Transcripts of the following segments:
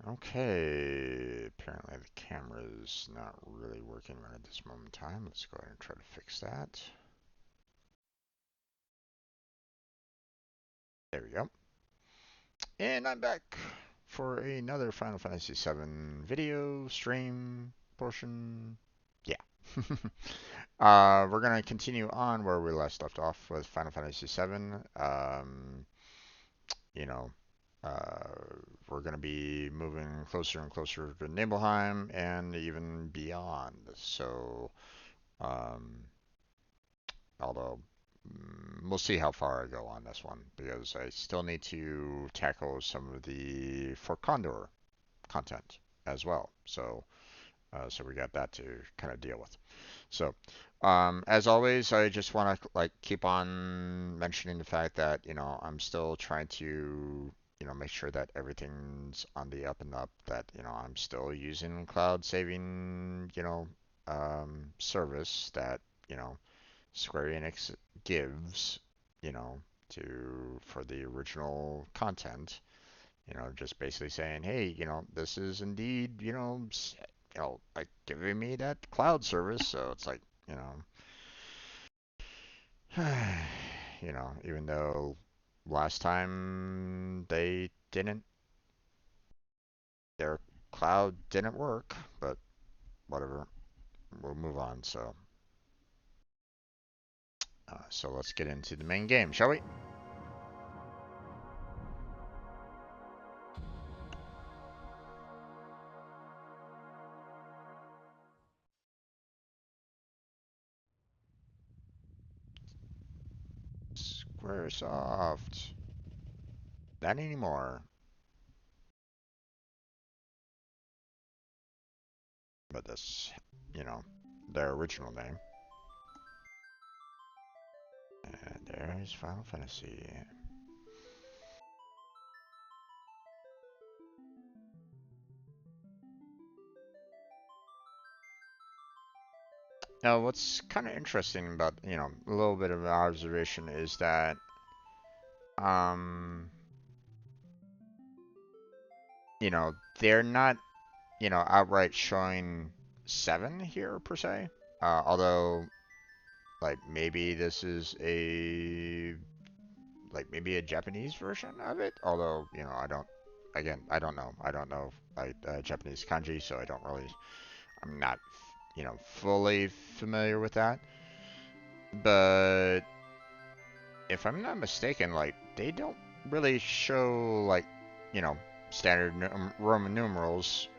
Okay, apparently the camera is not really working right at this moment in time. Let's go ahead and try to fix that. There we go. And I'm back for another Final Fantasy VII video stream portion. Yeah. We're gonna continue on where we last left off with Final Fantasy VII. You know, we're gonna be moving closer and closer to Nibelheim and even beyond. So, um, although we'll see how far I go on this one because I still need to tackle some of the Fort Condor content as well. So we got that to kind of deal with. So, as always, I just want to like keep on mentioning the fact that I'm still trying to make sure that everything's on the up and up. That I'm still using cloud saving service that you know Square Enix gives you know for the original content. Just basically saying, hey, this is indeed, like giving me that cloud service. So it's like, even though last time their cloud didn't work, but whatever, we'll move on. So let's get into the main game, shall we? Squaresoft. Not anymore, but that's, you know, their original name. And there's Final Fantasy. Now, what's kind of interesting about, a little bit of an observation is that, um, they're not, outright showing 7 here per se. Although, like, maybe this is maybe a Japanese version of it. Although, I don't know. I don't know, like, Japanese kanji, so I'm not, fully familiar with that. But if I'm not mistaken, like they don't really show like you know standard Roman numerals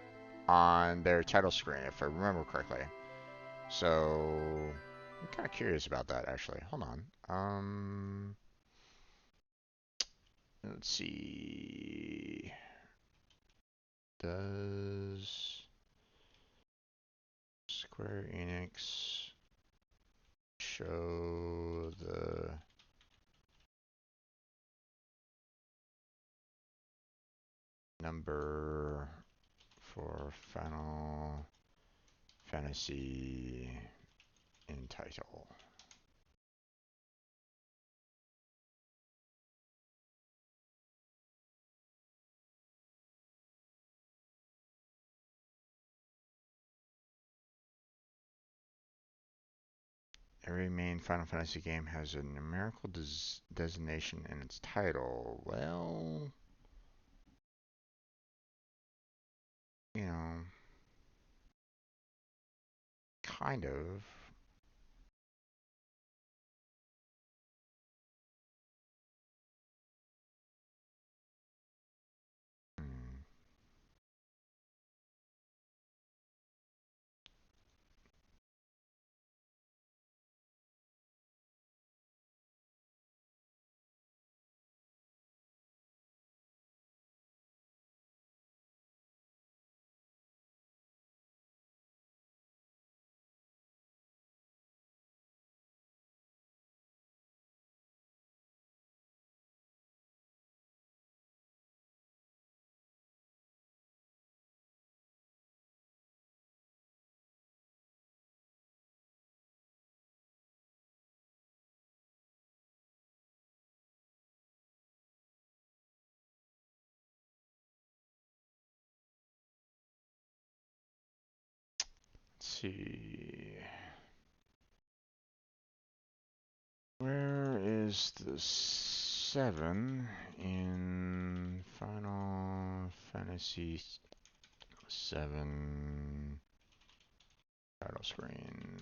on their title screen, if I remember correctly. So I'm kind of curious about that actually. Hold on. Let's see. Does Square Enix show the number for Final Fantasy in title? Every main Final Fantasy game has a numerical designation in its title. Well, you know, kind of. Hmm. see. Where is the 7 in Final Fantasy 7 title screen?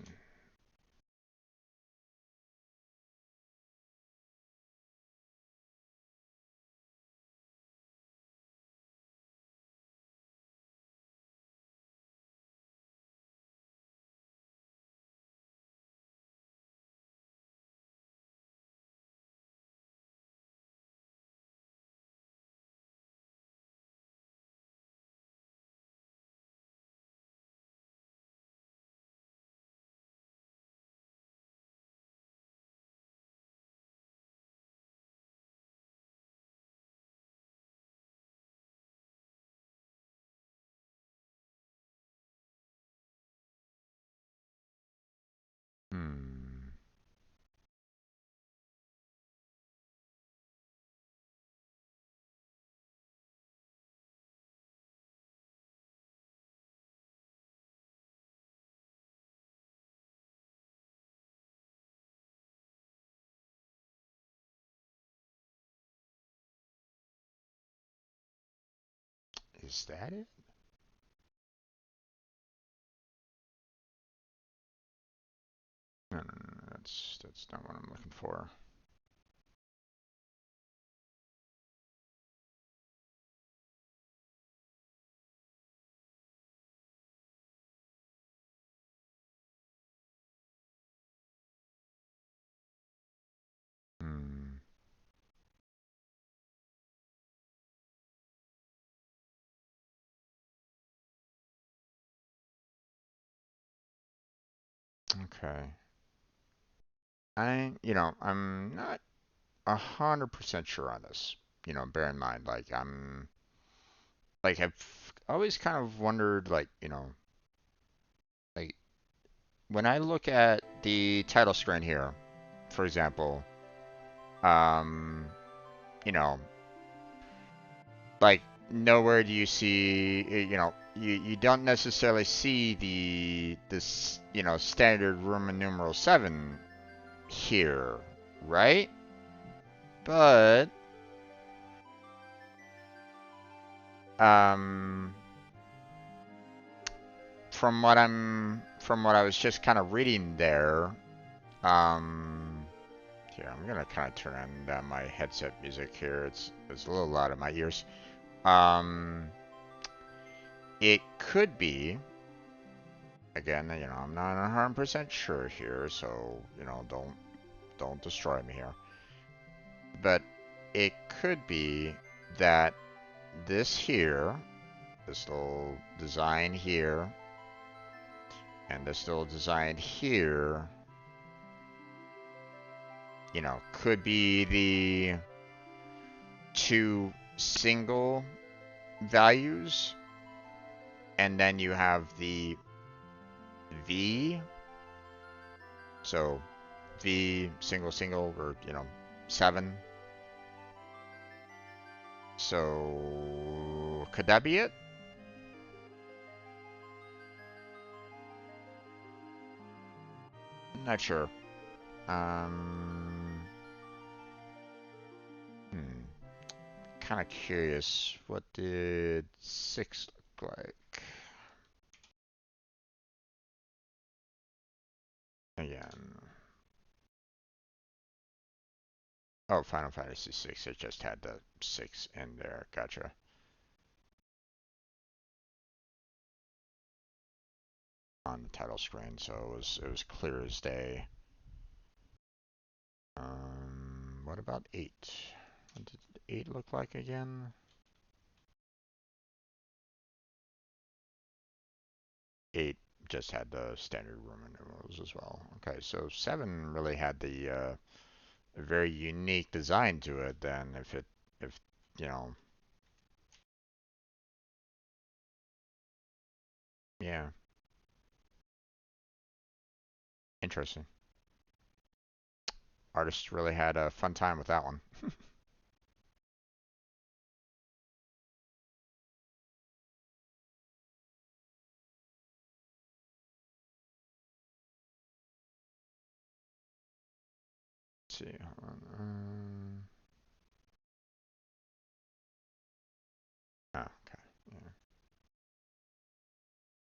Hmm. Is that it? No, no, no, that's not what I'm looking for. Hmm. Okay. I'm not 100% sure on this. Bear in mind, like I've always kind of wondered, like when I look at the title screen here, for example, um, you know, like nowhere do you see, you don't necessarily see this, standard Roman numeral 7 here, right? But um from what I was just kind of reading there, um here, I'm gonna kind of turn on my headset music here. It's a little loud in my ears. Um, it could be, again, I'm not 100% sure here, so don't destroy me here. But it could be that this here, this little design here, and this little design here, could be the two single values, and then you have the V, so V single single, or 7. So could that be it? Not sure. Um, hmm. Kind of curious. What did 6 look like? Again. Oh, Final Fantasy 6. It just had the 6 in there. Gotcha. On the title screen, so it was clear as day. What about 8? What did 8 look like again? 8 just had the standard Roman numerals as well. Okay, so 7 really had the a very unique design to it. Then, if you know, yeah, interesting. Artists really had a fun time with that one. see. Hold on. Oh, okay. Yeah.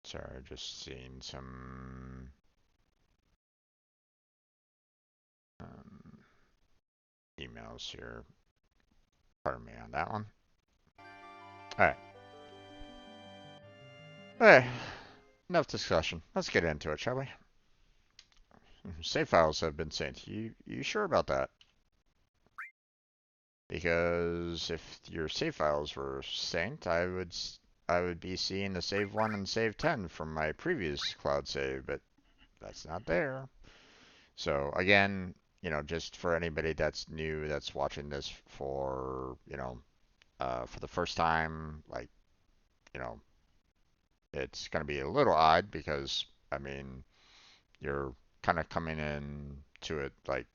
Sorry, just seeing some um, emails here. Pardon me on that one. All right. Hey, enough discussion. Let's get into it, shall we? Save files have been synced. You sure about that? Because if your save files were synced, I would be seeing the save 1 and save 10 from my previous cloud save, but that's not there. So again, just for anybody that's new that's watching this for, for the first time, like, you know, it's going to be a little odd because I mean, you're kind of coming in to it like,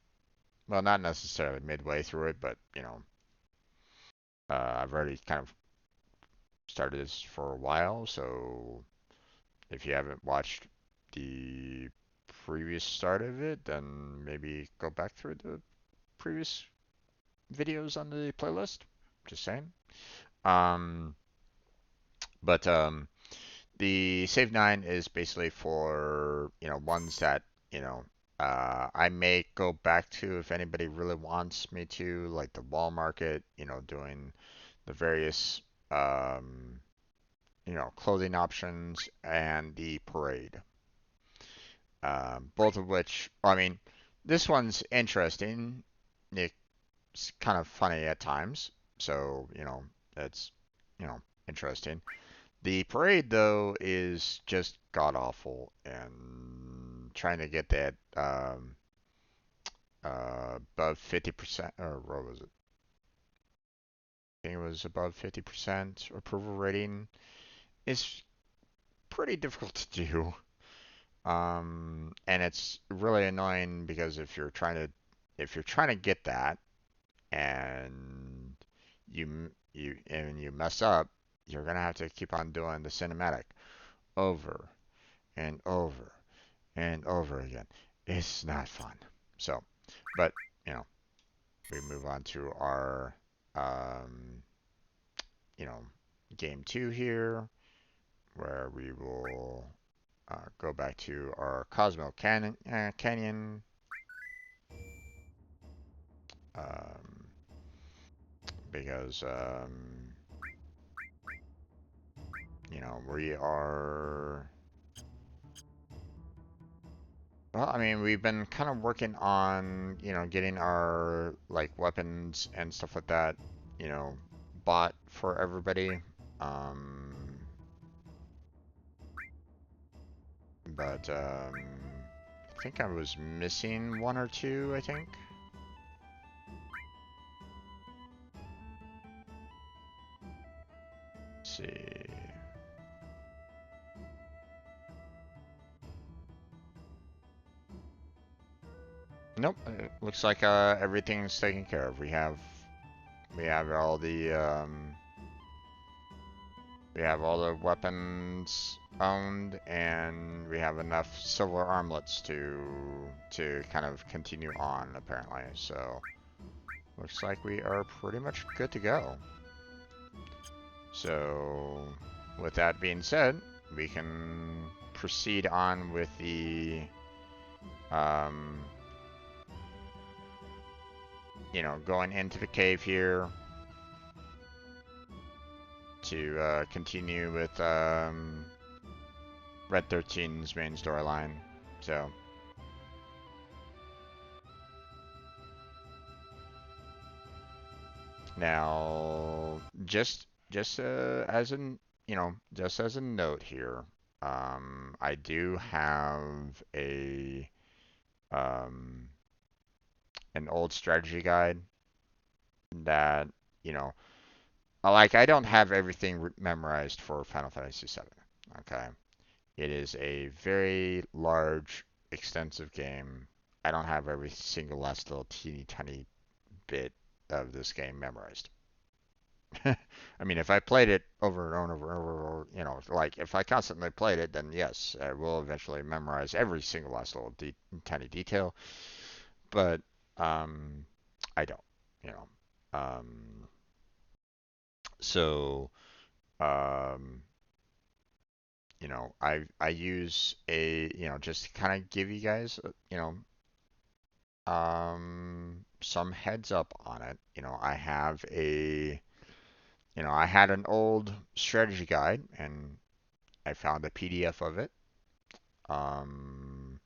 well, not necessarily midway through it, but I've already kind of started this for a while, so if you haven't watched the previous start of it, then maybe go back through the previous videos on the playlist. Just saying. Um, but the Save 9 is basically for, ones that, I may go back to if anybody really wants me to, like the wall market, doing the various, um, clothing options and the parade. Both of which, I mean, this one's interesting. It's kind of funny at times. So, it's, interesting. The parade, though, is just god awful, and trying to get that above 50%, or what was it? I think it was above 50% approval rating is pretty difficult to do. And it's really annoying because if you're trying to get that and you mess up, you're gonna have to keep on doing the cinematic over and over and over again. It's not fun. So, but you know, we move on to our um, you know game two here, where we will go back to our Canyon um, because we are. Well, I mean, we've been kind of working on, getting our like weapons and stuff like that, you know, bought for everybody. Um, but I think I was missing one or two, I think. Let's see. Nope, it looks like everything's taken care of. We have all the we have all the weapons owned, and we have enough silver armlets to kind of continue on, apparently. So looks like we are pretty much good to go. So with that being said, we can proceed on with the um, going into the cave here to continue with Red 13's main storyline. So now, just just as a note here, I do have um, an old strategy guide that you know, like I don't have everything memorized for Final Fantasy VII. Okay, it is a very large, extensive game. I don't have every single last little teeny tiny bit of this game memorized. I mean, if I played it over and over and over, like if I constantly played it, then yes, I will eventually memorize every single last little tiny detail. But I don't, you know. Um, so, um, I use a, just to kind of give you guys, some heads up on it. I had an old strategy guide and I found a PDF of it, um,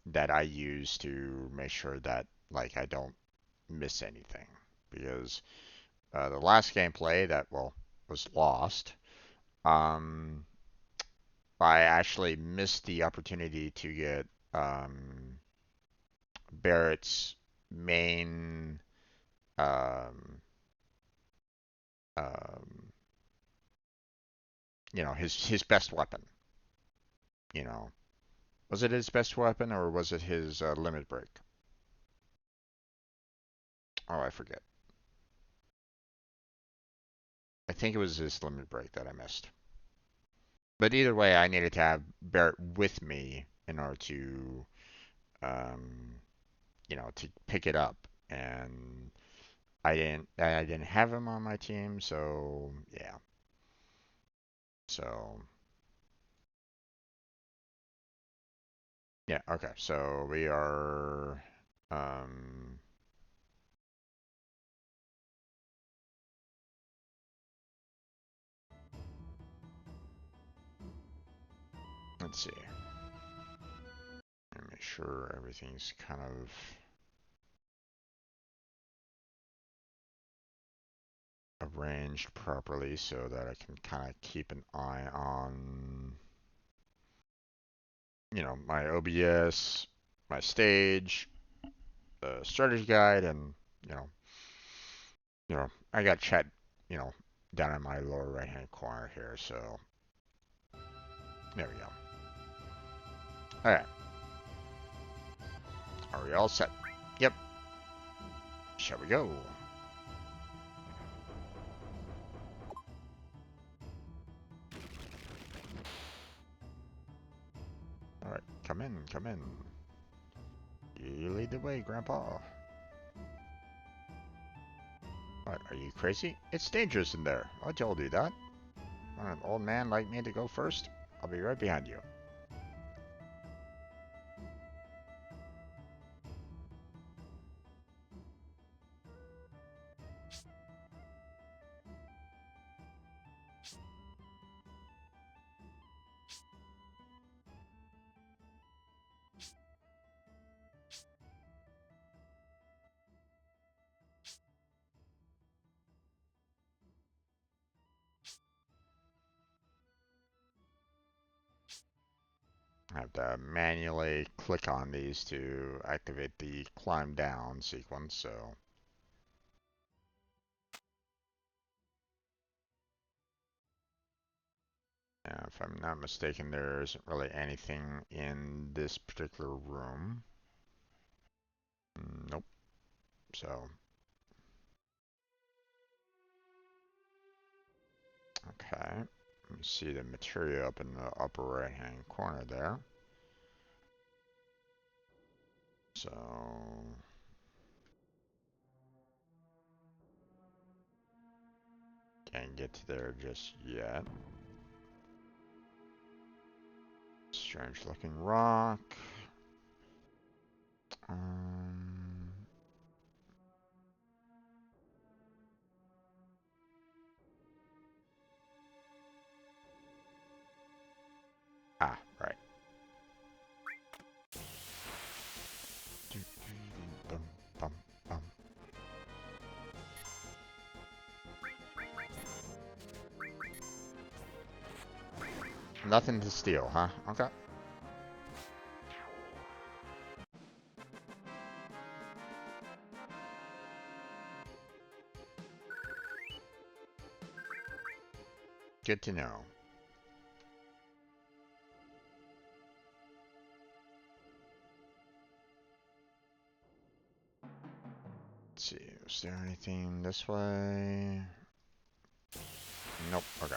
that I use to make sure that like I don't miss anything because the last gameplay that was lost, um, I actually missed the opportunity to get Barrett's main um, um, his best weapon. You know, was it his best weapon or was it his limit break? Oh, I forget. I think it was his limit break that I missed. But either way, I needed to have Barrett with me in order to, um, to pick it up. And I didn't have him on my team, so yeah. So yeah, okay. So we are, um, let's see. Let me make sure everything's kind of arranged properly so that I can kind of keep an eye on, my OBS, my stage, the strategy guide, and you know, I got chat, you know, down in my lower right hand corner here. So there we go. All right, are we all set? Yep. Shall we go? All right, come in, come in. You lead the way, Grandpa. What, are you crazy? It's dangerous in there. I told you that. Want an old man like me to go first? I'll be right behind you. I have to manually click on these to activate the climb down sequence, so. Yeah, if I'm not mistaken, there isn't really anything in this particular room. Nope. So, okay. Let me see the material up in the upper right hand corner there. So, can't get to there just yet. Strange looking rock. Um, right. Bum, bum, bum. Nothing to steal, huh? Okay. Good to know. Let's see, is there anything this way? Nope, okay.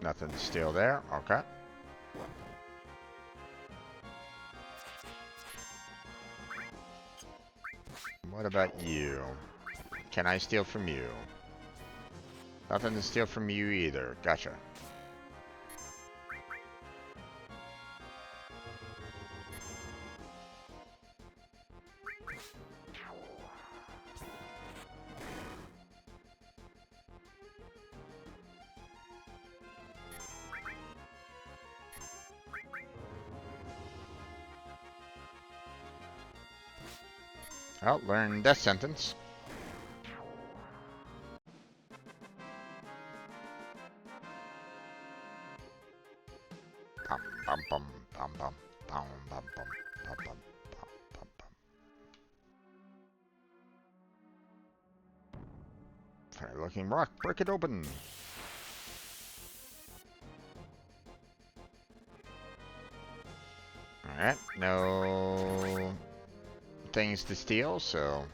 Nothing to steal there. Okay. What about you? Can I steal from you? Nothing to steal from you either. Gotcha. Well, learn death sentence. Bum bum bum bum bum bum bum bum bum bum bum bum. Funny looking rock. Break it open. Alright, no things to steal, so...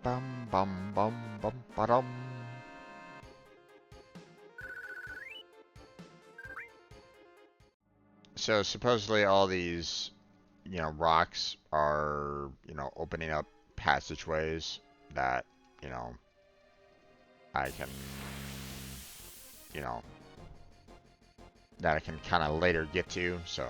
Bum bum bum bum ba-dum. So supposedly all these, rocks are, opening up passageways that, you know, I can, you know, that I can kind of later get to, so.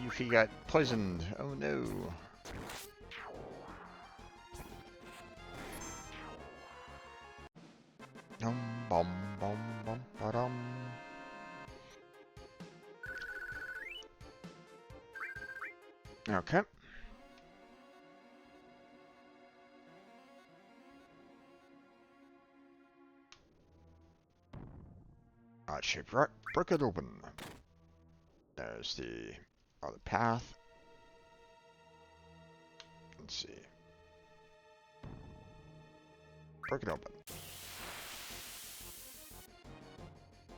Yuffie got poisoned. Oh no. Bum bum bum bum ba-dum. Okay. Odd-shaped rock. Break it open. There's the other path. Let's see. Break it open.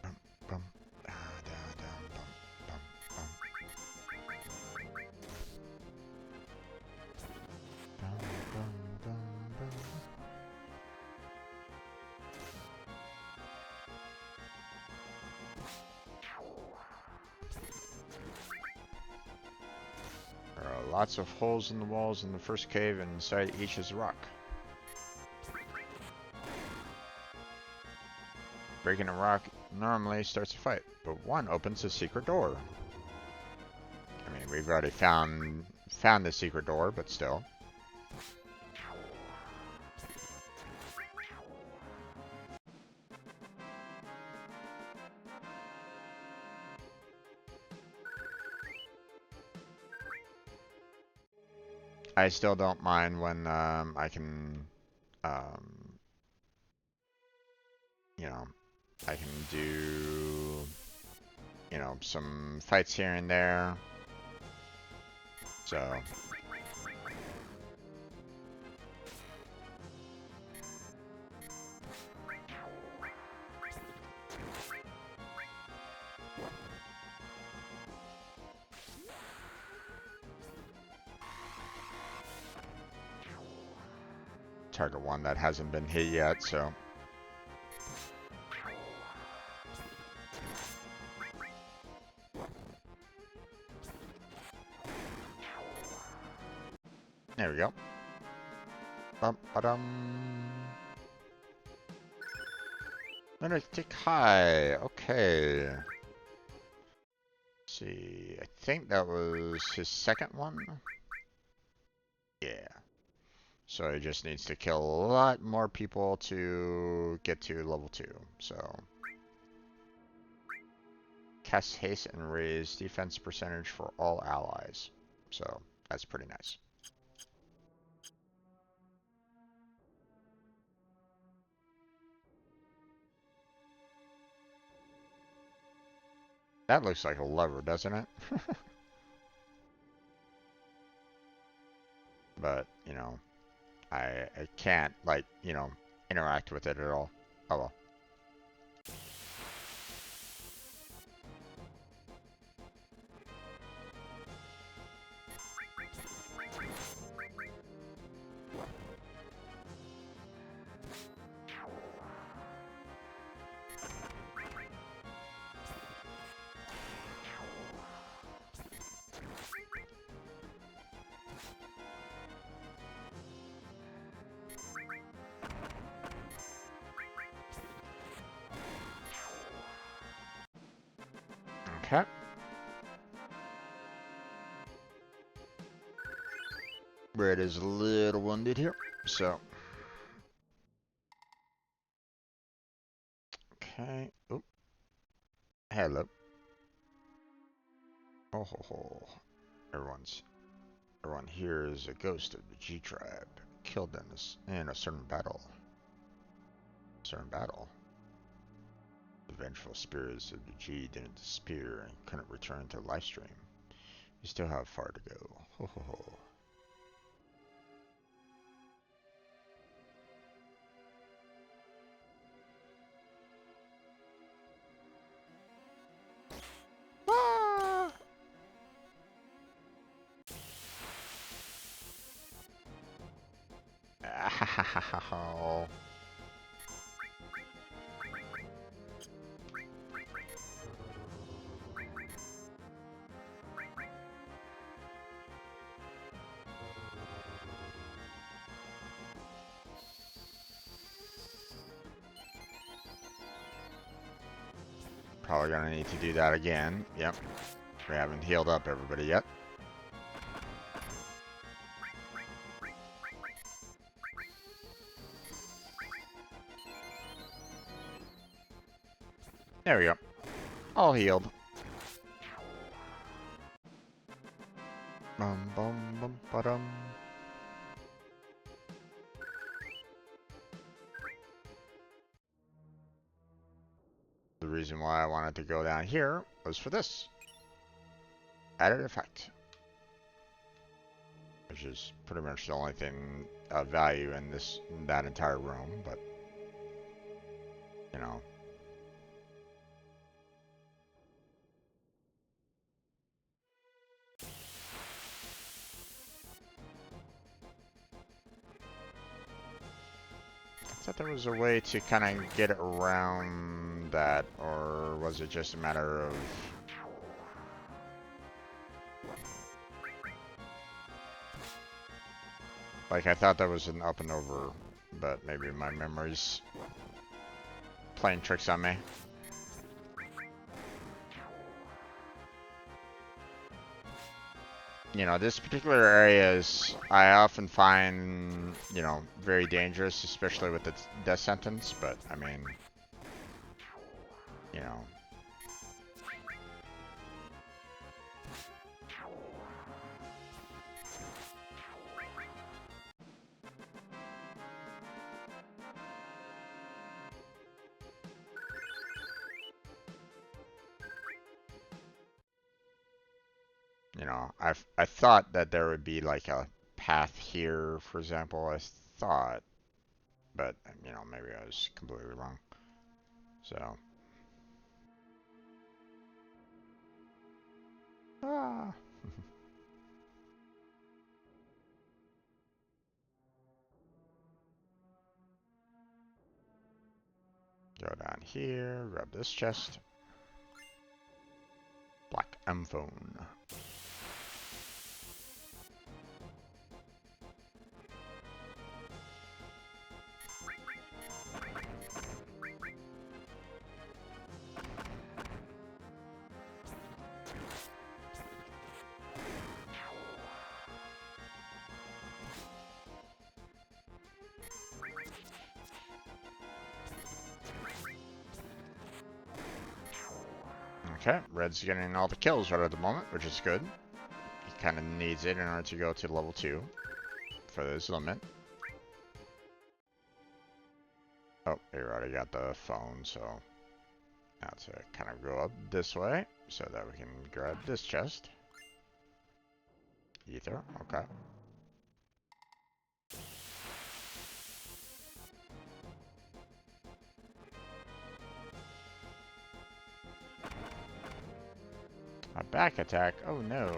Bum, bum, da, da, da, bum, bum, bum. Bum, bum, bum, bum. There are lots of holes in the walls in the first cave, and inside each is a rock. Breaking a rock normally starts a fight, but one opens a secret door. I mean, we've already found the secret door, but still. I still don't mind when I can, um, I can do, some fights here and there. So. Target one that hasn't been hit yet, so. There we go. Bum ba-dum. Lunatic high. Okay. see. I think that was his second one. Yeah. So he just needs to kill a lot more people to get to level 2. So cast haste and raise defense percentage for all allies. So that's pretty nice. That looks like a lever, doesn't it? But, you know, I can't, like, you know, interact with it at all. Oh well. Okay. Red is a little wounded here, so. Okay. Oop. Hello. Oh ho ho. Everyone here is a ghost of the G tribe, killed in a certain battle. The vengeful spirits of the G didn't disappear and couldn't return to Livestream. You still have far to go. Ho ho ho. Ah! Ow. Probably gonna need to do that again. Yep. We haven't healed up everybody yet. There we go. All healed. Bum bum bum ba-dum. The reason why I wanted to go down here was for this. Added effect. Which is pretty much the only thing of value in that entire room, but you know. I thought there was a way to kind of get around that, or was it just a matter of... Like, I thought that was an up and over, but maybe my memory's playing tricks on me. You know, this particular area is, I often find, you know, very dangerous, especially with the death sentence, but, I mean, you know. You know, I thought that there would be like a path here, for example. I thought, but you know, maybe I was completely wrong. So, ah. Go down here, grab this chest. Black M phone. Okay, Red's getting all the kills right at the moment, which is good. He kind of needs it in order to go to level 2 for this limit. Oh, he already got the phone, so now to kind of go up this way so that we can grab this chest. Ether, okay. A back attack, oh no.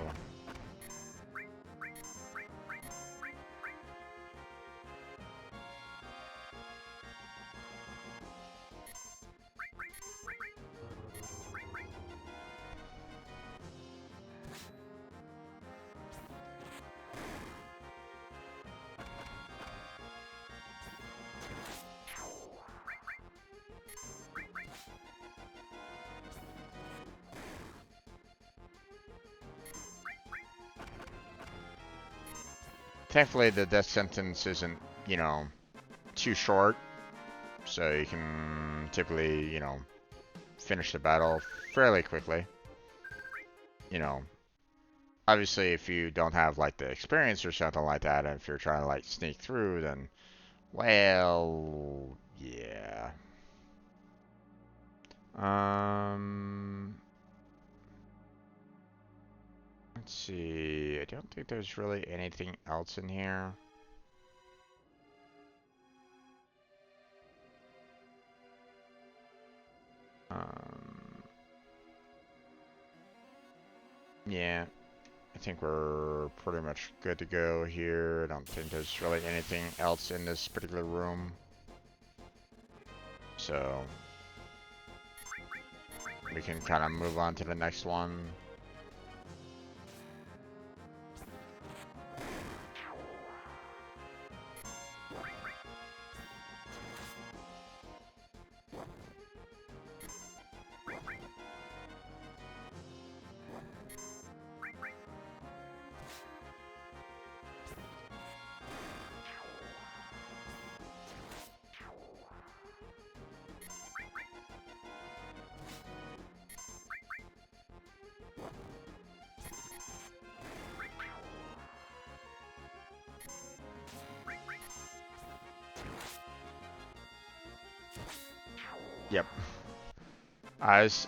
Thankfully, the death sentence isn't, you know, too short, so you can typically, you know, finish the battle fairly quickly. You know, obviously, if you don't have, like, the experience or something like that, and if you're trying to, like, sneak through, then, well, yeah. Let's see. I don't think there's really anything else in here. Yeah, I think we're pretty much good to go here. I don't think there's really anything else in this particular room. So we can kind of move on to the next one. Yep. I was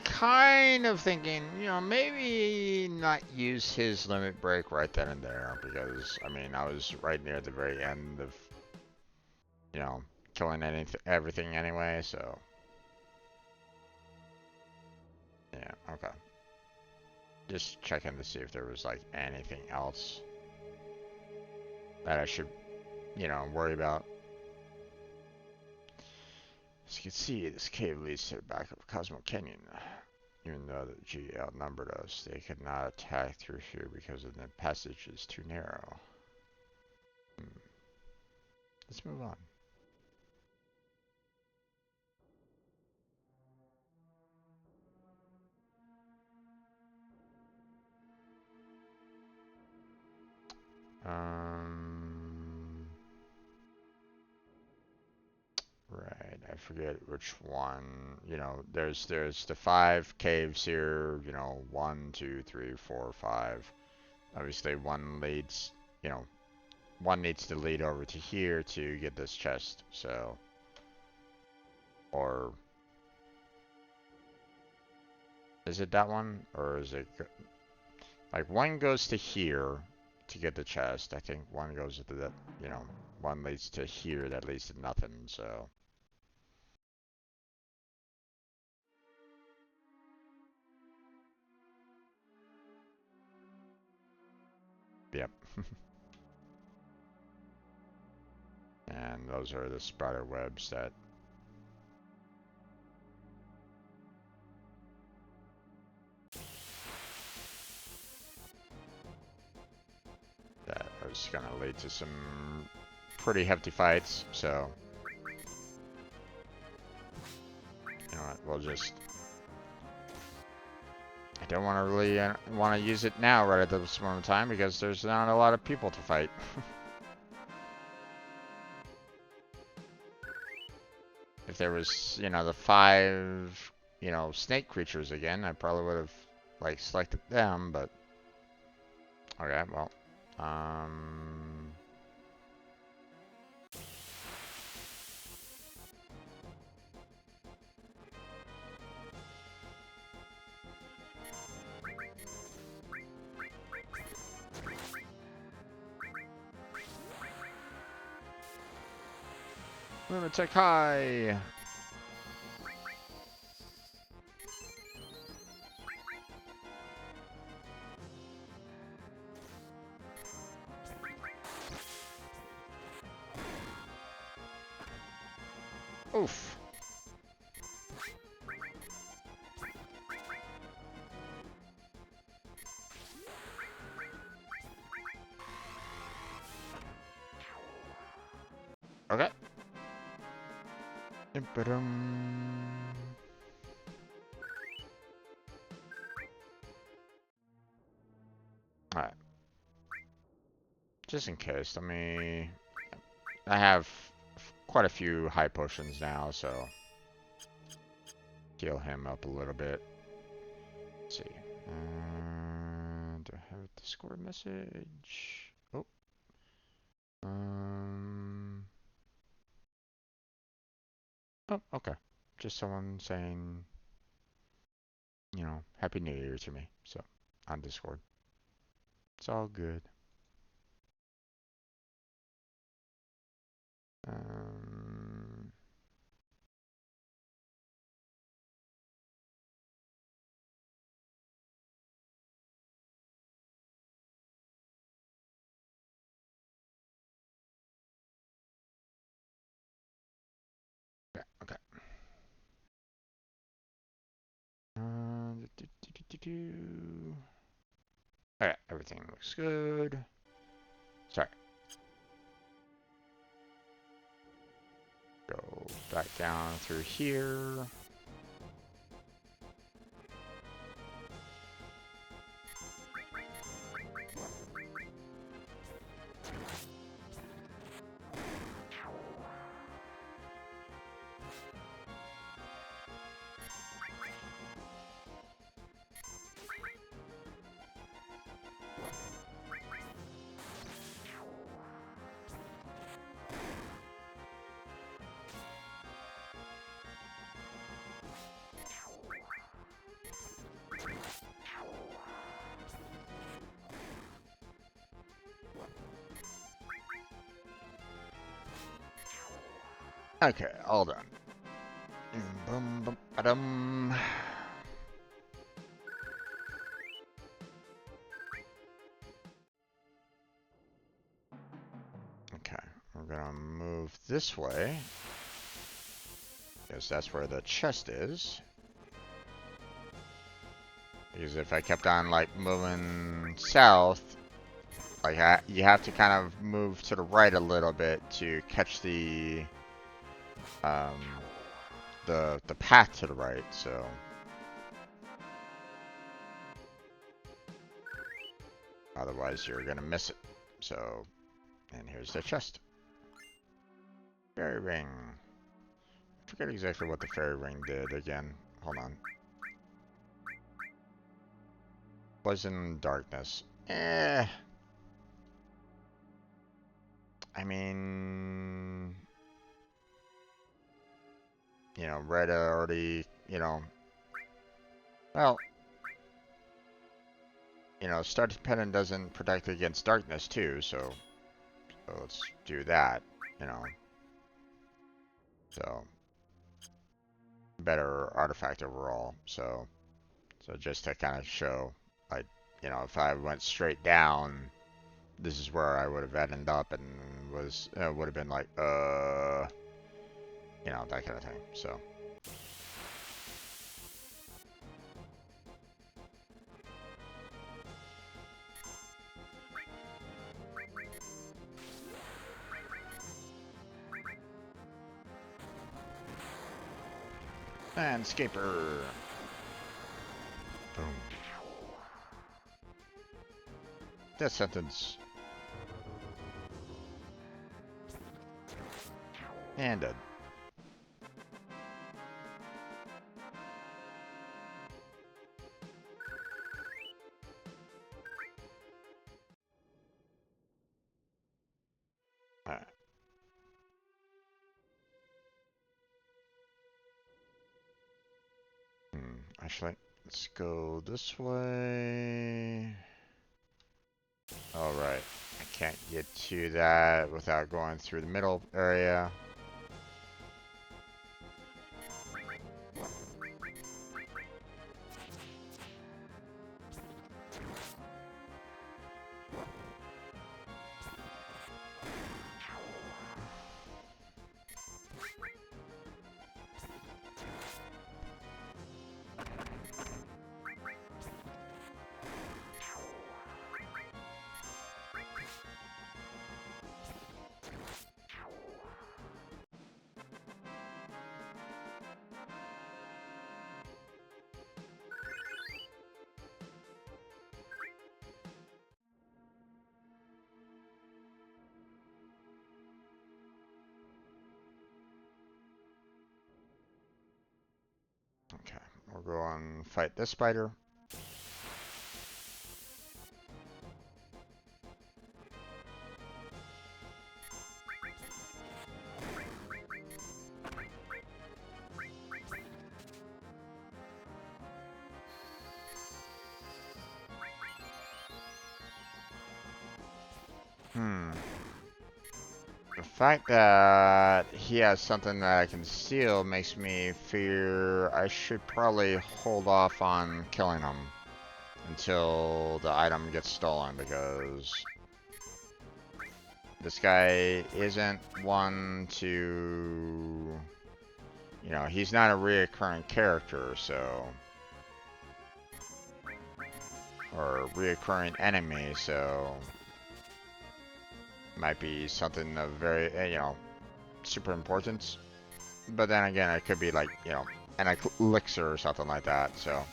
kind of thinking, you know, maybe not use his limit break right then and there because I mean I was right near the very end of, you know, killing everything anyway, so yeah, okay. Just checking to see if there was like anything else that I should, you know, worry about. As you can see, this cave leads to the back of Cosmo Canyon. Even though the G outnumbered us, they could not attack through here because the passage is too narrow. Let's move on. Right, I forget which one. You know, there's the 5 caves here. You know, 1, 2, 3, 4, 5. Obviously, one leads. You know, one needs to lead over to here to get this chest. So, or is it that one, or is it like one goes to here to get the chest? I think one goes to the. You know, one leads to here that leads to nothing. So. Yep. And those are the spider webs that is gonna lead to some pretty hefty fights, so you know what, we'll just I don't want to really want to use it now right at this moment in time because there's not a lot of people to fight. If there was, you know, the 5 you know, snake creatures again, I probably would have, like, selected them, but... Okay, well... Lunatic High! Oof. Okay. Alright. Just in case, let me... I have quite a few high potions now, so... Heal him up a little bit. Let's see. Do I have a Discord message? Oh. Oh, okay. Just someone saying, you know, Happy New Year to me. So, on Discord. It's all good. Um, okay, okay. Alright, everything looks good. Sorry. Go back down through here. Okay, all done. Boom, boom, ba-dum. Okay, we're gonna move this way. Because that's where the chest is. Because if I kept on, like, moving south, like, you have to kind of move to the right a little bit to catch the path to the right, so... Otherwise, you're gonna miss it. So, and here's the chest. Fairy ring. I forget exactly what the fairy ring did again. Hold on. Poison darkness. I mean... You know, red already, you know... Well... You know, Star Dependent doesn't protect against darkness too, so let's do that, you know. So, better artifact overall, so just to kind of show, like, you know, if I went straight down, this is where I would have ended up and was, would have been like, you know, that kind of thing, so. Landscaper. Boom. Death sentence. And dead. Actually, let's go this way. Alright, I can't get to that without going through the middle area. Okay, we'll go and fight this spider. The fact that he has something that I can steal makes me fear I should probably hold off on killing him until the item gets stolen, because this guy isn't one to, you know, he's not a reoccurring character, so, or a reoccurring enemy, so might be something of very, you know, super importance. But then again, it could be like, you know, an elixir or something like that, so.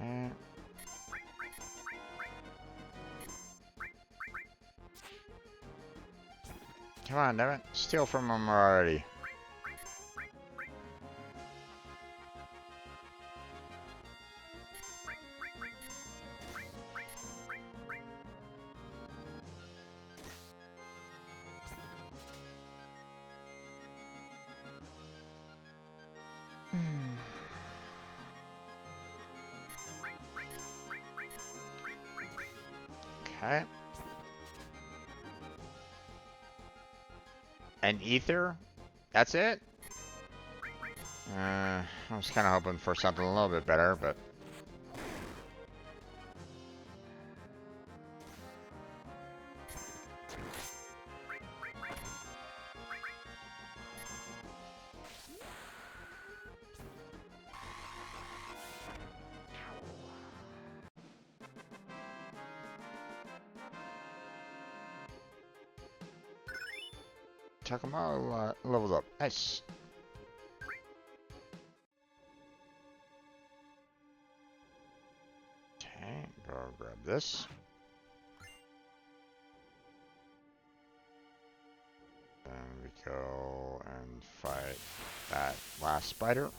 Okay. Come on, damn it. Steal from him already. Okay. An ether? That's it? I was kind of hoping for something a little bit better, but... Takuma leveled up. Nice. Okay, go grab this. Then we go and fight that last spider.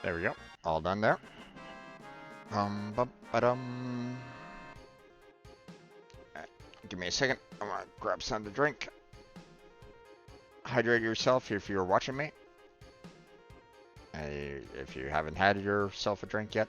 There we go. All done there. Bum, ba-dum. Give me a second. I'm gonna grab something to drink. Hydrate yourself if you're watching me. If you haven't had yourself a drink yet.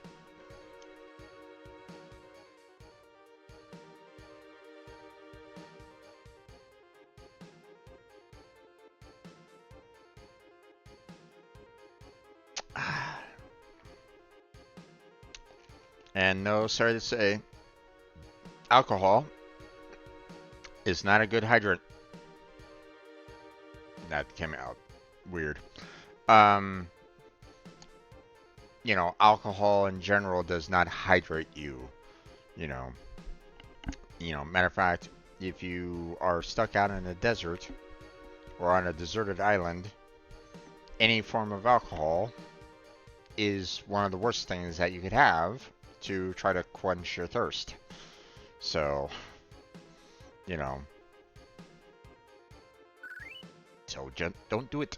And no, sorry to say, alcohol is not a good hydrant. That came out weird. Um, alcohol in general does not hydrate you. You know, matter of fact, if you are stuck out in a desert or on a deserted island, any form of alcohol is one of the worst things that you could have to try to quench your thirst. So, you know, so don't do it.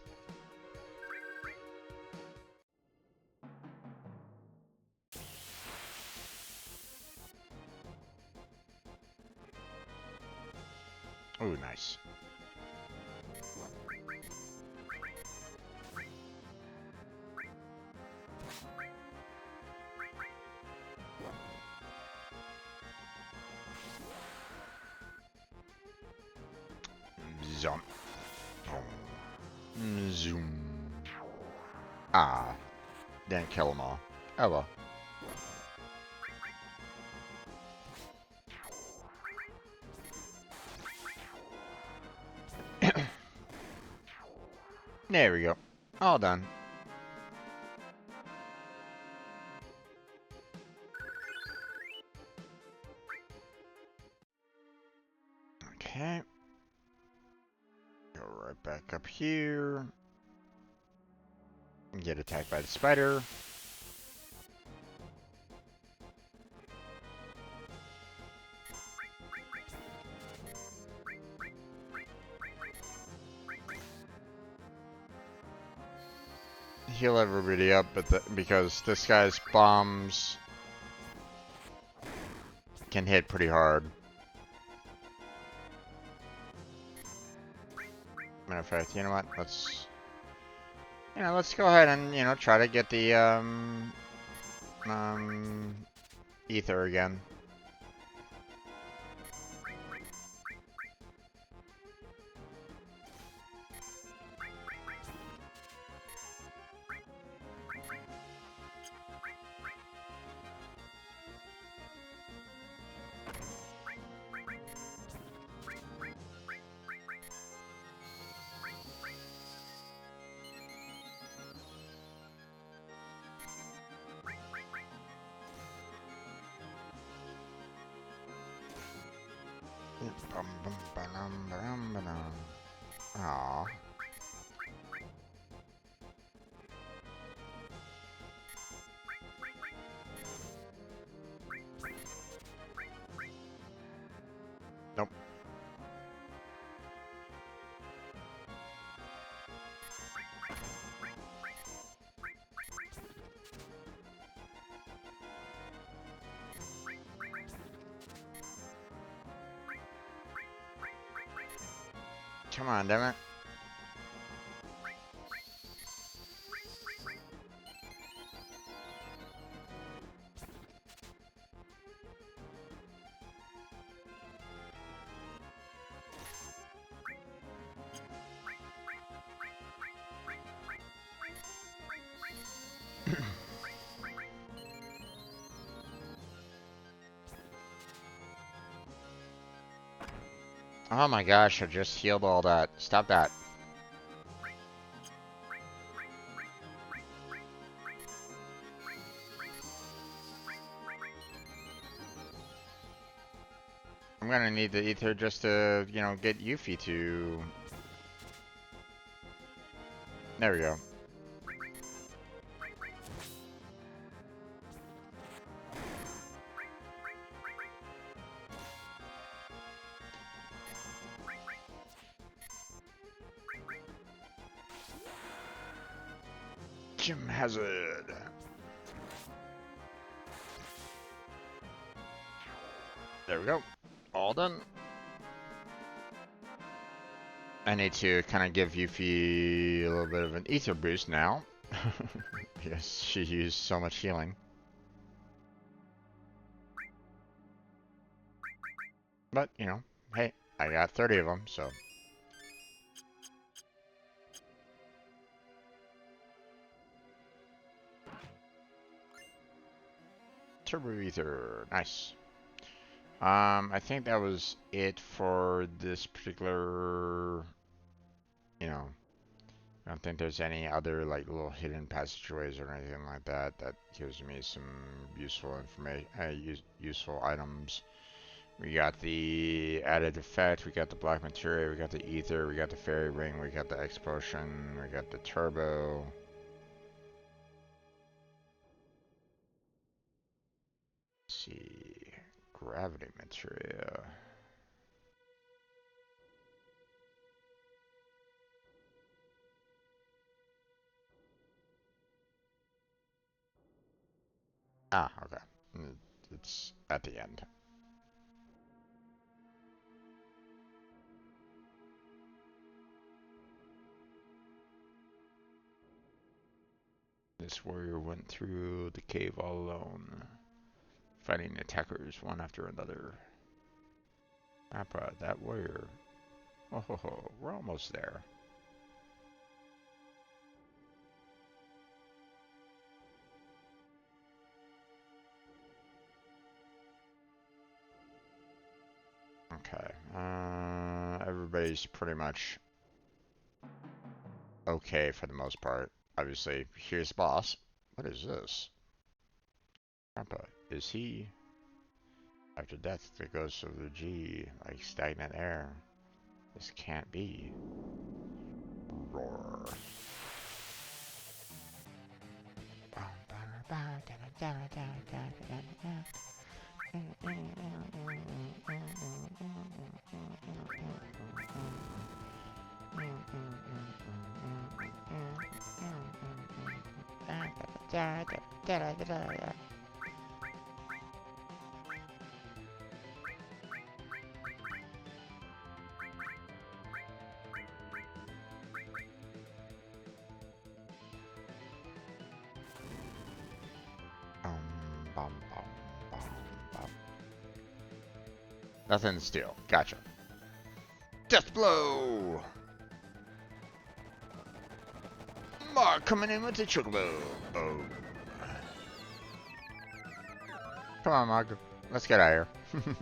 Oh, nice. Zoom. Zoom. Ah, didn't kill them all. Oh well. There we go. All done. Okay. Go right back up here. And get attacked by the spider. Heal everybody up, but because this guy's bombs can hit pretty hard. Matter of fact, you know what? Let's go ahead and try to get the ether again. Aww. Nope. Come on, damn it. Oh my gosh, I just healed all that. Stop that. I'm gonna need the ether just to, get Yuffie to... There we go. Jim Hazard. There we go. All done. I need to kind of give Yuffie a little bit of an ether boost now. Because she used so much healing. But, hey, I got 30 of them, so... turbo ether. Nice. I think that was it for this particular, you know, I don't think there's any other like little hidden passageways or anything like that that gives me some useful information, useful items. We got the added effect, we got the black materia, we got the ether, we got the fairy ring, we got the X potion, we got the turbo. Let's see, gravity materia. Ah, okay. It's at the end. This warrior went through the cave all alone, fighting attackers one after another. Appa, that warrior. Oh ho ho, we're almost there. Okay, everybody's pretty much okay for the most part. Obviously, here's the boss. What is this? Appa, is he? After death, the ghost of the G, like stagnant air. This can't be. Roar. Nothing to steal. Gotcha. Death blow! Mark coming in with the chocobo. Oh. Come on, Mark. Let's get out of here.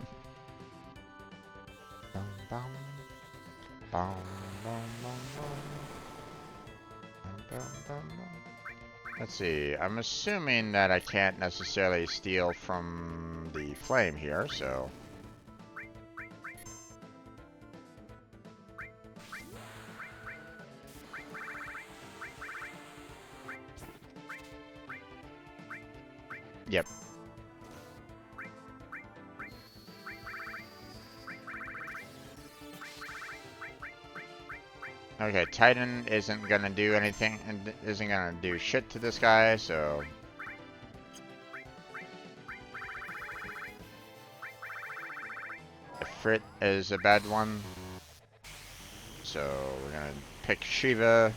Let's see. I'm assuming that I can't necessarily steal from the flame here, so... Yep. Okay, Titan isn't gonna do anything, and isn't gonna do shit to this guy, so... Ifrit is a bad one. So, we're gonna pick Shiva.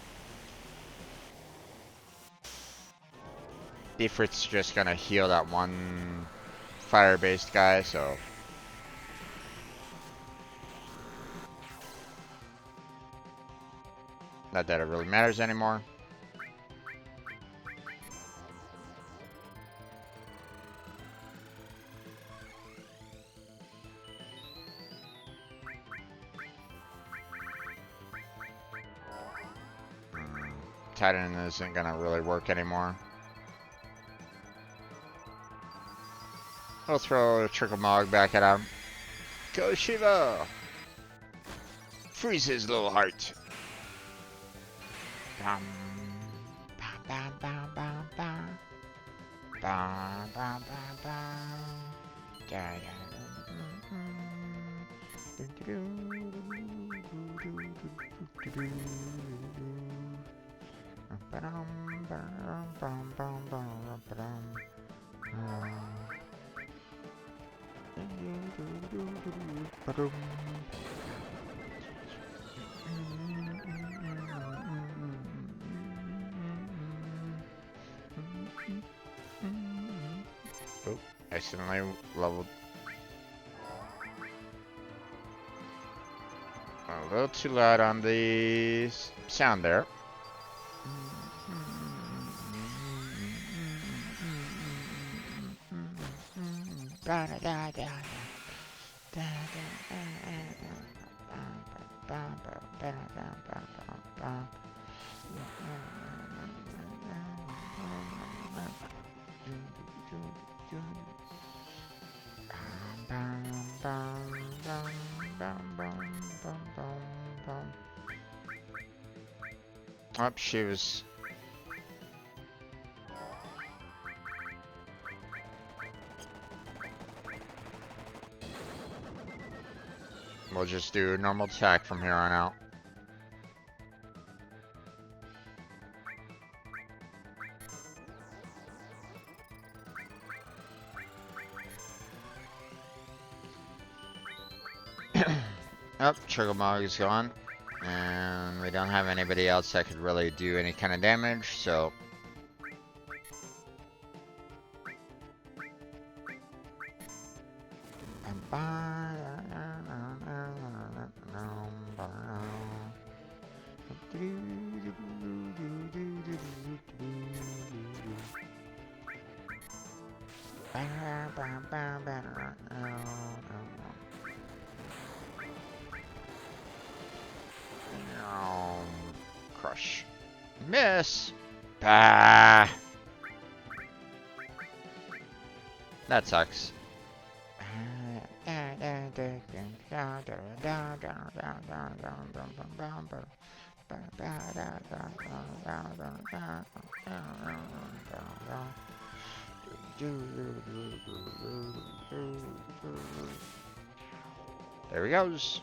Ifrit's just gonna heal that one fire-based guy, so... Not that it really matters anymore. Titan isn't gonna really work anymore. We'll throw a Trickle Mog back at him. Go Shiva! Freeze his little heart. Bam, bam, bam, bam, bam, bam. Bam, bam, bam, bam. Yeah, yeah. Oh, accidentally leveled. A little too loud on the sound there. Oh, she was. We'll just do normal attack from here on out. Oh, Chugomog is gone. And we don't have anybody else that could really do any kind of damage, so... Crush. Miss! Bah! That sucks. There he goes.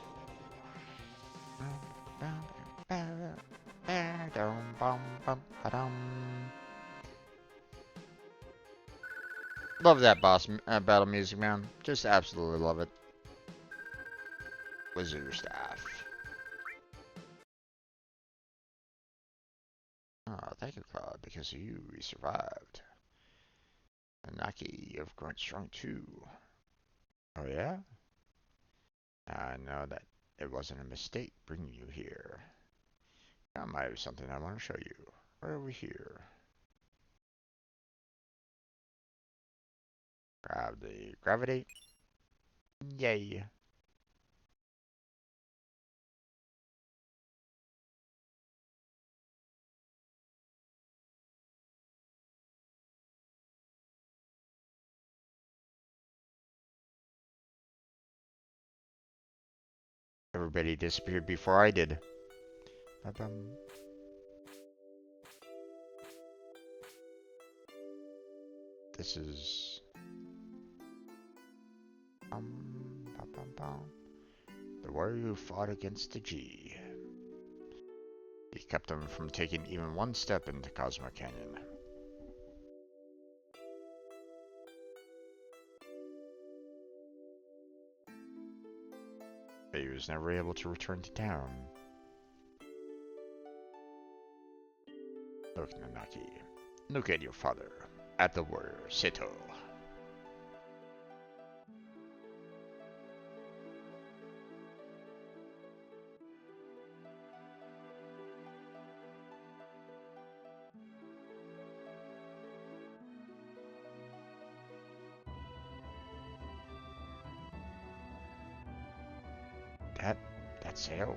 Love that boss battle music, man. Just absolutely love it. Wizard staff. Oh, thank you, Claude. Because of you, we survived. Naki, you've grown strong too. Oh yeah? I know that it wasn't a mistake bringing you here. I might have something I want to show you. Right over here. Grab the gravity. Yay. Everybody disappeared before I did. Ba-bum. This is... Ba-bum-bum. The warrior who fought against the G. He kept them from taking even one step into Cosmo Canyon. But he was never able to return to town. Look, Nanaki. Look at your father. At the warrior, Seto. That's Seto.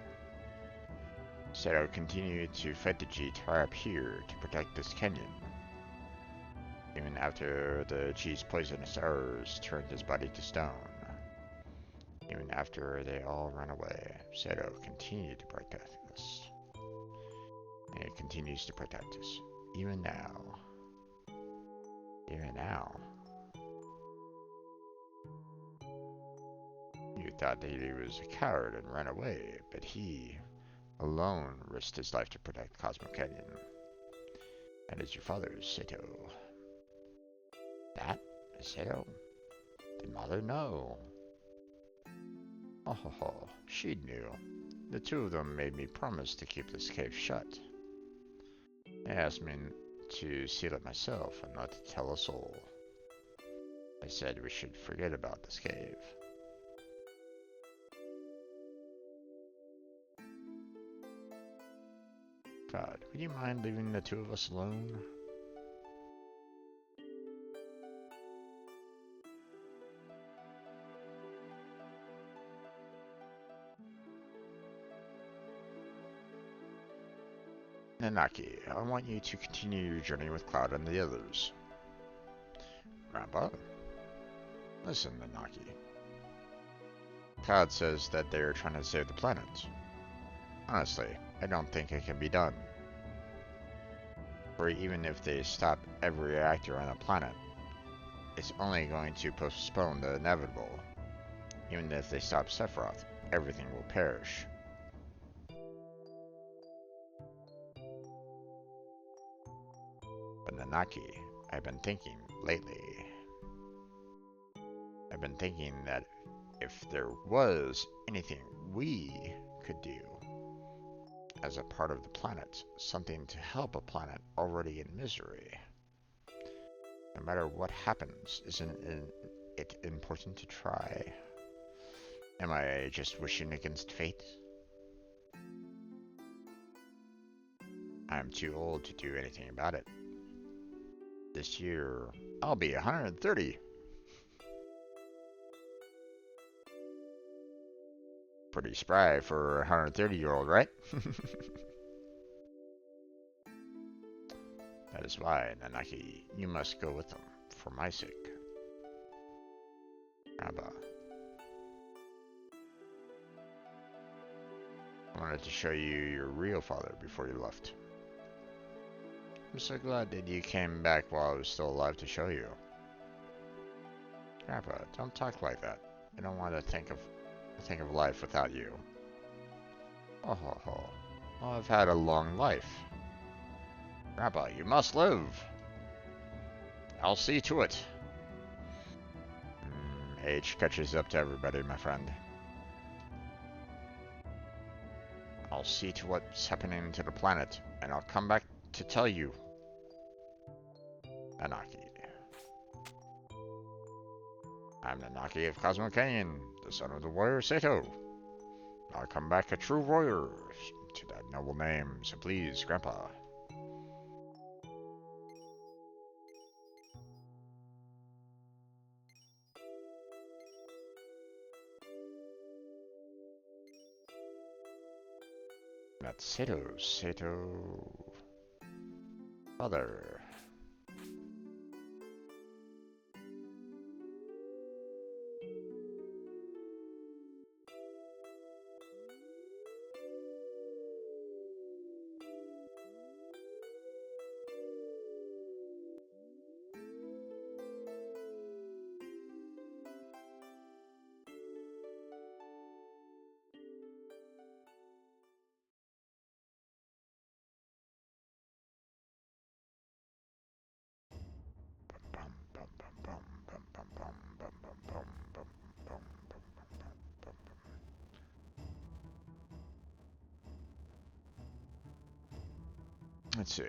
Seto continued to fight the G high up here to protect this canyon. Even after the G's poisonous arrows turned his body to stone. Even after they all ran away, Seto continued to protect us. And it continues to protect us. Even now. Even now. You thought that he was a coward and ran away, but he alone risked his life to protect Cosmo Canyon. That is your father's, Seto. That is Seto? Did mother know? Oh, she knew. The two of them made me promise to keep this cave shut. They asked me to seal it myself and not to tell a soul. They said we should forget about this cave. God, would you mind leaving the two of us alone? Nanaki, I want you to continue your journey with Cloud and the others. Grandpa? Listen, Nanaki. Cloud says that they are trying to save the planet. Honestly, I don't think it can be done. For even if they stop every reactor on the planet, it's only going to postpone the inevitable. Even if they stop Sephiroth, everything will perish. But Nanaki, I've been thinking that if there was anything we could do as a part of the planet, something to help a planet already in misery. No matter what happens, isn't it important to try? Am I just wishing against fate? I'm too old to do anything about it. This year, I'll be 130. Pretty spry for a 130-year-old, right? That is why, Nanaki, you must go with them, for my sake. Abba. I wanted to show you your real father before you left. I'm so glad that you came back while I was still alive to show you. Grandpa, don't talk like that. I don't want to think of life without you. Oh ho ho. Well, I've had a long life. Grandpa, you must live. I'll see to it. Age catches up to everybody, my friend. I'll see to what's happening to the planet, and I'll come back to tell you. Nanaki. I'm Nanaki of Cosmo Canyon, the son of the warrior Sato. I'll come back a true warrior to that noble name, so please, Grandpa. That's Sato. Father. Let's see.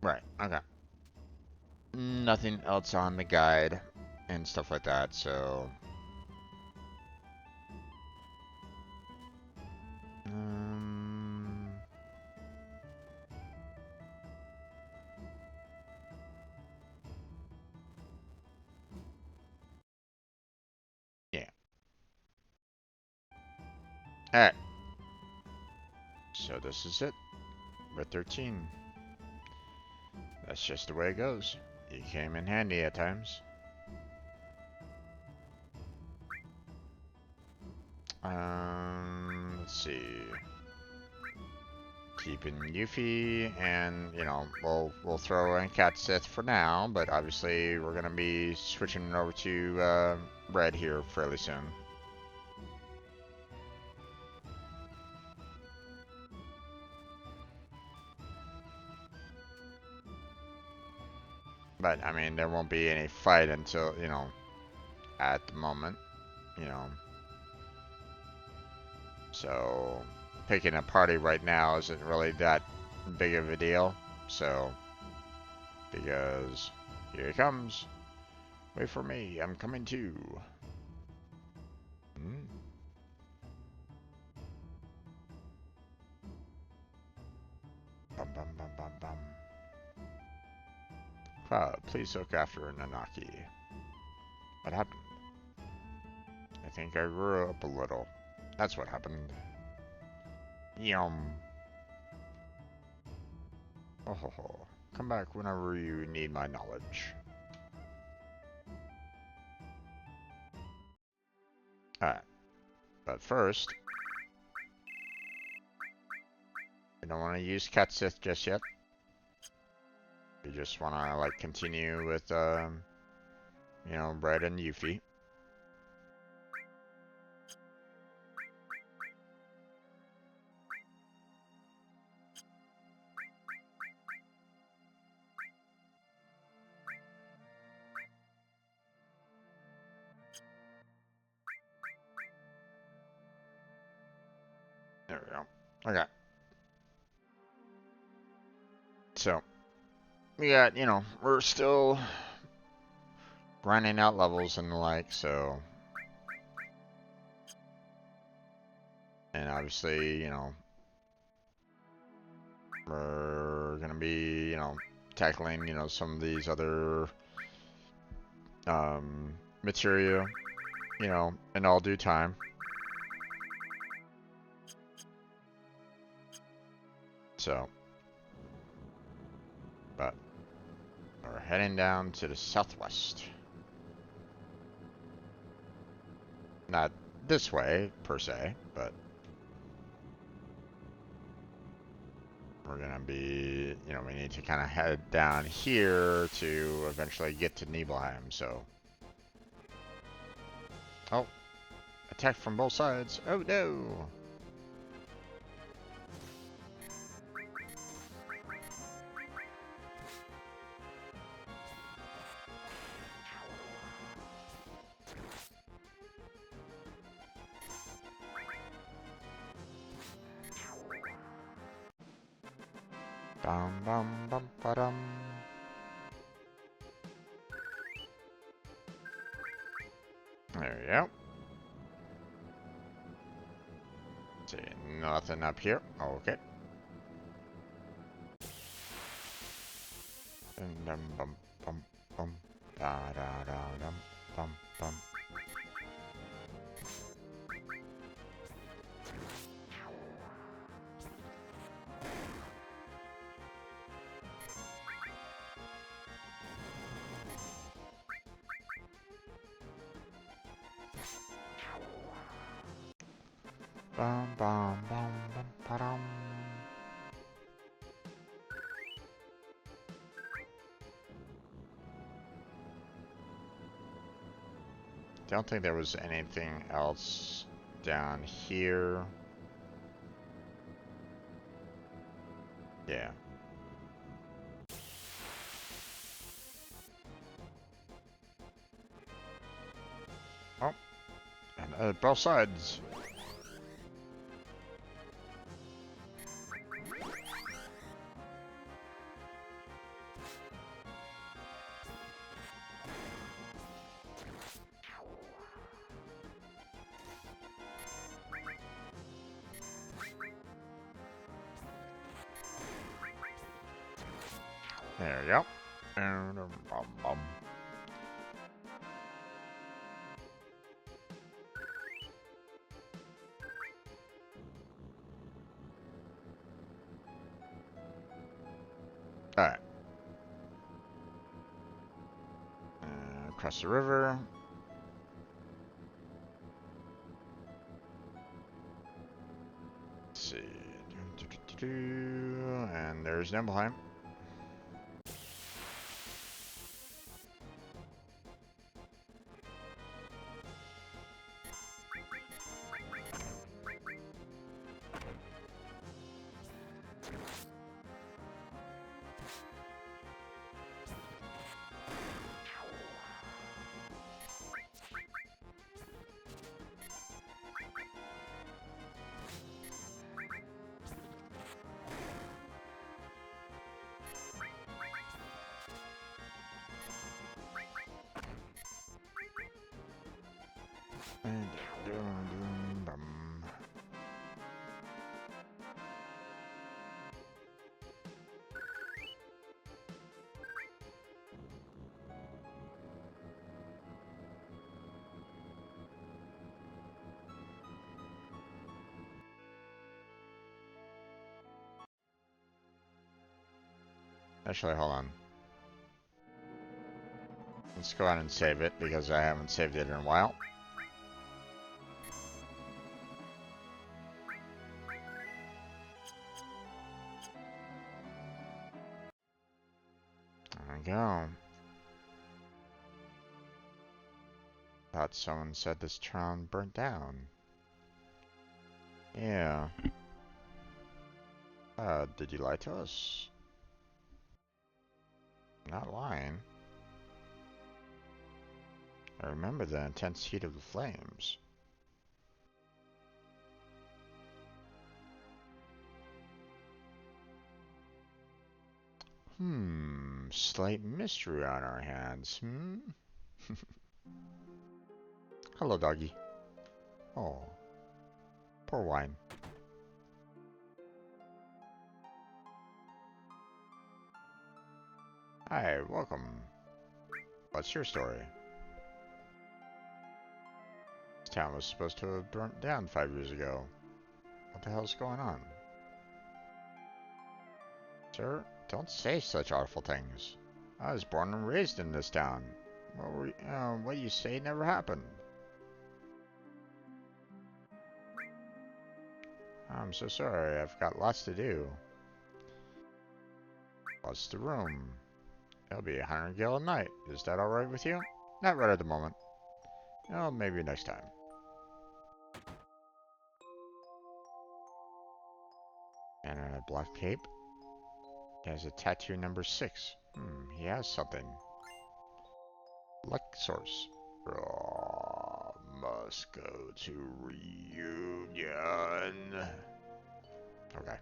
Right, okay. Nothing else on the guide and stuff like that, so... yeah. Alright. So this is it. We're 13. That's just the way it goes. You came in handy at times. Let's see. Keeping Yuffie, and we'll throw in Cat Sith for now, but obviously we're gonna be switching over to Red here fairly soon. But I mean, there won't be any fight until at the moment, you know. So picking a party right now isn't really that big of a deal. So because here he comes. Wait for me, I'm coming too. Hmm? Bum bum bum bum bum. Cloud, please look after Nanaki. What happened? I think I grew up a little. That's what happened. Yum. Oh ho ho. Come back whenever you need my knowledge. Alright. But first, we don't want to use Cat Sith just yet. We just want to, like, continue with, you know, Brad and Yuffie. There we go. Okay. So, we got, you know, we're still grinding out levels and the like, so. And obviously, you know, we're gonna be, you know, tackling, you know, some of these other material, you know, in all due time. So, but we're heading down to the southwest. Not this way, per se, but we're gonna be, you know, we need to kind of head down here to eventually get to Nibelheim, so. Oh, attack from both sides. Oh no! Bum bum bum ba dum. There we go. See, nothing up here. Okay. Dum bum bum bum da da da dum bum bum. Bum bum bum bum ba dum. Don't think there was anything else down here. Yeah. Oh, and both sides. There we go. Bum, bum. Alright. Across the river. Let's see. And there's Nibelheim. Actually, hold on. Let's go ahead and save it because I haven't saved it in a while. There we go. Thought someone said this town burnt down. Yeah. Did you lie to us? Not lying. I remember the intense heat of the flames. Slight mystery on our hands, Hello, doggy. Oh, poor wine. Hi, welcome. What's your story? This town was supposed to have burnt down 5 years ago. What the hell's going on? Sir, don't say such awful things. I was born and raised in this town. What you say never happened. I'm so sorry, I've got lots to do. What's the room? It'll be 100 gil a night. Is that alright with you? Not right at the moment. Oh, maybe next time. And a black cape. He has a tattoo number 6. He has something. Luck source. Oh, must go to reunion. Okay.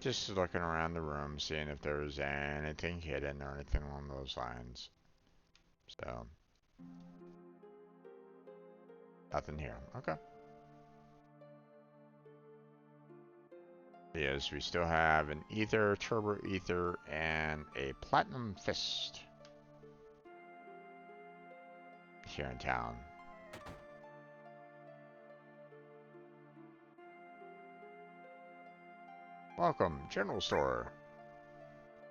Just looking around the room, seeing if there was anything hidden or anything along those lines. So, nothing here. Okay. Yes, we still have an ether, turbo ether, and a platinum fist here in town. Welcome, general store.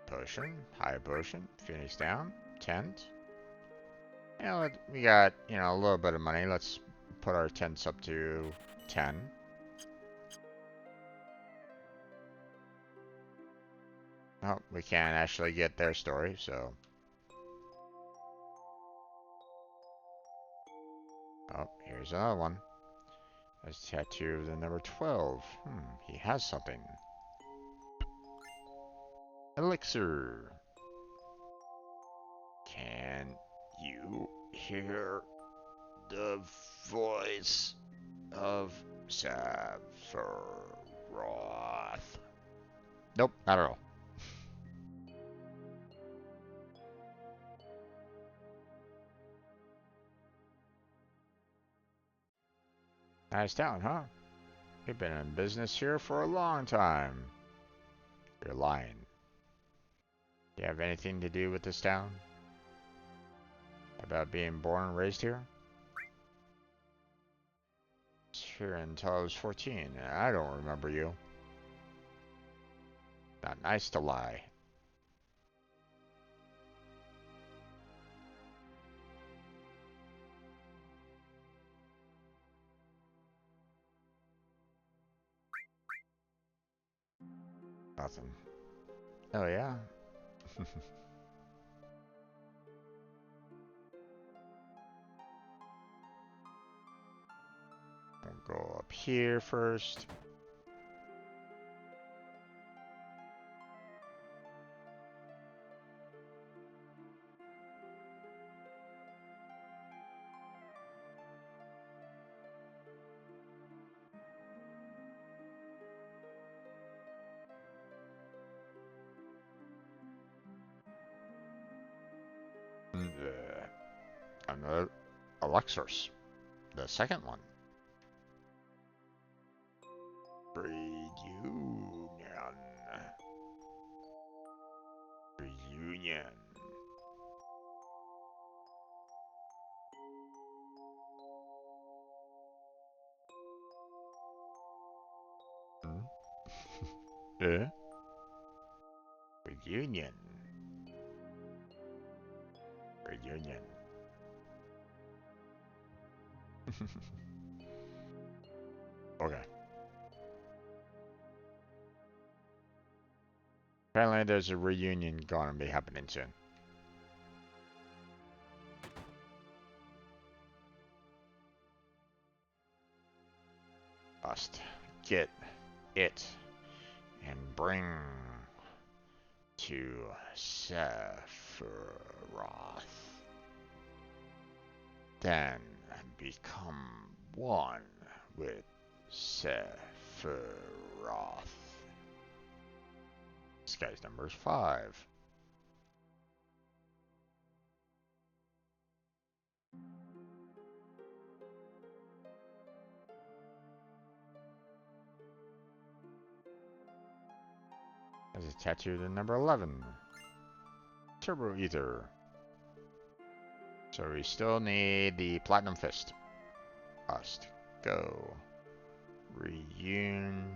Potion, high potion, Phoenix down, tent. We got, a little bit of money. Let's put our tents up to 10. Oh, we can't actually get their story, so. Oh, here's another one. There's a tattoo of the number 12. He has something. Elixir. Can you hear the voice of Sephiroth? Nope, not at all. Nice town, huh? You've been in business here for a long time. You're lying. Do you have anything to do with this town? About being born and raised here? Here until I was 14, and I don't remember you. Not nice to lie. Nothing. Oh, yeah? We'll go up here first. Another Alexors, the second one. Reunion. Reunion. Hmm? Yeah. Reunion. Reunion. Okay. Apparently there's a reunion gonna be happening soon. Must get it and bring to Sephiroth. Then become one with Sephiroth. This guy's number is 5. Has a tattoo to number 11. Turbo Ether. So we still need the Platinum Fist. Must go. Reunion.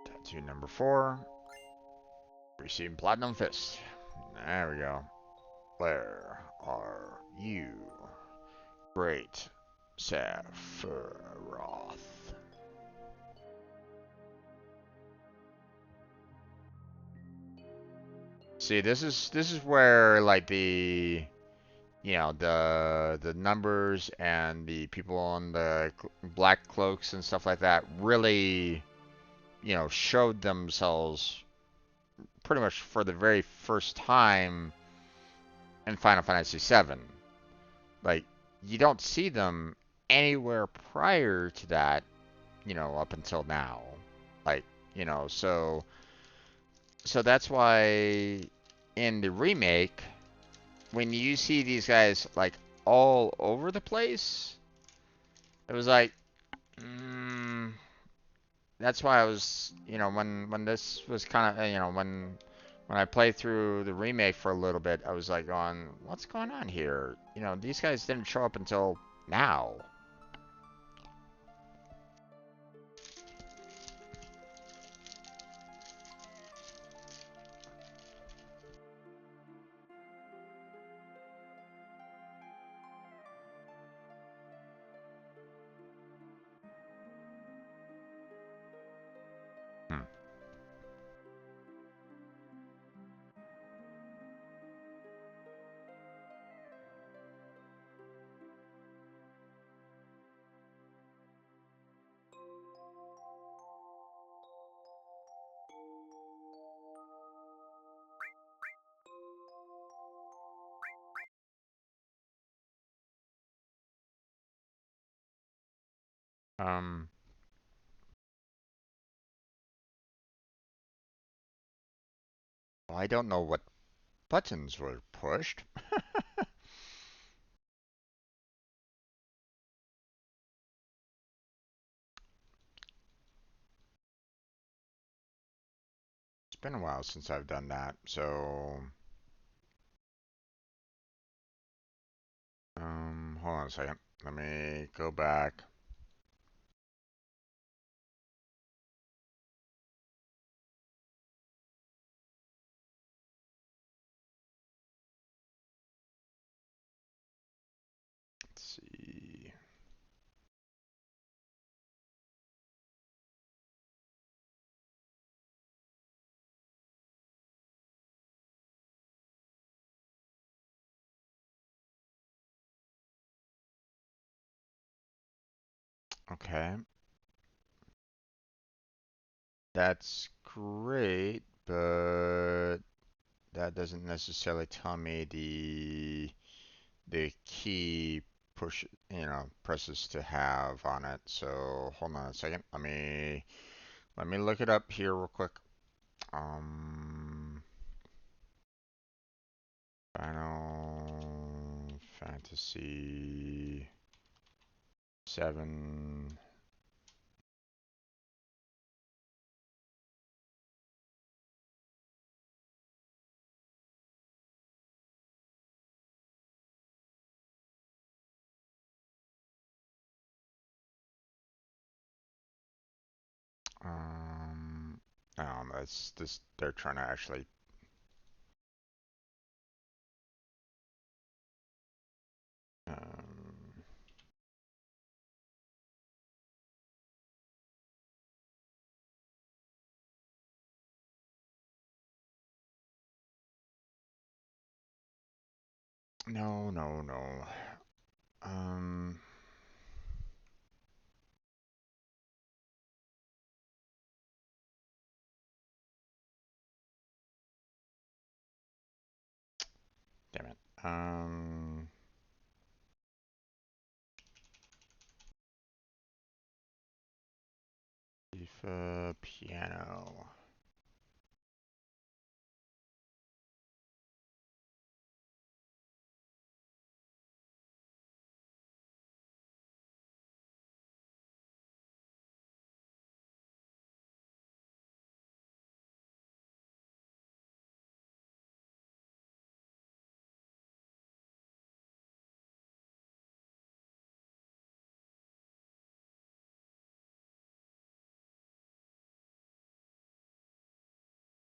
Tattoo number 4. Receive Platinum Fist. There we go. Where are you? Great Sephiroth. See, this is where like the numbers and the people on the black cloaks and stuff like that really showed themselves pretty much for the very first time in Final Fantasy VII. Like, you don't see them anywhere prior to that, up until now. Like, so that's why in the remake, when you see these guys like all over the place, it was like, that's why I was, when this was kind of, when I played through the remake for a little bit, I was like going, what's going on here? These guys didn't show up until now. Hmm. Um, well, I don't know what buttons were pushed. It's been a while since I've done that, so hold on a second. Let me go back. Let's see. Okay. That's great, but that doesn't necessarily tell me the key presses to have on it. So hold on a second. Let me look it up here real quick. Um, Final Fantasy 7. Um, that's this. They're trying to actually. Um, no, no, no. Um, Damn it. FIFA piano.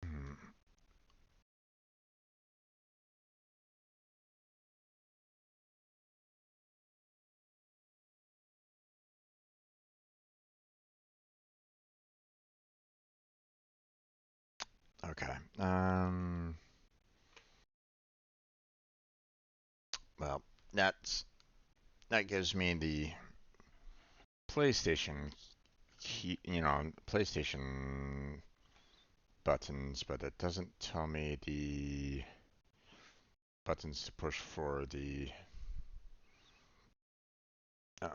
Hmm. Okay. Well, that gives me the PlayStation key, PlayStation buttons, but it doesn't tell me the buttons to push for the. Um,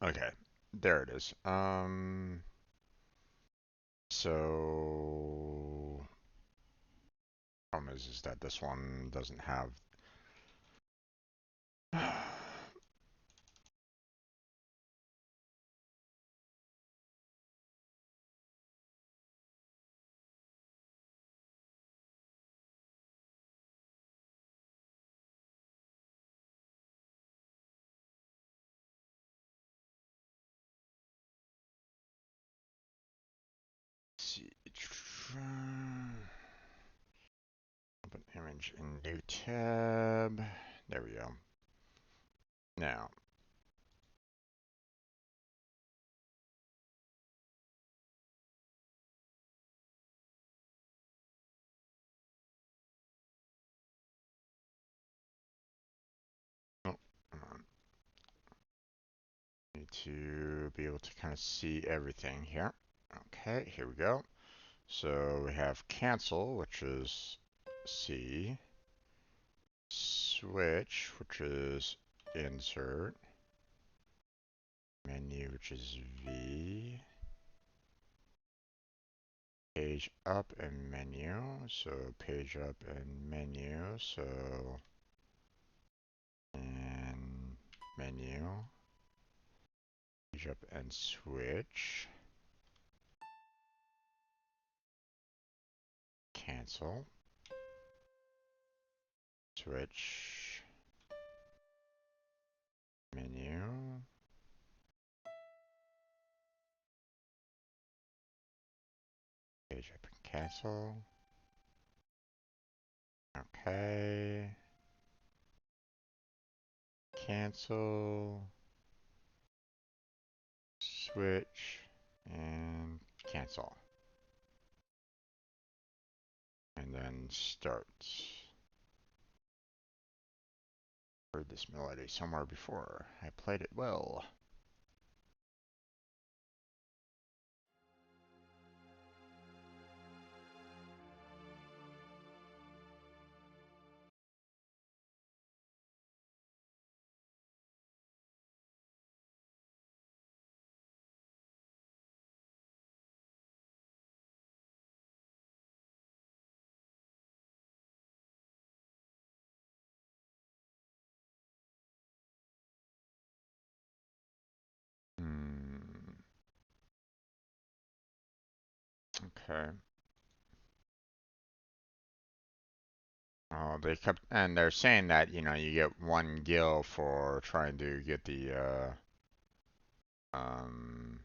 okay, there it is. So problem is that this one doesn't have. See, open image in new tab. There we go. Now, oh, need to be able to kind of see everything here. Okay, here we go. So we have cancel, which is C, switch, which is insert, menu, which is V, page up and menu, so page up and menu, so and menu, page up and switch, cancel, switch, menu, page up and cancel, okay, Cancel. Switch. And cancel. And then start. Heard this melody somewhere before. I played it well. Okay. Oh, they kept, and they're saying that, you know, you get 1 gil for trying to get the, um,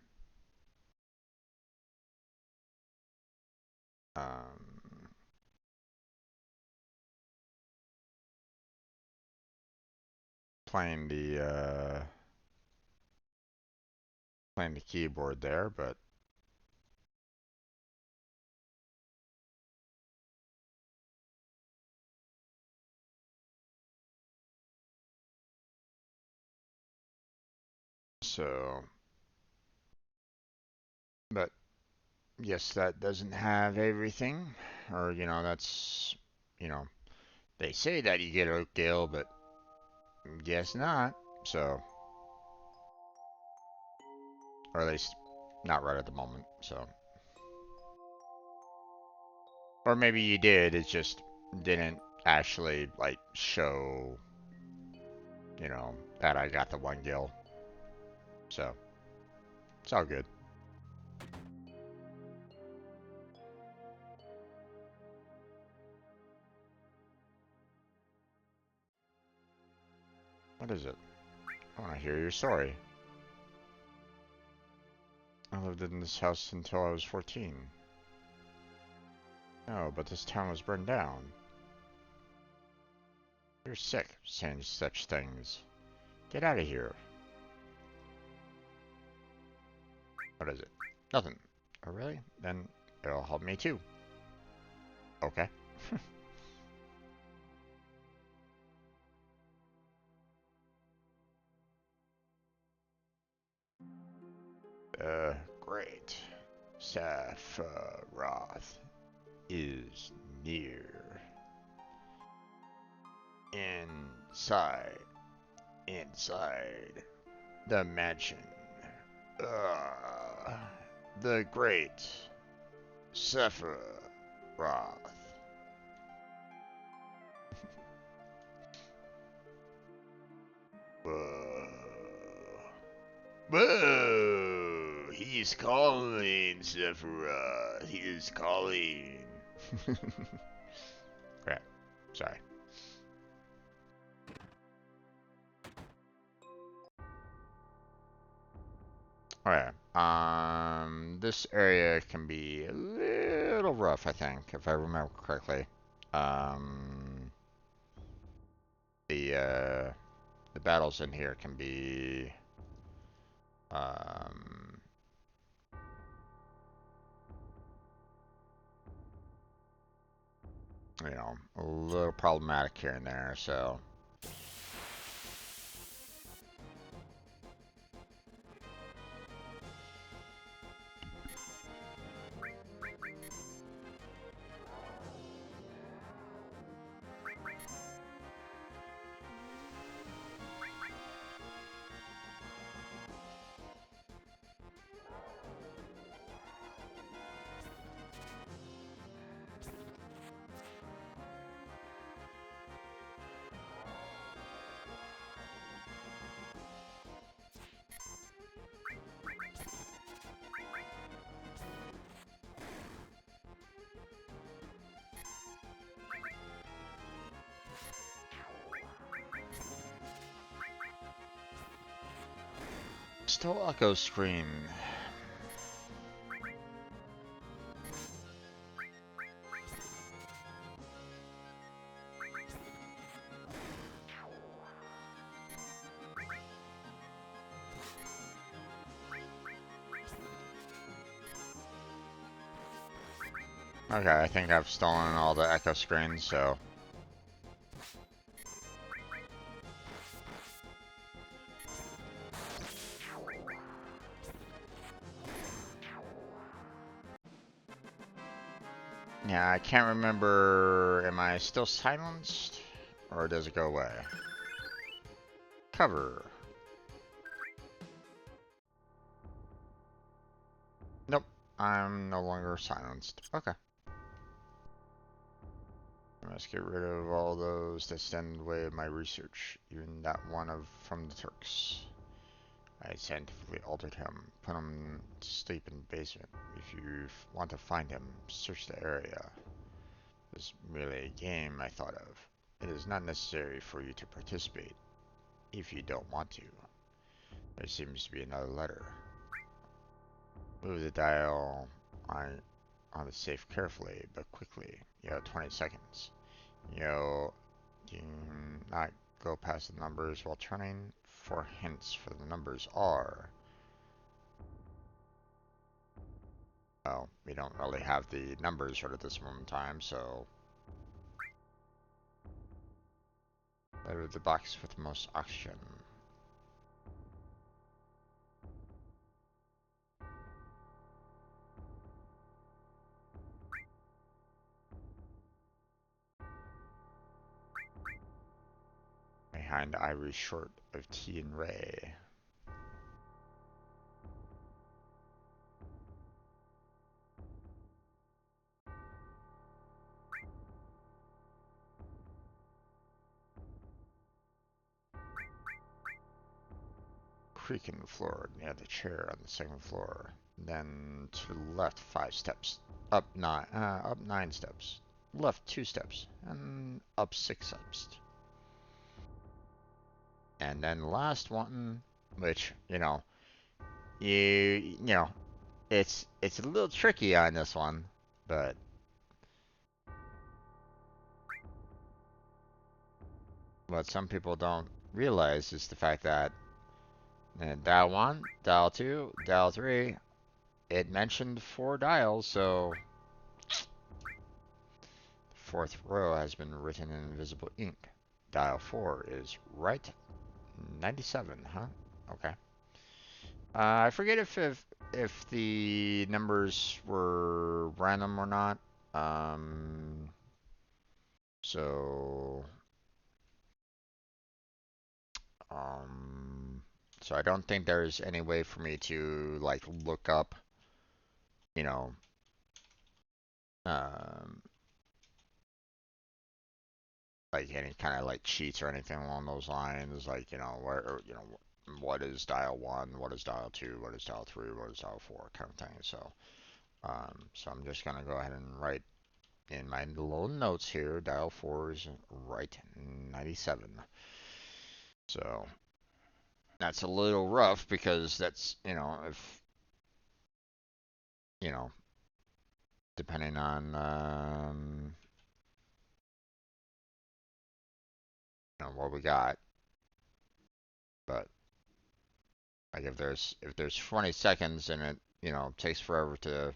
um, playing the, playing the keyboard there, but so, but yes, that doesn't have everything, or, you know, that's, you know, they say that you get a gil, but guess not, so, or at least not right at the moment, so. Or maybe you did, it just didn't actually, like, show, you know, that I got the 1 gil. So, it's all good. What is it? I want to hear your story. I lived in this house until I was 14. No, but this town was burned down. You're sick, saying such things. Get out of here. What is it? Nothing. Oh, really? Then it'll help me too. Okay. Great. Sephiroth is near. Inside the mansion. Uh, the great Sephiroth. Whoa. Whoa! He's calling, Sephiroth. He is calling. Crap. Sorry. Alright. This area can be a little rough, I think, if I remember correctly. Um, the battles in here can be, um, you know, a little problematic here and there, so. Still echo screen. Okay, I think I've stolen all the echo screens, so... Yeah, I can't remember... Am I still silenced? Or does it go away? Cover. Nope, I'm no longer silenced. Okay. I must get rid of all those that stand in the way of my research, even that one from the Turks. I scientifically altered him, put him to sleep in the basement. If you want to find him, search the area. This is merely a game I thought of. It is not necessary for you to participate, if you don't want to. There seems to be another letter. Move the dial on the safe carefully, but quickly. You have 20 seconds. Do not go past the numbers while turning. 4 hints for the numbers are... Well, we don't really have the numbers right at this moment in time, so... Letter the box with the most oxygen. Behind Ivory short of T and Ray. Creak in the floor near the chair on the second floor. Then to the left 5 steps. Up 9 steps. Left 2 steps. And up 6 steps. And then the last one, which, it's a little tricky on this one, but what some people don't realize is the fact that dial 1, dial 2, dial 3, it mentioned 4 dials, so the 4th row has been written in invisible ink. Dial 4 is right 97, huh? Okay. I forget if the numbers were random or not. Um, so Um, so I don't think there's any way for me to like look up, you know, um, like any kind of like cheats or anything along those lines. Like what is dial 1, what is dial 2, what is dial 3, what is dial 4, kind of thing. So I'm just gonna go ahead and write in my little notes here. Dial 4 is right 97. So that's a little rough because that's if you know depending on what we got. But like if there's 20 seconds and it takes forever to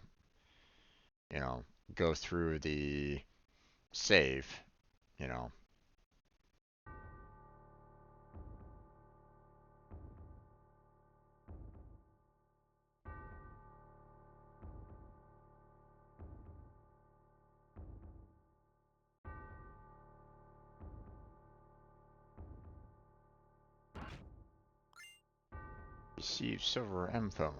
you know go through the save, you know receive silver M phone.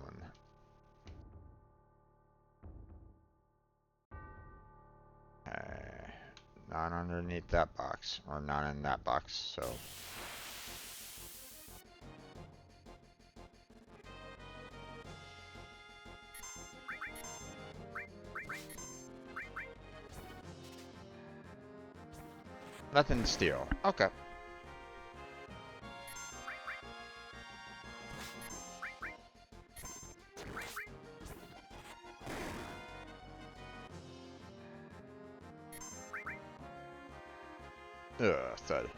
Not underneath that box or not in that box. So nothing to steal. Okay. Thud.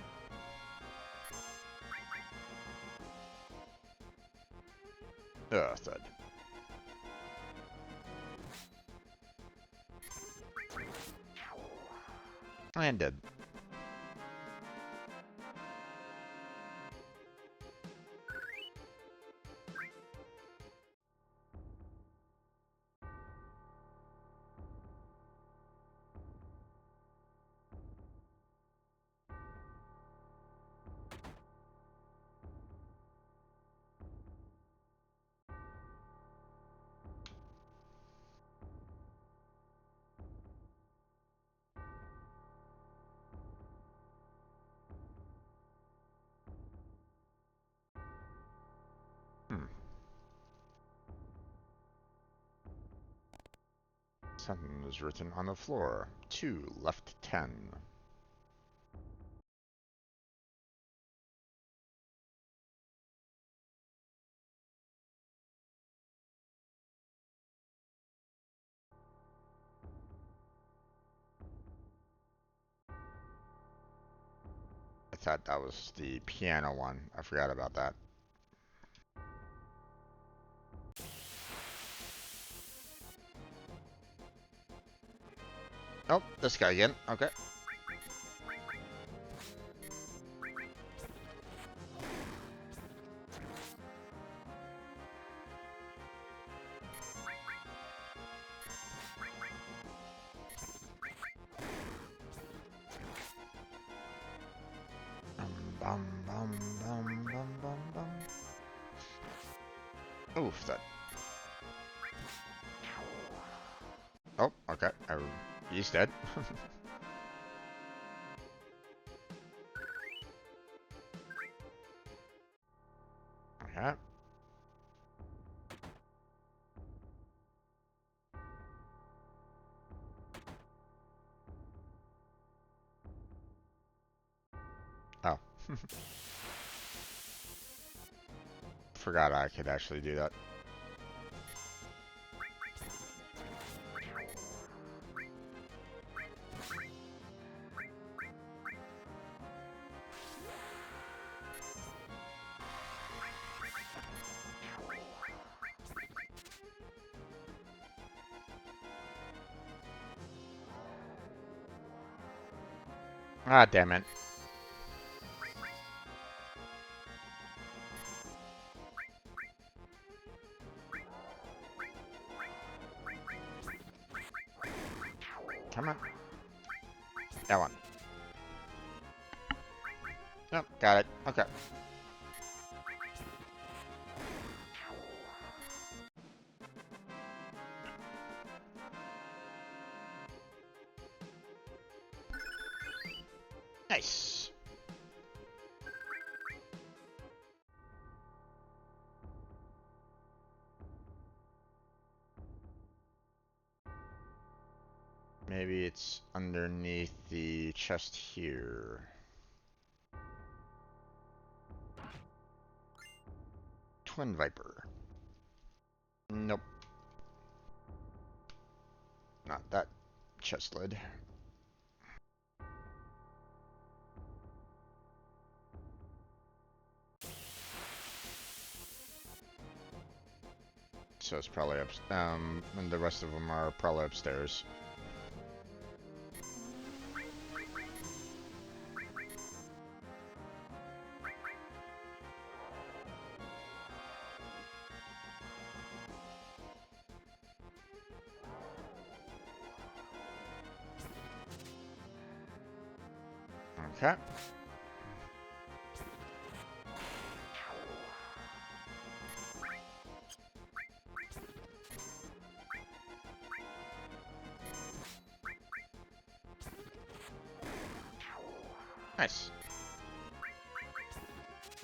Thud. And did. Hmm. Something was written on the floor. 2 left 10. I thought that was the piano one. I forgot about that. Oh, this guy again. Okay. Bum, bum, bum, bum, bum, bum. Oof, that. Oh, okay. He's dead. Okay. Oh. Forgot I could actually do that. Ah, damn it. Come on. That one. Yep, got it. Okay. Nice. Maybe it's underneath the chest here. Twin Viper. Nope. Not that chest lid. So it's probably up. And the rest of them are probably upstairs. Okay. Nice.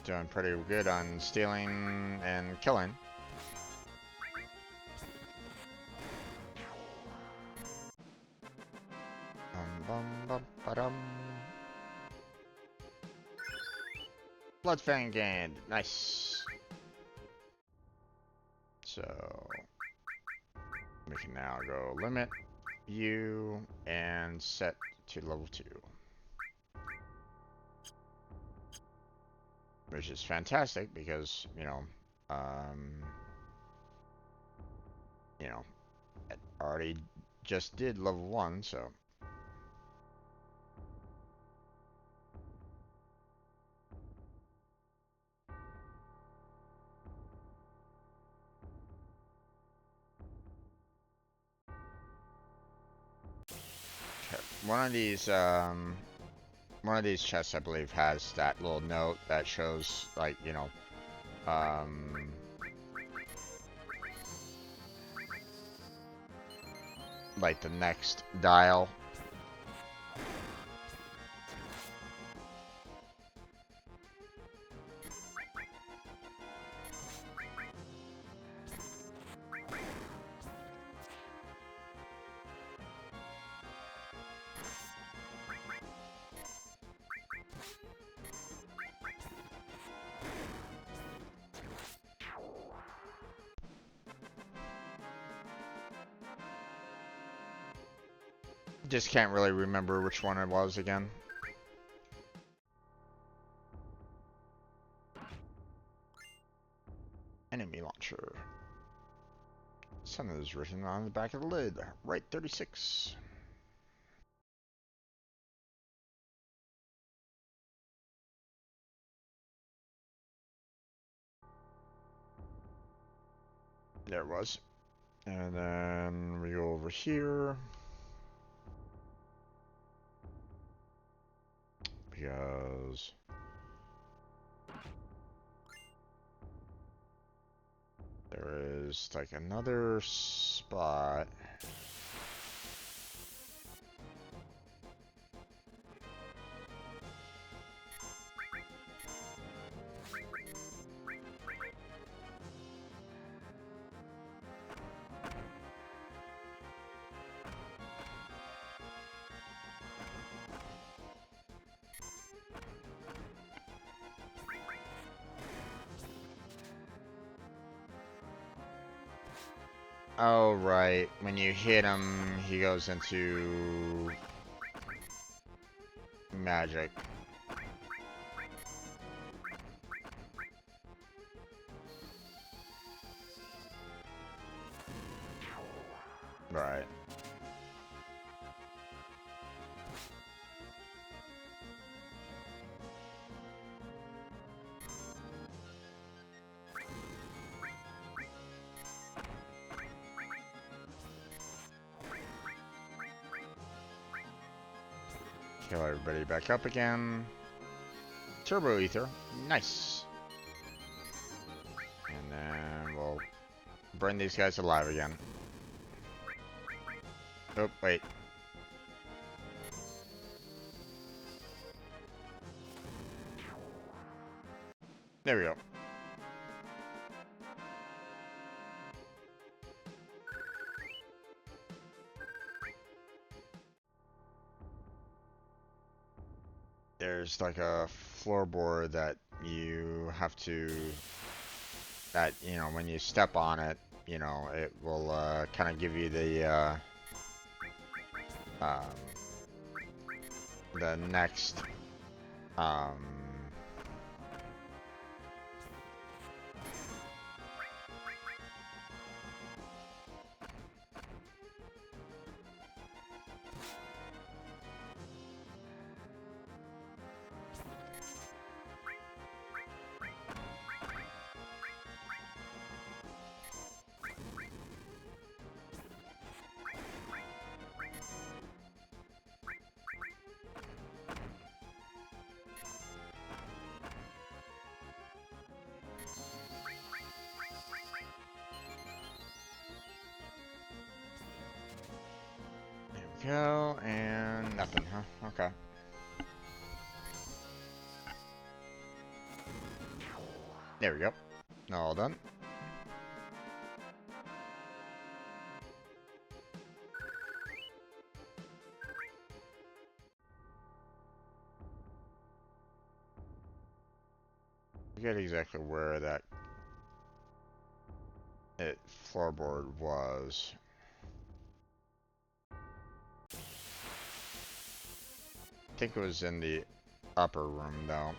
Doing pretty good on stealing and killing. Bum, bum, ba-dum. Blood Fang gained. Nice. So we can now go limit you and set to level 2. Which is fantastic because, um, you know, I already just did level 1, so. one of these chests, I believe, has that little note that shows, like, you know, like the next dial. Just can't really remember which one it was again. Enemy launcher. Something is written on the back of the lid. Right 36. There it was. And then we go over here. Because there is like another spot. Oh, right. When you hit him, he goes into magic. Right. Heal everybody back up again. Turbo ether. Nice. And then we'll burn these guys alive again. Oh, wait. There we go. There's like a floorboard that you have to, that, you know, when you step on it, you know, it will kind of give you um, the next um, go, and nothing, huh? Okay. There we go. All done. I forget exactly where that floorboard was. I think it was in the upper room, though.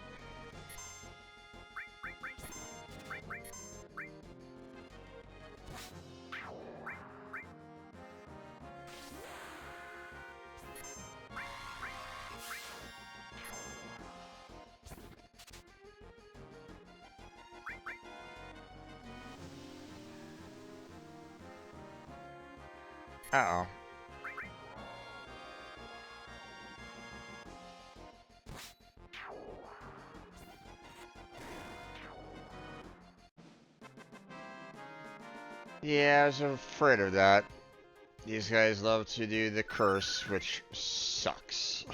Uh-oh. Yeah, I was afraid of that. These guys love to do the curse, which sucks.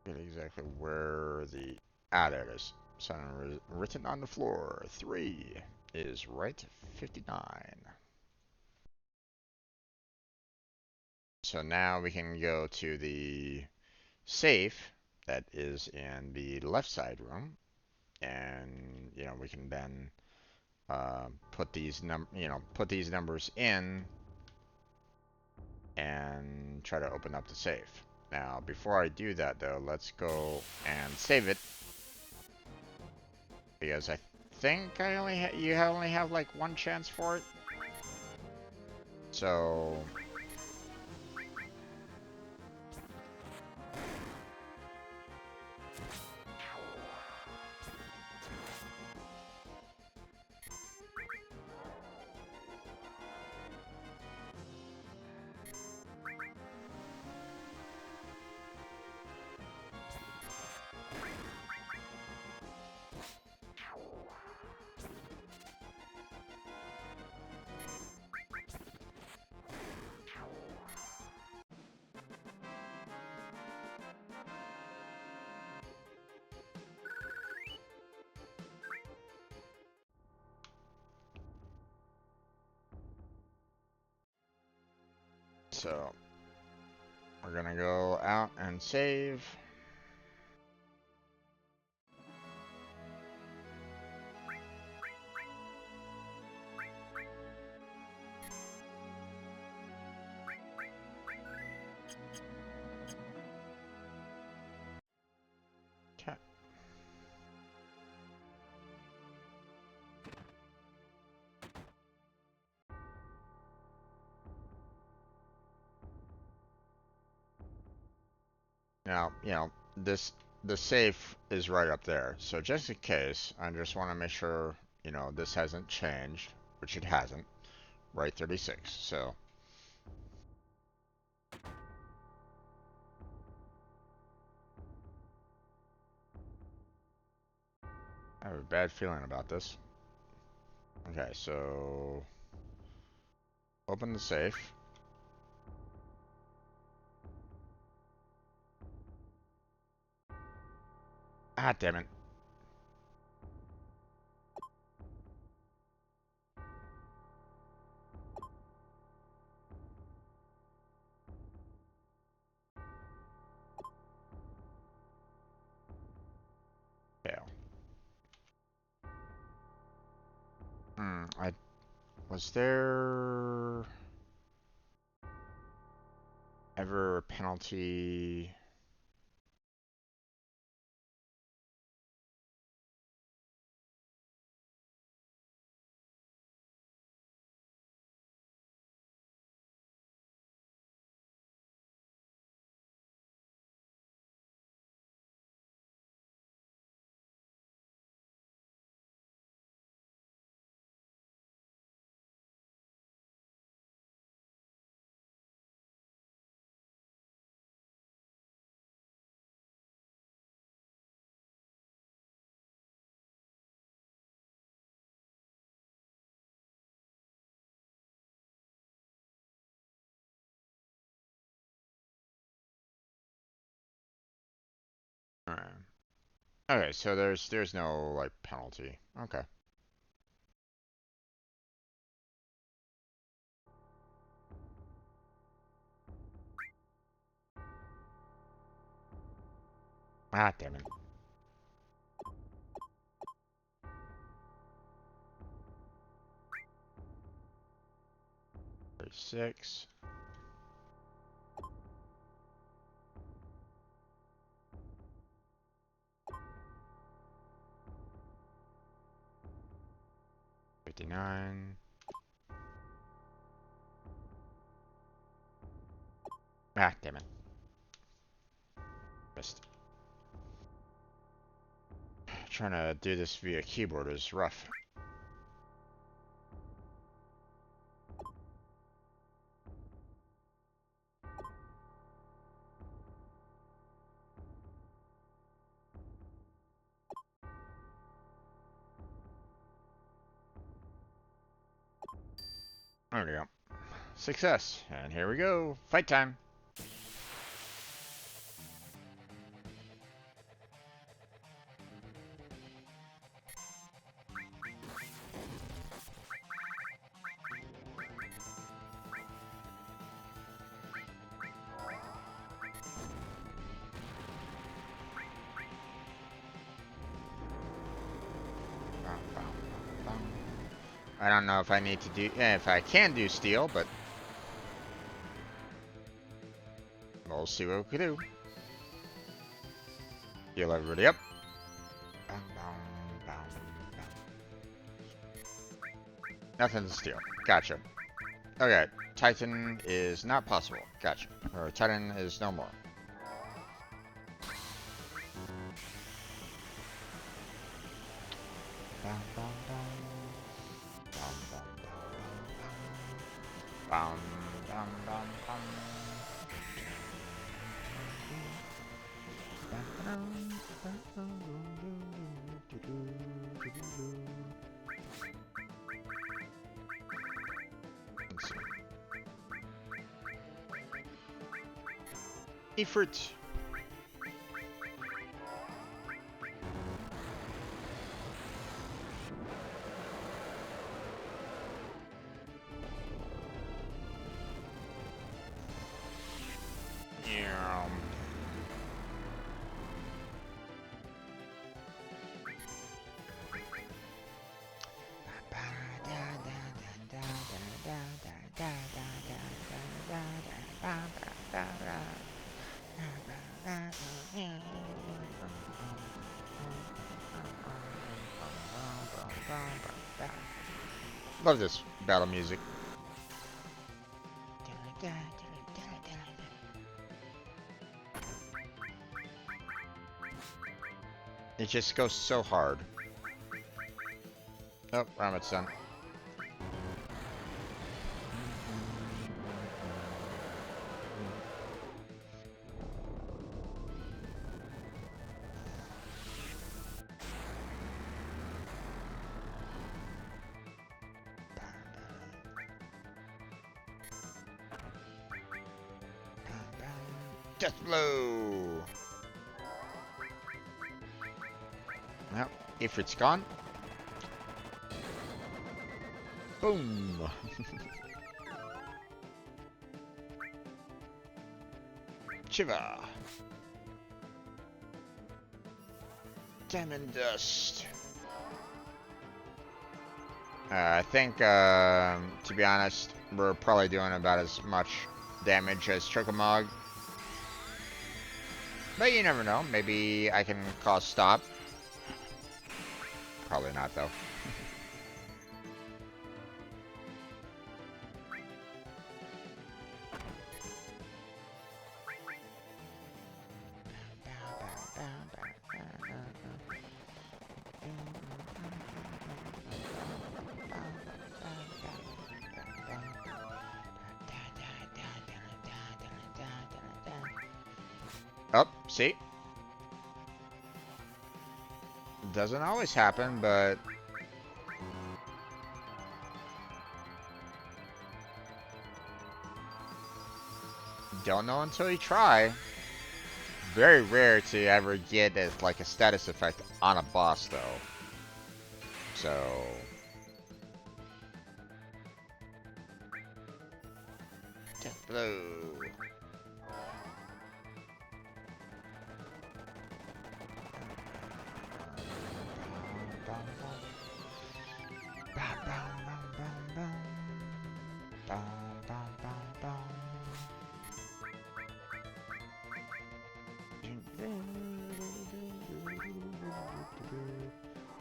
Get exactly where the... Ah, there it is. Something written on the floor. 3 is right 59. So now we can go to the safe that is in the left side room, and we can then put these numbers in and try to open up the safe. Now, before I do that though, let's go and save it because I think you only have like one chance for it. So so we're gonna go out and save. Okay. Now, the safe is right up there. So just in case, I just want to make sure, this hasn't changed, which it hasn't. Right 36. So I have a bad feeling about this. Okay, so open the safe. Ah, damn it. Fail. Was there ever a penalty? Alright. Okay, so there's no like penalty. Okay. Ah, damn it. 36. $59. Ah, damn it. Missed. Trying to do this via keyboard is rough. There we go. Success. And here we go. Fight time. I don't know if I need to do, if I can do steel, but we'll see what we can do. Heal everybody up. Nothing to steal. Gotcha. Okay, Titan is not possible. Gotcha. Or Titan is no more. Let's see. Ifrit. Love this battle music. It just goes so hard. Oh, Ramit's done. Death blow! Well, Ifrit's gone. Boom! Shiva! Diamond dust. I think, to be honest, we're probably doing about as much damage as Chocomog. But you never know. Maybe I can cause stop. Probably not, though. Oh, see? Doesn't always happen, but... don't know until you try. Very rare to ever get like a status effect on a boss, though. So... Death blow.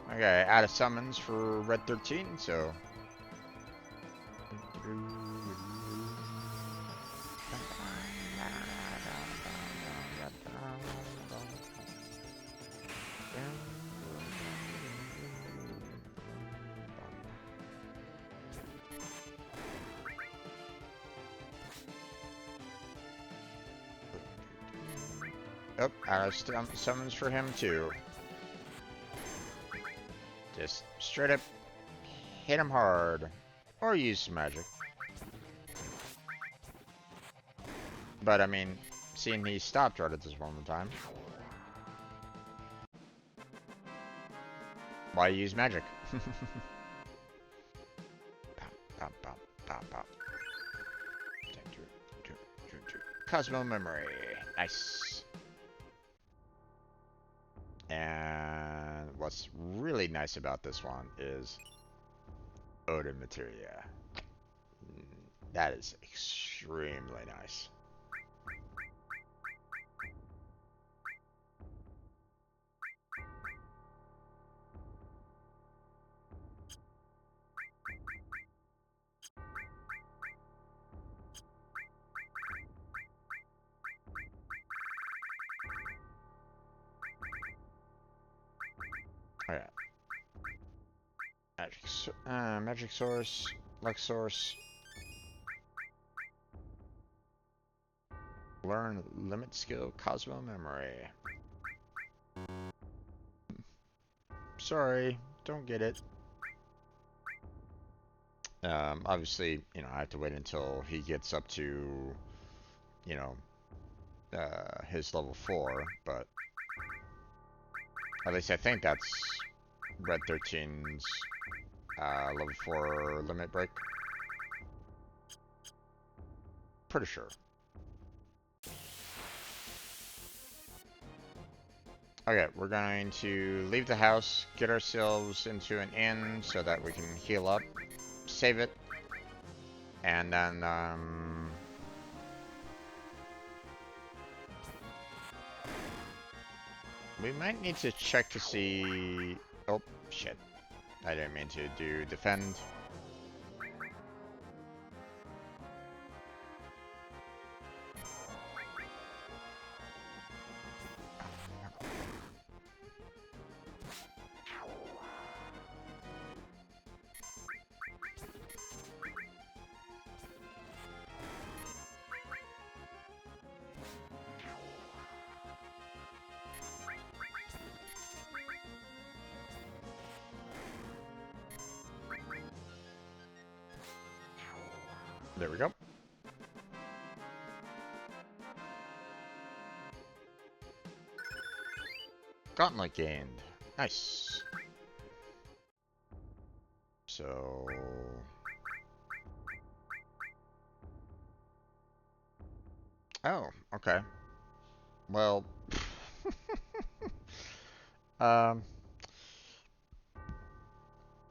Okay, out of summons for Red 13, so... Oh, out of summons for him too. Just straight up hit him hard. Or use some magic. But I mean, seeing he stopped right at this moment in time, why use magic? Pop, pop, pop, pop, pop. Cosmo memory. Nice. And what's really nice about this one is Odin materia. That is extremely nice. Oh yeah. Magic source, luck source. Learn limit skill, Cosmo memory. Sorry, don't get it. Obviously, you know, I have to wait until he gets up to, you know, his level 4, but at least I think that's Red 13's level 4 limit break. Pretty sure. Okay, we're going to leave the house, get ourselves into an inn so that we can heal up, save it, and then, we might need to check to see... Oh, shit. I didn't mean to do defend. There we go. Gauntlet gained. Nice. So... Oh, okay. Well... um...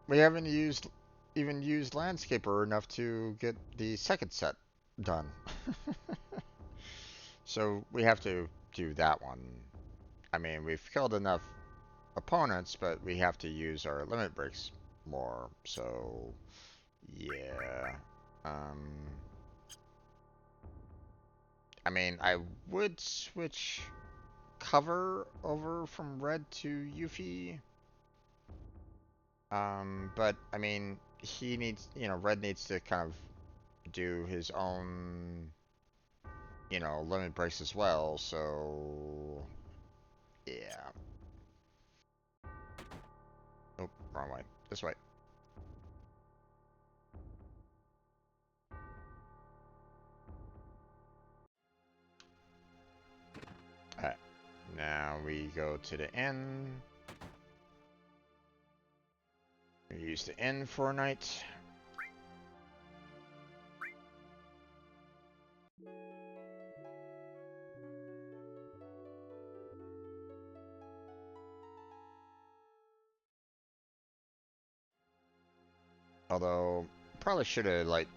We haven't even used Landscaper enough to get the second set done. So we have to do that one. I mean, we've killed enough opponents, but we have to use our limit breaks more. So, yeah. Um, I mean, I would switch cover over from red to Yuffie. But I mean, he needs, you know, red needs to kind of do his own, you know, limit breaks as well. So, yeah. Oh, wrong way. This way. Alright. Now we go to the inn. We use the inn for a night. Although, probably should have, like,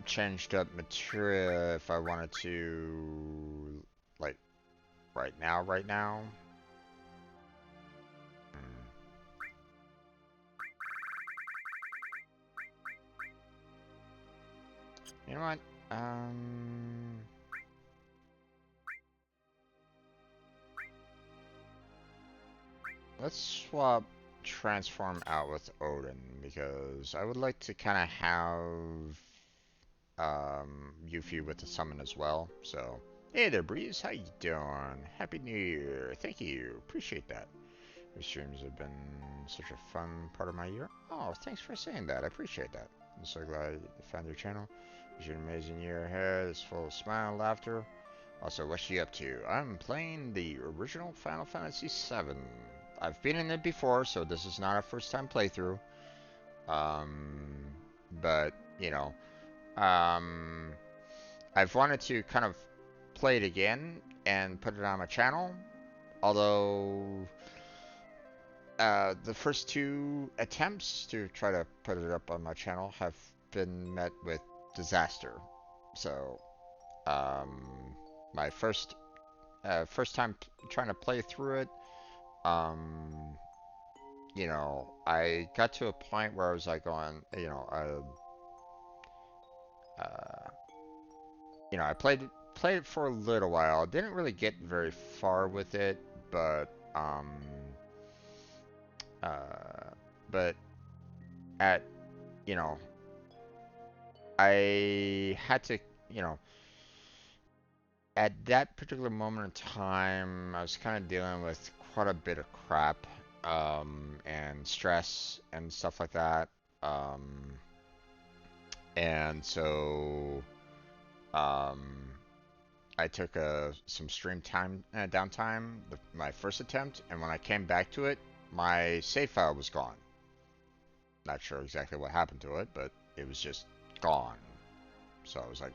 changed up materia if I wanted to, like, right now. Hmm. You know what? Let's swap transform out with Odin because I would like to kind of have Yuffie with the summon as well. So, hey there, Breeze. How you doing? Happy New Year. Thank you. Appreciate that. Your streams have been such a fun part of my year. Oh, thanks for saying that. I appreciate that. I'm so glad you found your channel. Wish you an amazing year ahead. It's full of smile, laughter, Also, what's she up to? I'm playing the original Final Fantasy VII. I've been in it before, so this is not a first time playthrough. Um, but, you know, um, I've wanted to kind of play it again and put it on my channel. Although, the first two attempts to try to put it up on my channel have been met with disaster. So, um, my first time trying to play through it, um, you know, I got to a point where I was like going, uh, I played it for a little while. Didn't really get very far with it, but uh, but at you know, I had to, you know, at that particular moment in time, I was kind of dealing with quite a bit of crap, and stress and stuff like that. Um, and so, um, I took some stream time downtime, my first attempt, and when I came back to it, my save file was gone. Not sure exactly what happened to it, but it was just gone. So I was like,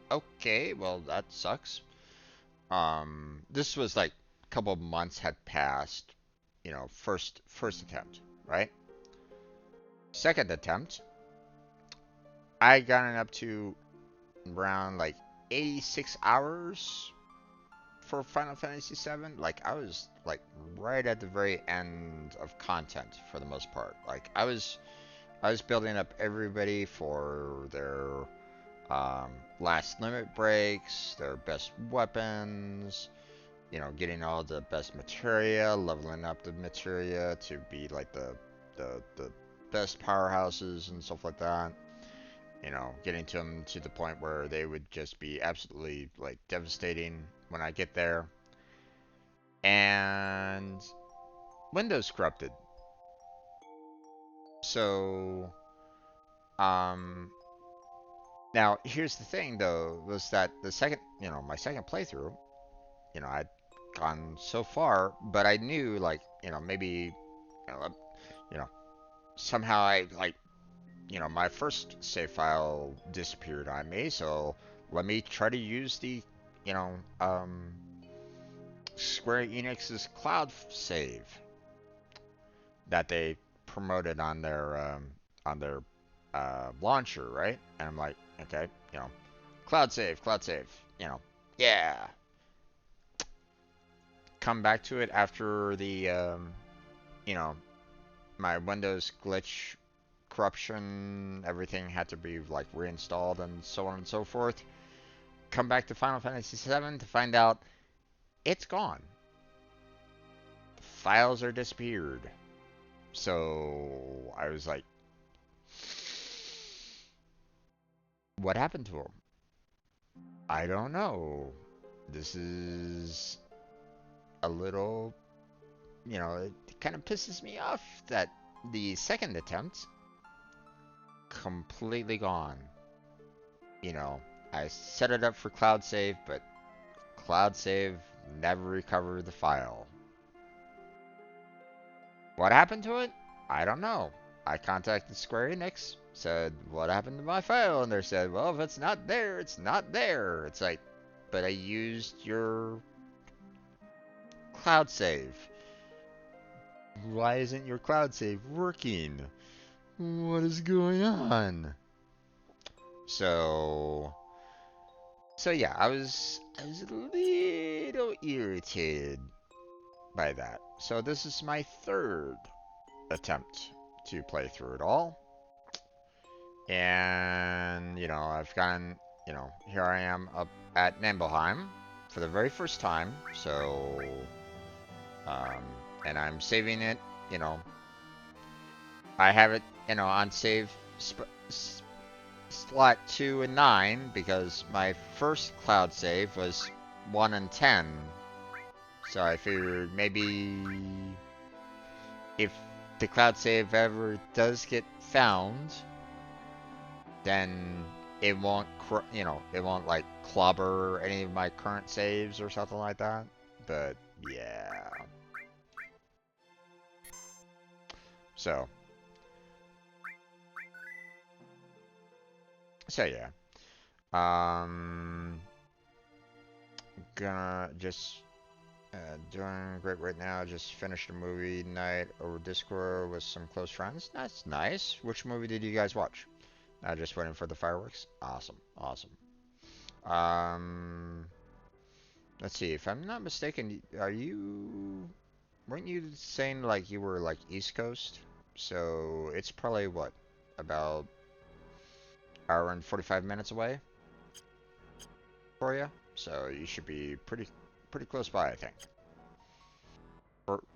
okay, well that sucks. This was like a couple of months had passed, you know, first attempt, right? Second attempt, I got it up to around like 86 hours for Final Fantasy VII. Like I was like right at the very end of content for the most part. Like I was building up everybody for their last limit breaks, their best weapons, you know, getting all the best materia, leveling up the materia to be like the best powerhouses and stuff like that. You know, getting to them to the point where they would just be absolutely like devastating when I get there. And Windows corrupted. So, um, now here's the thing though, was that the second, you know, my second playthrough, you know, I'd gone so far, but I knew like, you know, maybe, you know, somehow I like, you know, my first save file disappeared on me, so let me try to use the, you know, Square Enix's cloud save that they promoted on their launcher, right? And I'm like, okay, you know, cloud save, you know, yeah. Come back to it after the, you know, my Windows glitch corruption, everything had to be like reinstalled and so on and so forth. Come back to Final Fantasy VII to find out it's gone. The files are disappeared. So I was like, what happened to them? I don't know. This is a little, you know, it kind of pisses me off that the second attempt completely gone. You know, I set it up for cloud save, but cloud save never recovered the file. What happened to it? I don't know. I contacted Square Enix, said, what happened to my file? And they said, well, if it's not there, it's not there. It's like, but I used your cloud save. Why isn't your cloud save working? What is going on? So, so yeah, I was a little irritated by that. So this is my third attempt to play through it all. And, you know, I've gotten, you know, here I am up at Nibelheim for the very first time. So, um, and I'm saving it, you know, I have it, you know, on save slot 2 and 9 because my first cloud save was 1 and 10. So I figured maybe if the cloud save ever does get found, then, it won't, it won't like clobber any of my current saves or something like that. But yeah. So, so yeah. Um, gonna just doing great right now. Just finished a movie night over Discord with some close friends. That's nice. Which movie did you guys watch? Just waiting for the fireworks. Awesome, awesome. Um, let's see. If I'm not mistaken, weren't you saying like you were like East Coast? So it's probably what, about hour and 45 minutes away for you. So you should be pretty close by, I think.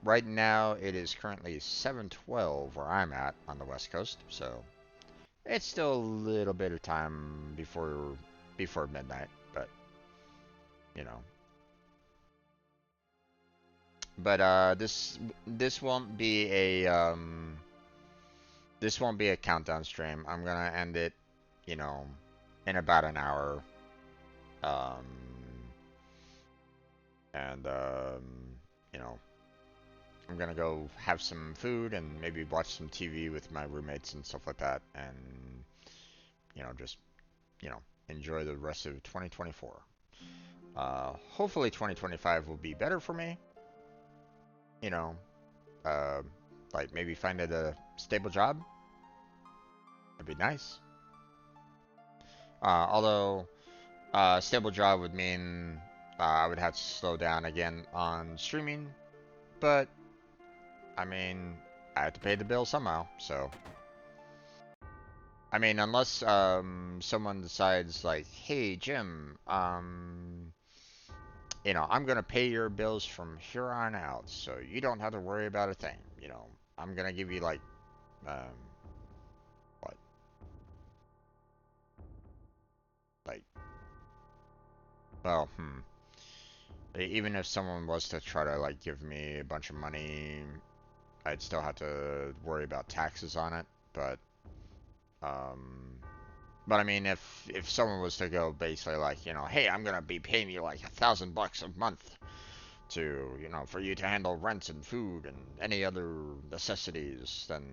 Right now, it is currently 7:12 where I'm at on the West Coast, so it's still a little bit of time before midnight, but you know. But this won't be a countdown stream. I'm gonna end it, you know, in about an hour. Um, and you know, I'm gonna go have some food and maybe watch some TV with my roommates and stuff like that, and just enjoy the rest of 2024. Hopefully 2025 will be better for me. You know, uh, like maybe find a stable job. That'd be nice. Although stable job would mean I would have to slow down again on streaming, but I mean I have to pay the bill somehow. So I mean, unless someone decides like, hey Jim, I'm gonna pay your bills from here on out, so you don't have to worry about a thing. I'm gonna give you like, um, what, like, well, even if someone was to try to like give me a bunch of money, I'd still have to worry about taxes on it. Um, but I mean, if someone was to go basically like, hey, I'm gonna be paying you like $1,000 a month to, for you to handle rent and food and any other necessities, then,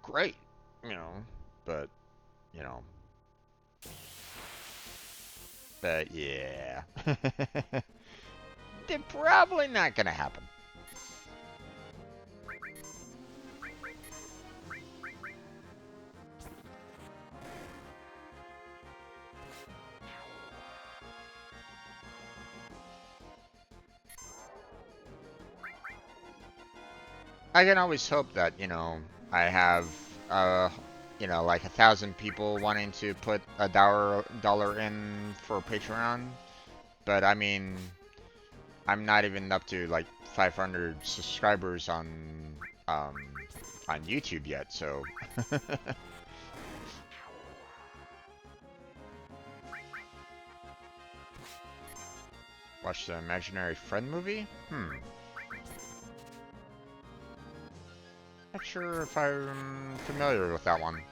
great, you know, but, you know, but yeah, they're probably not gonna happen. I can always hope that, I have, uh, like 1,000 people wanting to put a dollar in for Patreon, but I mean, I'm not even up to like 500 subscribers um on YouTube yet, so watch the Imaginary Friend movie? Not sure if I'm familiar with that one.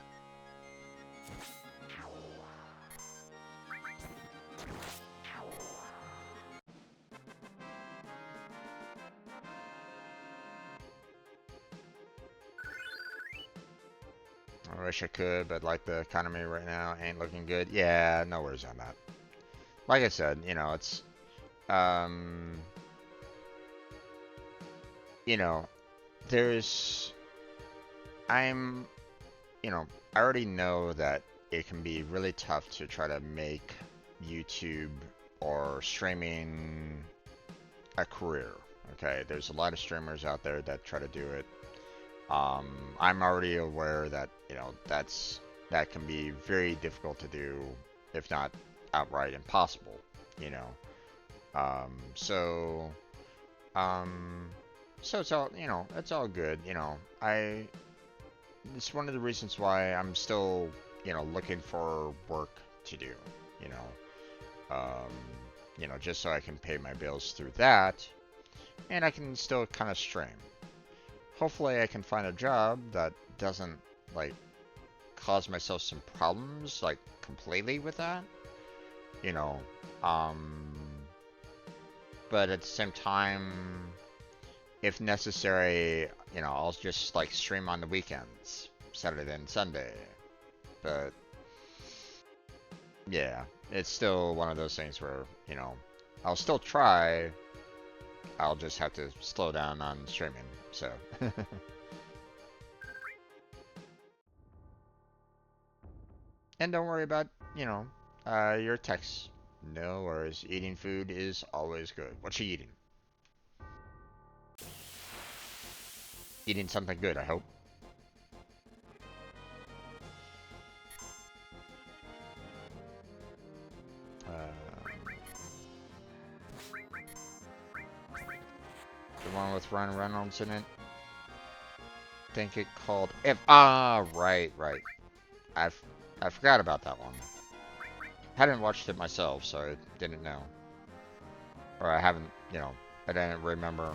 I wish I could, but like the economy right now ain't looking good. Yeah, no worries on that. Like I said, it's um you know, there's I'm I already know that it can be really tough to try to make YouTube or streaming a career. Okay, there's a lot of streamers out there that try to do it. I'm already aware that that can be very difficult to do, if not outright impossible. You know, um, so um, so it's all good. It's one of the reasons why I'm still looking for work to do. You know, just so I can pay my bills through that, and I can still kind of stream. Hopefully I can find a job that doesn't like cause myself some problems, like, completely with that. You know, um, but at the same time, if necessary, I'll just, like, stream on the weekends, Saturday and Sunday. But, yeah, it's still one of those things where, I'll still try. I'll just have to slow down on streaming, so. And don't worry about, your text. No worries. Eating food is always good. What you eating? Eating something good, I hope. The one with Ryan Reynolds in it. Think it called If. Ah, right. I forgot about that one. Hadn't watched it myself, so I didn't know. Or I haven't, I didn't remember.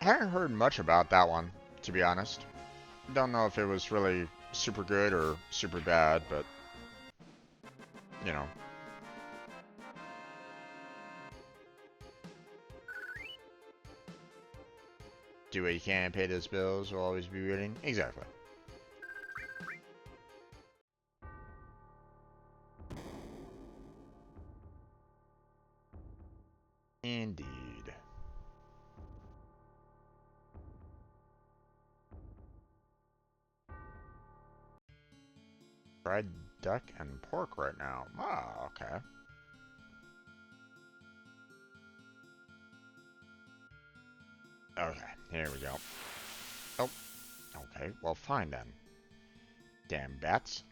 I hadn't heard much about that one, to be honest. Don't know if it was really super good or super bad, but, you know. Do what you can, pay those bills, will always be waiting. Exactly. Indeed. Fried duck and pork right now. Ah, okay. Okay, here we go. Oh, okay. Well, fine then. Damn bats.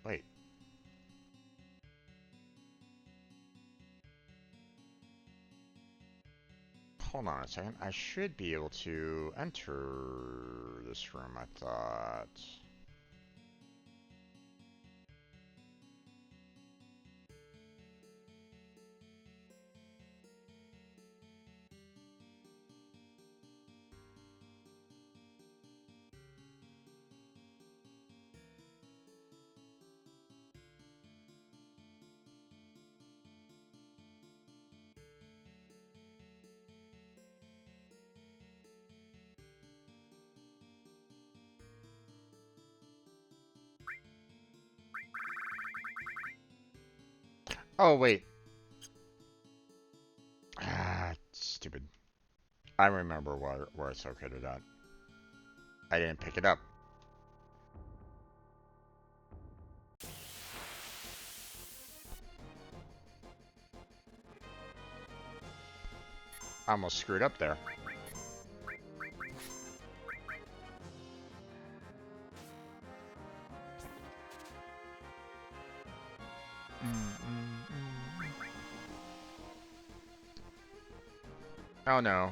Wait. Hold on a second. I should be able to enter this room, I thought. Oh, wait. Ah, stupid. I remember where it's located at. I didn't pick it up. I almost screwed up there. Oh no.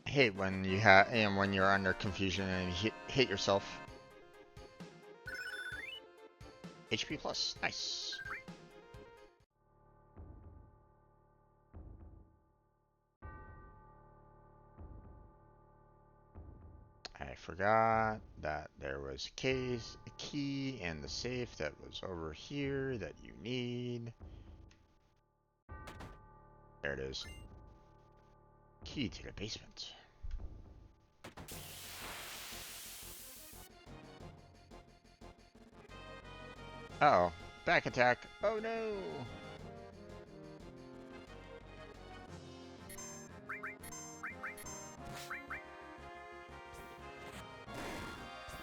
Hate when you have and when you're under confusion and you hit yourself. HP plus, nice. I forgot that there was a key in the safe that was over here that you need. There it is. Key to the basement. Uh-oh. Back attack. Oh no.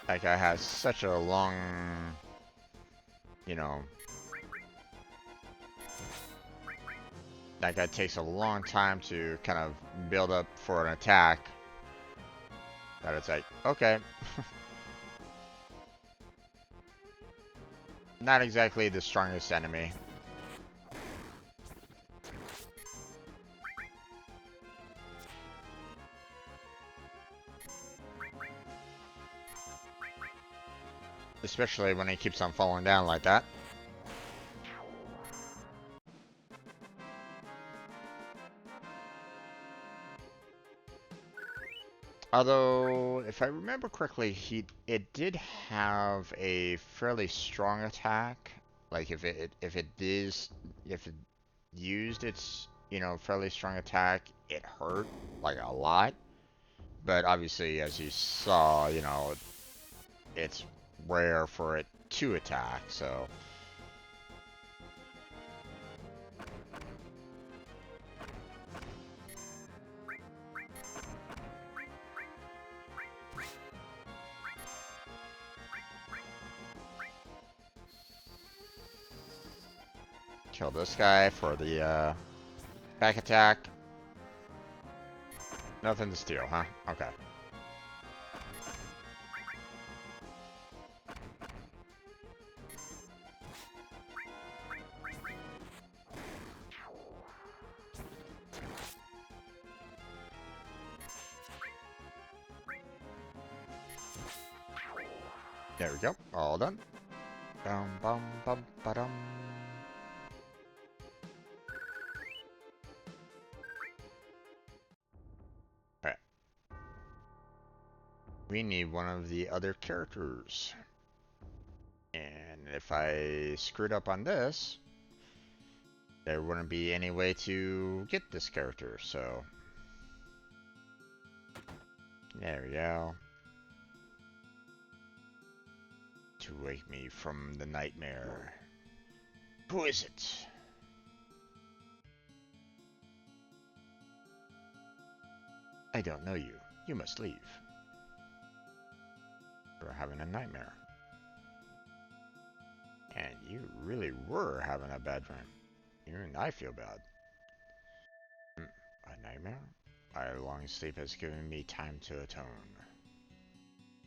That guy has such a long, you know, that guy takes a long time to kind of build up for an attack. That it's like, okay, not exactly the strongest enemy. Especially when he keeps on falling down like that. Although, if I remember correctly, it did have a fairly strong attack. Like if it used its fairly strong attack, it hurt like a lot. But obviously, as you saw, it's rare for it to attack. So kill this guy for the back attack. Nothing to steal, huh? Okay. There we go. All done. Bum bum bum ba-dum. Alright. We need one of the other characters. And if I screwed up on this, there wouldn't be any way to get this character, so there we go. To wake me from the nightmare. Who is it? I don't know you. You must leave. You're having a nightmare. And you really were having a bad dream. Even I feel bad. A nightmare? My long sleep has given me time to atone.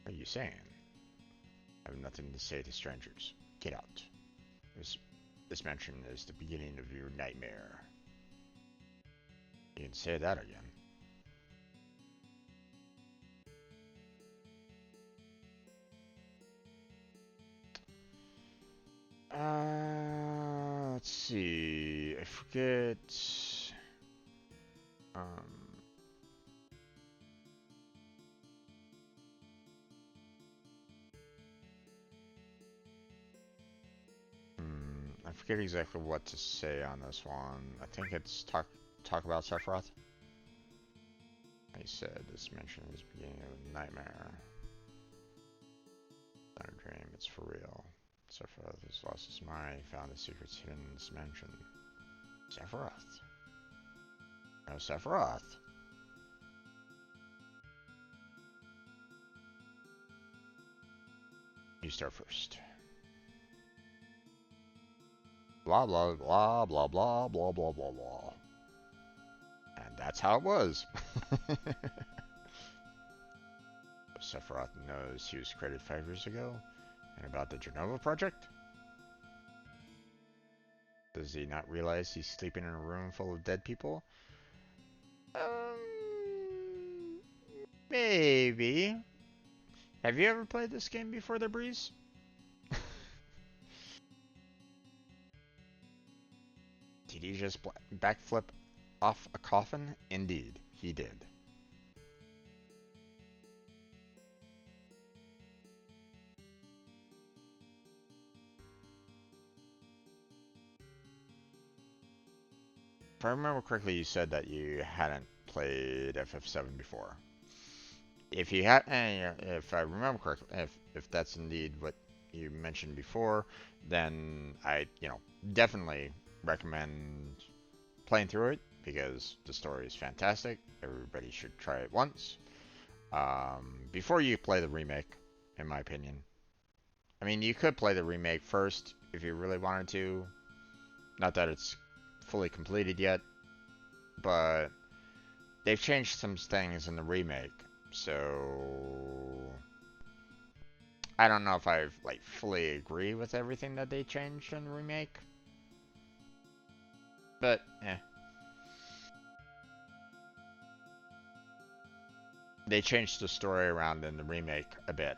What are you saying? I have nothing to say to strangers. Get out. This mansion is the beginning of your nightmare. You can say that again. Let's see. I forget. I forget exactly what to say on this one. I think it's talk about Sephiroth. He said this mention is beginning of a nightmare. Not a dream, it's for real. Sephiroth has lost his mind, he found the secrets hidden in this mansion. Sephiroth. No Sephiroth. You start first. Blah blah blah blah blah blah blah blah blah. And that's how it was. Sephiroth knows he was created 5 years ago. And about the Genova project? Does he not realize he's sleeping in a room full of dead people? Maybe. Have you ever played this game before, The Breeze? Did he just backflip off a coffin? Indeed, he did. If I remember correctly, you said that you hadn't played FF7 before. If you had, if I remember correctly, if that's indeed what you mentioned before, then I, definitely recommend playing through it because the story is fantastic. Everybody should try it once before you play the remake, in my opinion. I mean, you could play the remake first if you really wanted to. Not that it's fully completed yet, but they've changed some things in the remake, so I don't know if I like fully agree with everything that they changed in the remake, but they changed the story around in the remake a bit,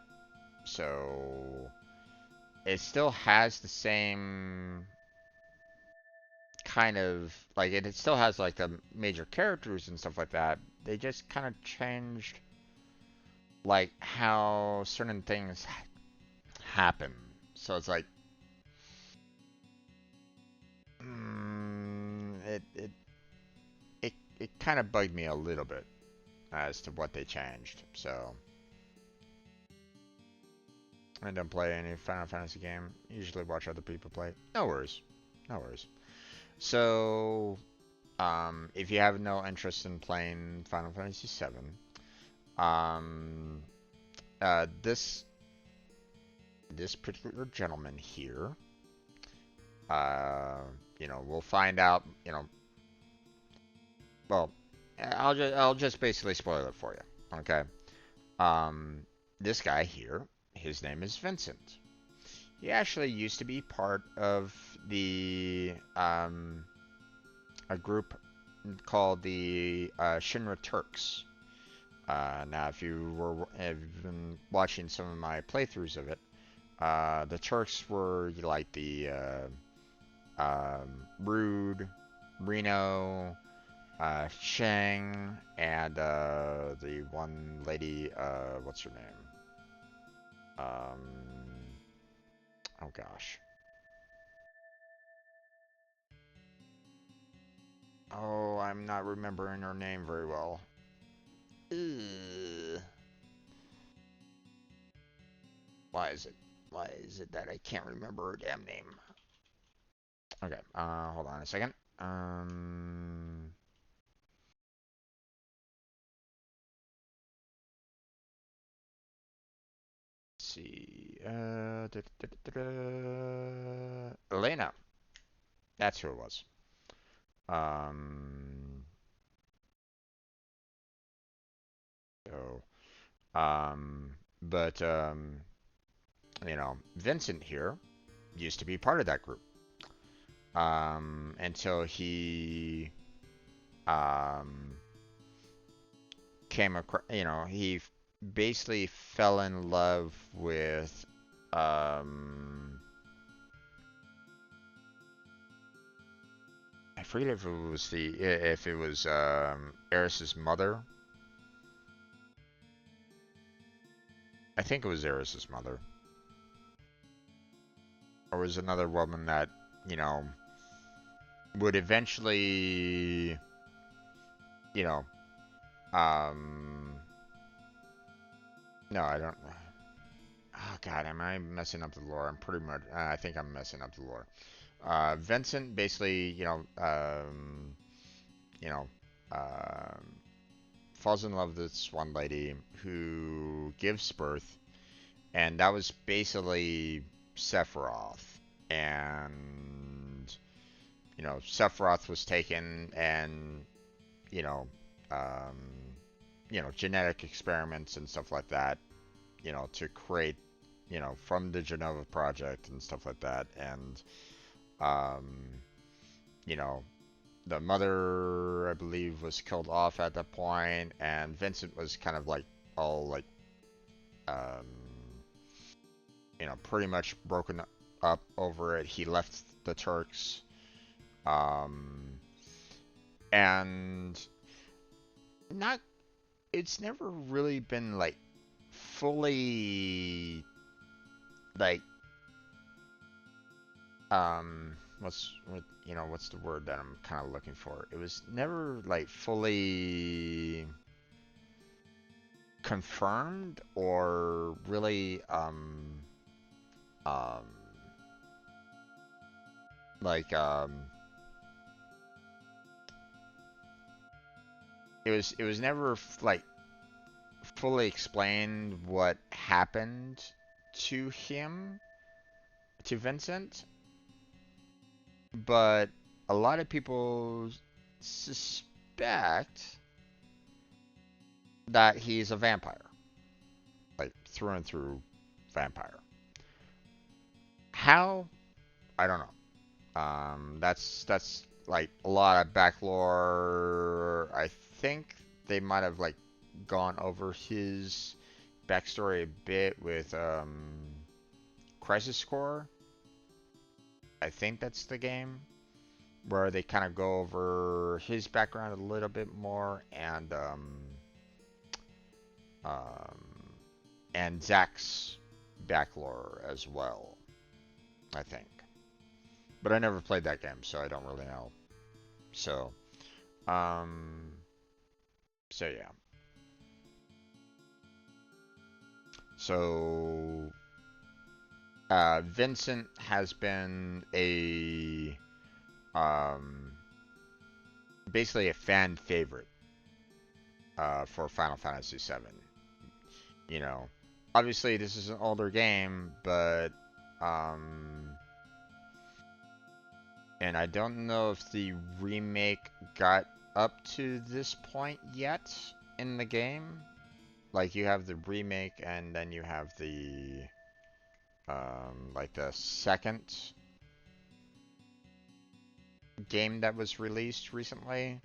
so it still has the same kind of like it still has like the major characters and stuff like that. They just kind of changed like how certain things happen. So it's like it kind of bugged me a little bit as to what they changed. So I don't play any Final Fantasy game. Usually watch other people play. No worries. No worries. So if you have no interest in playing Final Fantasy VII, um, this particular gentleman here, uh, we'll find out. Well, I'll just basically spoil it for you. Okay. Um, this guy here, his name is Vincent. He actually used to be part of the a group called the Shinra Turks. Now, if have been watching some of my playthroughs of it, the Turks were like the Rude, Reno, Shang, and the one lady, what's her name? Oh gosh. Oh, I'm not remembering her name very well. Ugh. Why is it? Why is it that I can't remember her damn name? Okay, hold on a second. Let's see. Elena. That's who it was. Um, so, but, Vincent here used to be part of that group. Until he, um, came across, he basically fell in love with, um, I forget if it was Eris's mother. I think it was Eris's mother, or was another woman that you know would eventually, you know, um, no, I don't. Oh God, am I messing up the lore? I'm pretty much. I think I'm messing up the lore. Vincent basically, you know, um, falls in love with this one lady who gives birth, and that was basically Sephiroth. And Sephiroth was taken, and you know, um, genetic experiments and stuff like that, to create, from the Genova project and stuff like that, and um, you know, the mother, I believe, was killed off at that point, and Vincent was kind of like all like, um, pretty much broken up over it. He left the Turks, um, and not. It's never really been like fully like what's the word that I'm kind of looking for? It was never like fully confirmed or really Um, like it was never like fully explained what happened to him, to Vincent, but a lot of people suspect that he's a vampire, like through and through vampire. How? I don't know. That's like a lot of backlore. I think they might have like gone over his backstory a bit with Crisis Core. I think that's the game where they kind of go over his background a little bit more um, and Zach's backlore as well. I think, but I never played that game, so I don't really know. So, um, so yeah. So, Vincent has been a um, basically a fan favorite for Final Fantasy VII. You know, obviously this is an older game, but um, and I don't know if the remake got up to this point yet in the game. Like you have the remake, and then you have the like the second game that was released recently.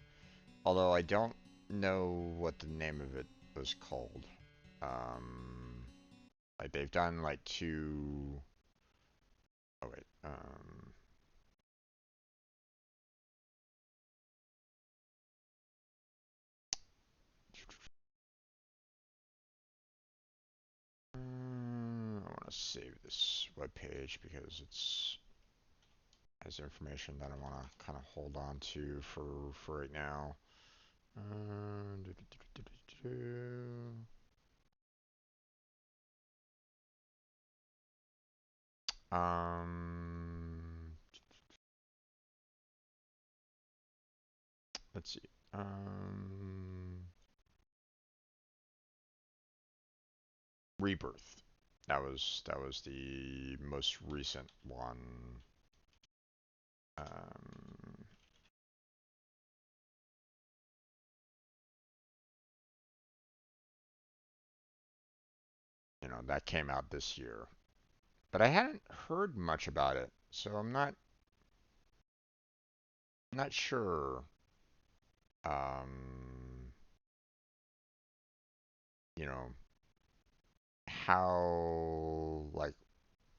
Although I don't know what the name of it was called. Um, like they've done like two. Oh wait. I want to save this web page because it's has information that I want to kind of hold on to for right now. Do, do, do, do, let's see. Rebirth. That was the most recent one. Um, that came out this year, but I hadn't heard much about it, so I'm not sure. Um, you know like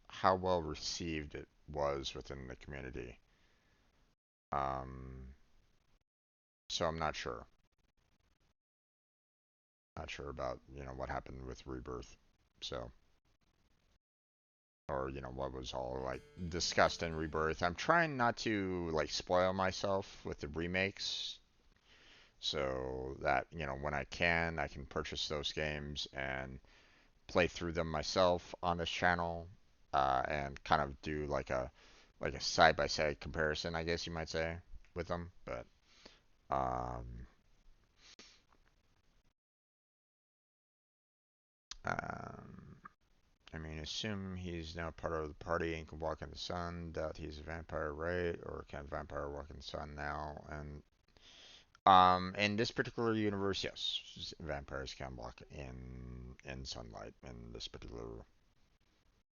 how well received it was within the community. Um, so I'm not sure. Not sure about what happened with Rebirth. So or what was all like discussed in Rebirth. I'm trying not to like spoil myself with the remakes, so that when I can purchase those games and play through them myself on this channel, and kind of do like a side by side comparison, I guess you might say, with them. But um, um, I mean, assume he's now part of the party and can walk in the sun. Doubt he's a vampire, right? Or can a vampire walk in the sun now? And in this particular universe, yes, vampires can walk in sunlight in this particular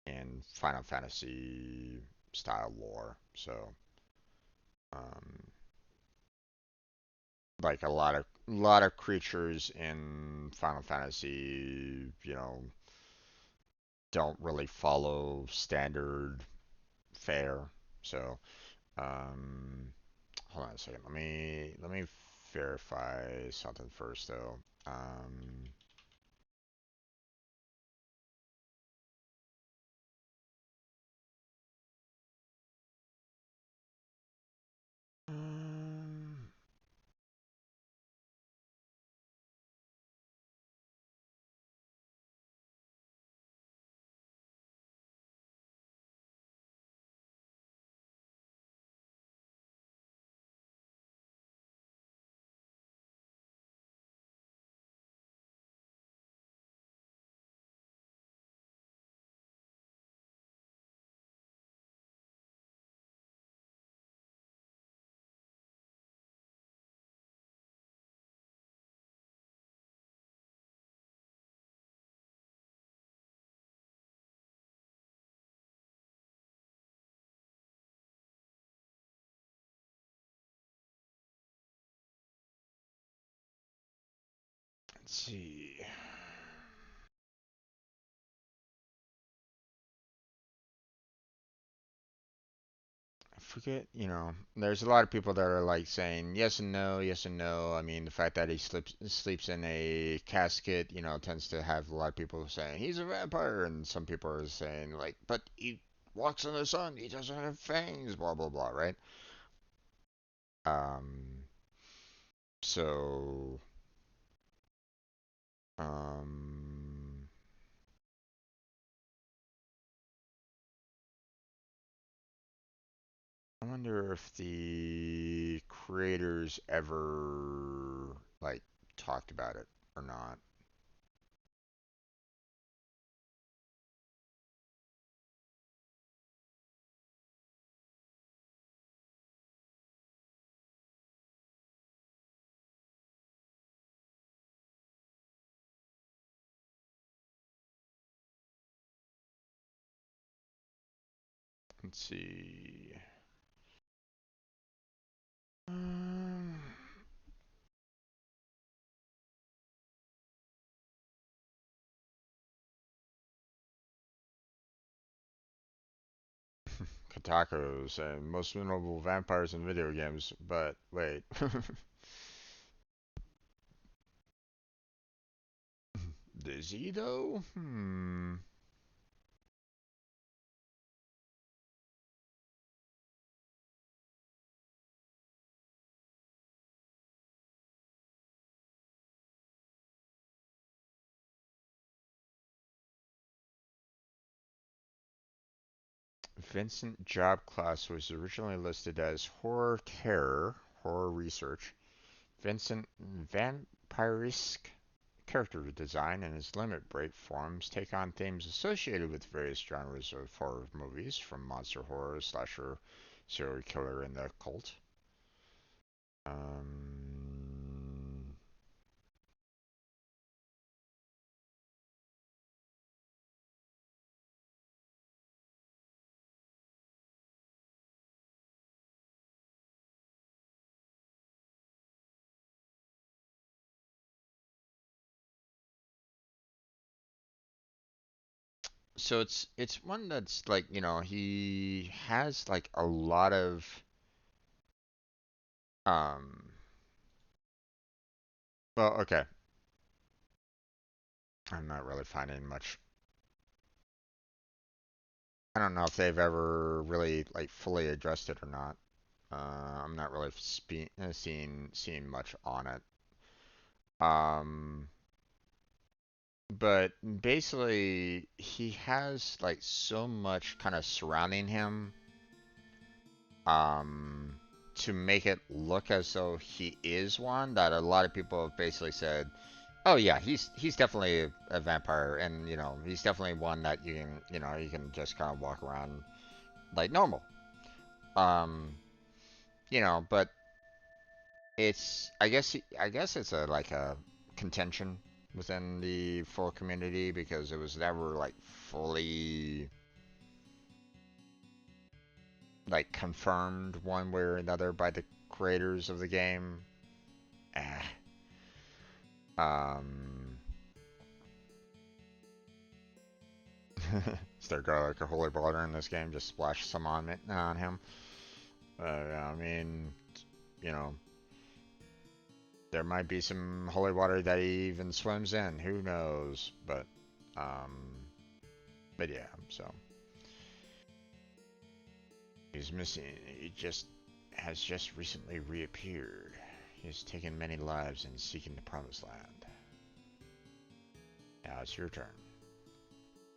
in Final Fantasy style lore. So, um, like a lot of creatures in Final Fantasy, don't really follow standard fare. So, um, hold on a second. Let me verify something first, though. Um, Let's see. I forget, there's a lot of people that are like saying yes and no, yes and no. I mean, the fact that he sleeps in a casket, tends to have a lot of people saying he's a vampire, and some people are saying like, but he walks in the sun, he doesn't have fangs, blah blah blah, right? Um, so, um, I wonder if the creators ever like talked about it or not. Let's see. Um, Kotaku's and most memorable vampires in video games, but wait. Is he though? Vincent Job Class was originally listed as Horror Terror, Horror Research. Vincent Vampiresque character design and his limit break forms take on themes associated with various genres of horror movies, from monster horror, slasher, serial killer, and the occult. Um, so it's one that's like, he has like a lot of um well, okay. I'm not really finding much. I don't know if they've ever really like fully addressed it or not. I'm not really seeing much on it. Um, but basically, he has like so much kind of surrounding him, um, to make it look as though he is one, that a lot of people have basically said, "Oh yeah, he's definitely a vampire, and he's definitely one that you can just kind of walk around like normal." Um, but I guess it's a like a contention within the full community because it was never like fully like confirmed one way or another by the creators of the game. Eh. Um, is there garlic or holy water in this game? Just splash some on him. I mean, you know, there might be some holy water that he even swims in. Who knows? Um, but yeah. So he's missing. He has just recently reappeared. He has taken many lives in seeking the promised land. Now it's your turn.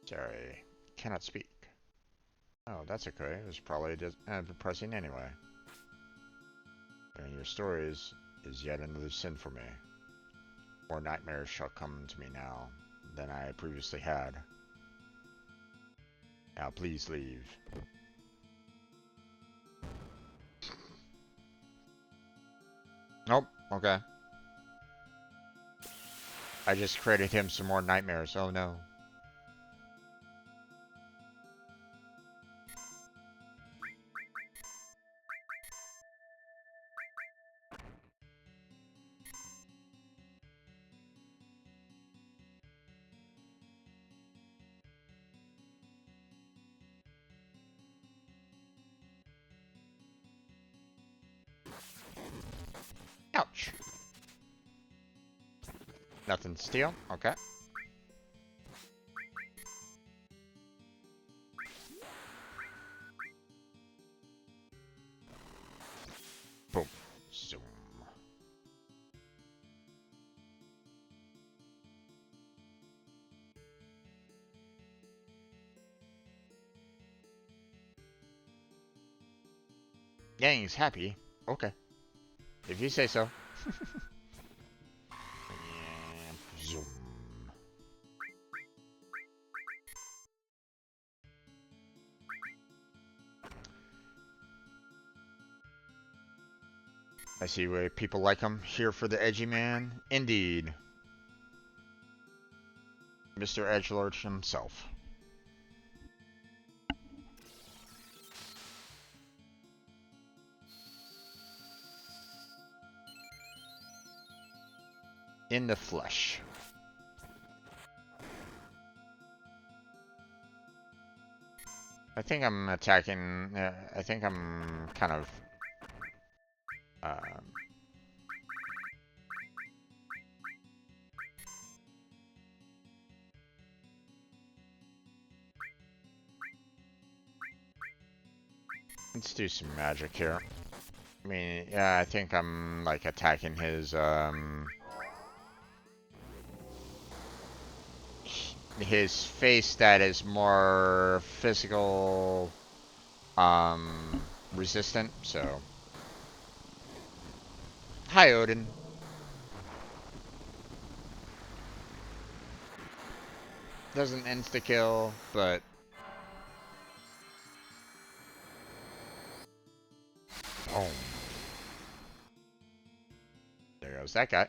Sorry, cannot speak. Oh, that's okay. It was probably depressing anyway. And your stories is yet another sin for me. More nightmares shall come to me now than I previously had. Now please leave. Nope. Okay. I just created him some more nightmares. Oh no. Ouch. Nothing to steal. Okay. Boom. Zoom. Gang's happy. Okay. If you say so. Zoom. I see why people like him. Here for the edgy man. Indeed. Mr. Edgelord himself. In the flesh. I think I'm attacking. I think I'm kind of. Um, let's do some magic here. I mean, yeah, I think I'm like attacking his face that is more physical resistant. So, hi Odin. Doesn't insta kill, but boom. There goes that guy.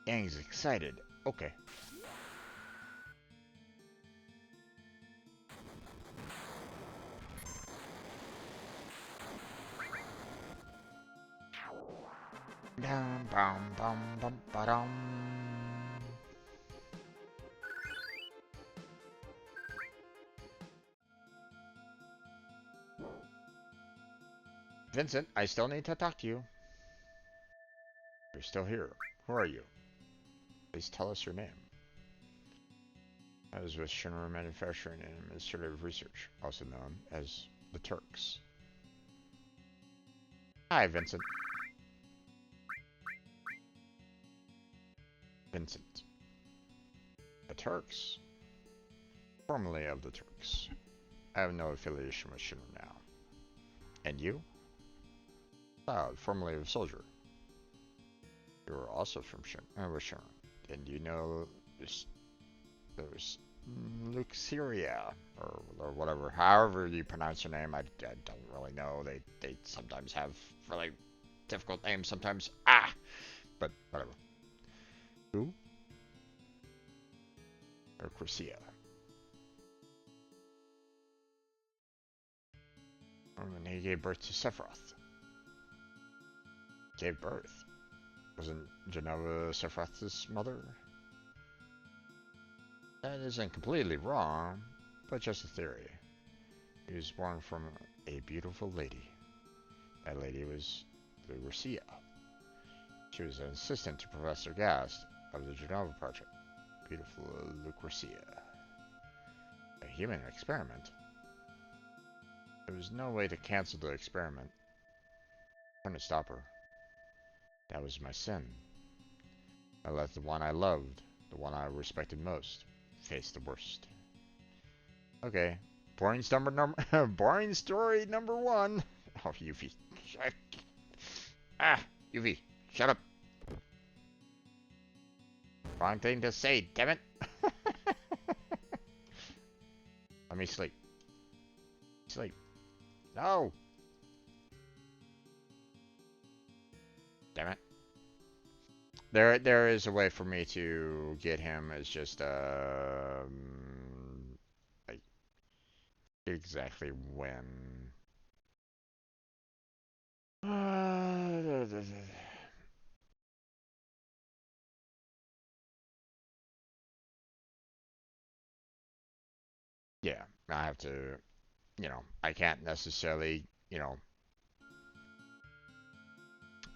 Gang's excited. Okay. Dum bum bum bum ba-dum. Vincent, I still need to talk to you. You're still here. Who are you? Please tell us your name. I was with Shinra Manufacturing and Administrative Research, also known as the Turks. Hi, Vincent. Vincent. The Turks? Formerly of the Turks. I have no affiliation with Shinra now. And you? Cloud, formerly of Soldier. You were also from Shinra. And you know there's Luxeria, or whatever, however you pronounce your name, I don't really know. They sometimes have really difficult names sometimes. But whatever. Who? Or Corsia. And he gave birth to Sephiroth. Gave birth? Wasn't Genova Sephiroth's mother? That isn't completely wrong, but just a theory. He was born from a beautiful lady. That lady was Lucia. She was an assistant to Professor Gast of the Genova Project. Beautiful Lucia. A human experiment? There was no way to cancel the experiment. I couldn't stop her. That was my sin. I let the one I loved, the one I respected most, face the worst. Okay. Boring boring story number one. Oh, Yuffie. Yuffie, shut up. Wrong thing to say, damn it. Let me sleep. Sleep. No. Damn it. There is a way for me to get him. It's just like exactly when. I have to, I can't necessarily,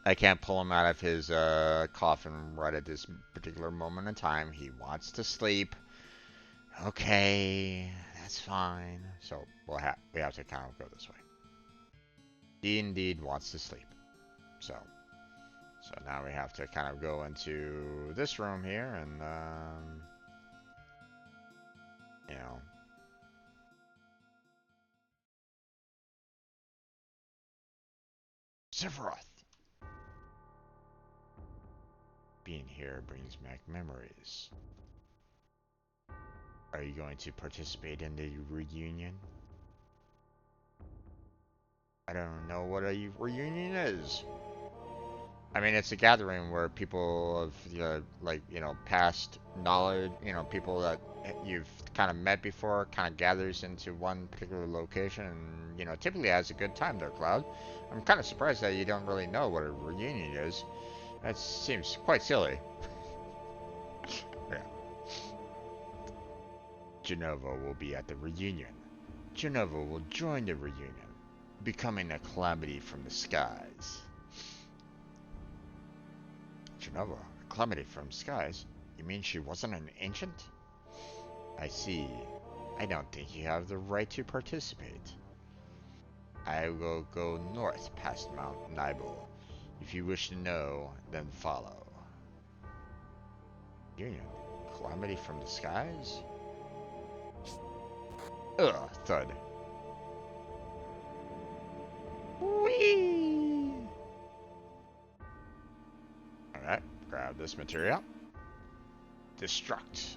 I can't pull him out of his coffin right at this particular moment in time. He wants to sleep. Okay, that's fine. So we have to kind of go this way. He indeed wants to sleep. So now we have to kind of go into this room here and you know, Sephiroth. Being here brings back memories. Are you going to participate in the reunion? I don't know what a reunion is. I mean, it's a gathering where people of past knowledge, people that you've kind of met before, kind of gathers into one particular location, and typically has a good time there, Cloud. I'm kind of surprised that you don't really know what a reunion is. That seems quite silly. Yeah. Genova will be at the reunion. Genova will join the reunion, becoming a calamity from the skies. Genova, a calamity from skies? You mean she wasn't an ancient? I see. I don't think you have the right to participate. I will go north past Mount Nibel. If you wish to know, then follow. Union? Calamity from the skies? Ugh, thud. Whee! Alright, grab this material. Destruct.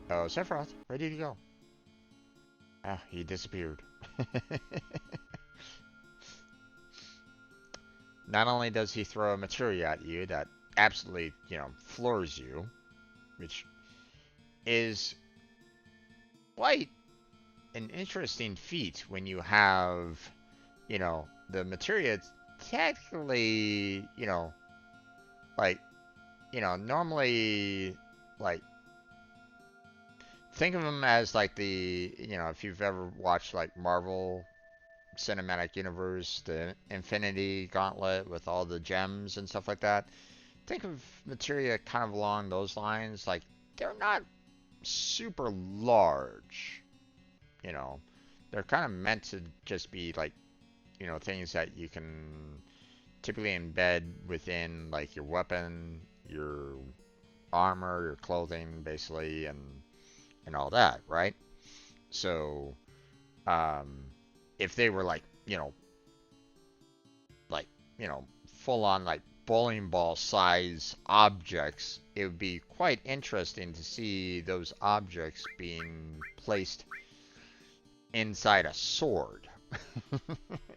Oh, Sephiroth, ready to go. Ah, he disappeared. Not only does he throw a materia at you that absolutely, floors you, which is quite an interesting feat when you have, the materia technically, like, normally, like, think of them as like if you've ever watched like Marvel Cinematic Universe, the Infinity Gauntlet with all the gems and stuff like that. Think of materia kind of along those lines. Like, they're not super large, you know. They're kind of meant to just be like, things that you can typically embed within like your weapon, your armor, your clothing, basically, and all that, right? So, um, if they were like, like, full on like bowling ball size objects, it would be quite interesting to see those objects being placed inside a sword.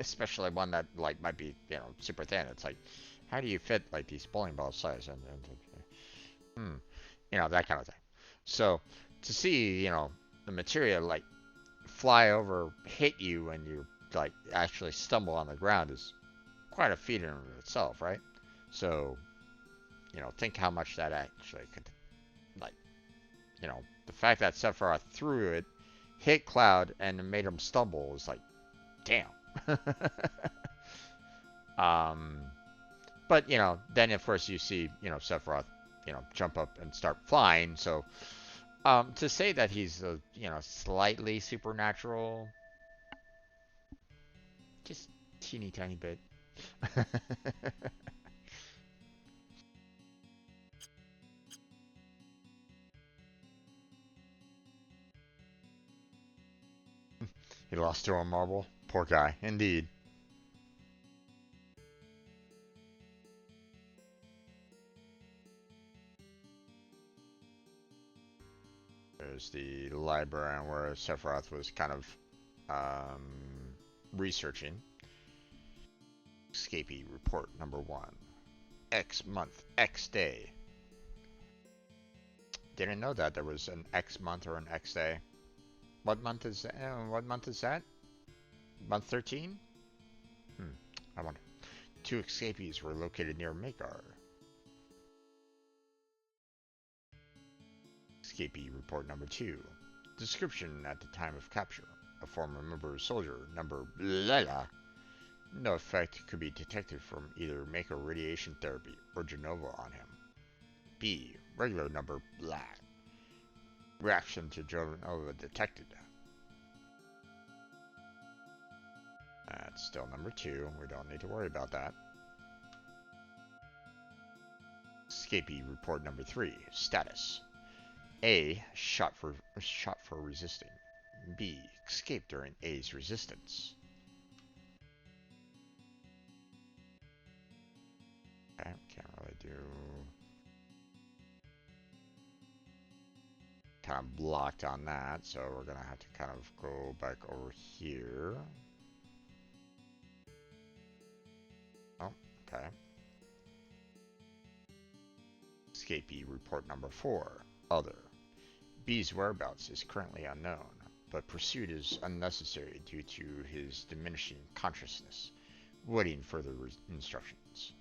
Especially one that like might be, super thin. It's like, how do you fit like these bowling ball size that kind of thing. So to see, the material like fly over, hit you, and you like actually stumble on the ground is quite a feat in itself, right? So, think how much that actually could, like, the fact that Sephiroth threw it, hit Cloud, and made him stumble is like, damn. um, but, then of course you see, Sephiroth, jump up and start flying. So, to say that he's, slightly supernatural, just teeny tiny bit. He lost to a marble. Poor guy, indeed. There's the library where Sephiroth was kind of researching. Escapee report number 1. X month, X day. Didn't know that there was an X month or an X day. What month is that? Month 13? Hmm. I wonder. 2 escapees were located near Makar. Escapee report number 2. Description at the time of capture. A former member soldier, number blah. No effect could be detected from either Mako radiation therapy or Genova on him. B. Regular number blah. Reaction to Genova detected. That's still number 2. We don't need to worry about that. Escapee report number 3. Status. A. Shot for resisting. B. Escaped during A's resistance. Okay, can't really do... Kind of blocked on that, so we're gonna have to kind of go back over here. Oh, okay. Escapee report number 4. Other. B's whereabouts is currently unknown, but pursuit is unnecessary due to his diminishing consciousness. Waiting further instructions.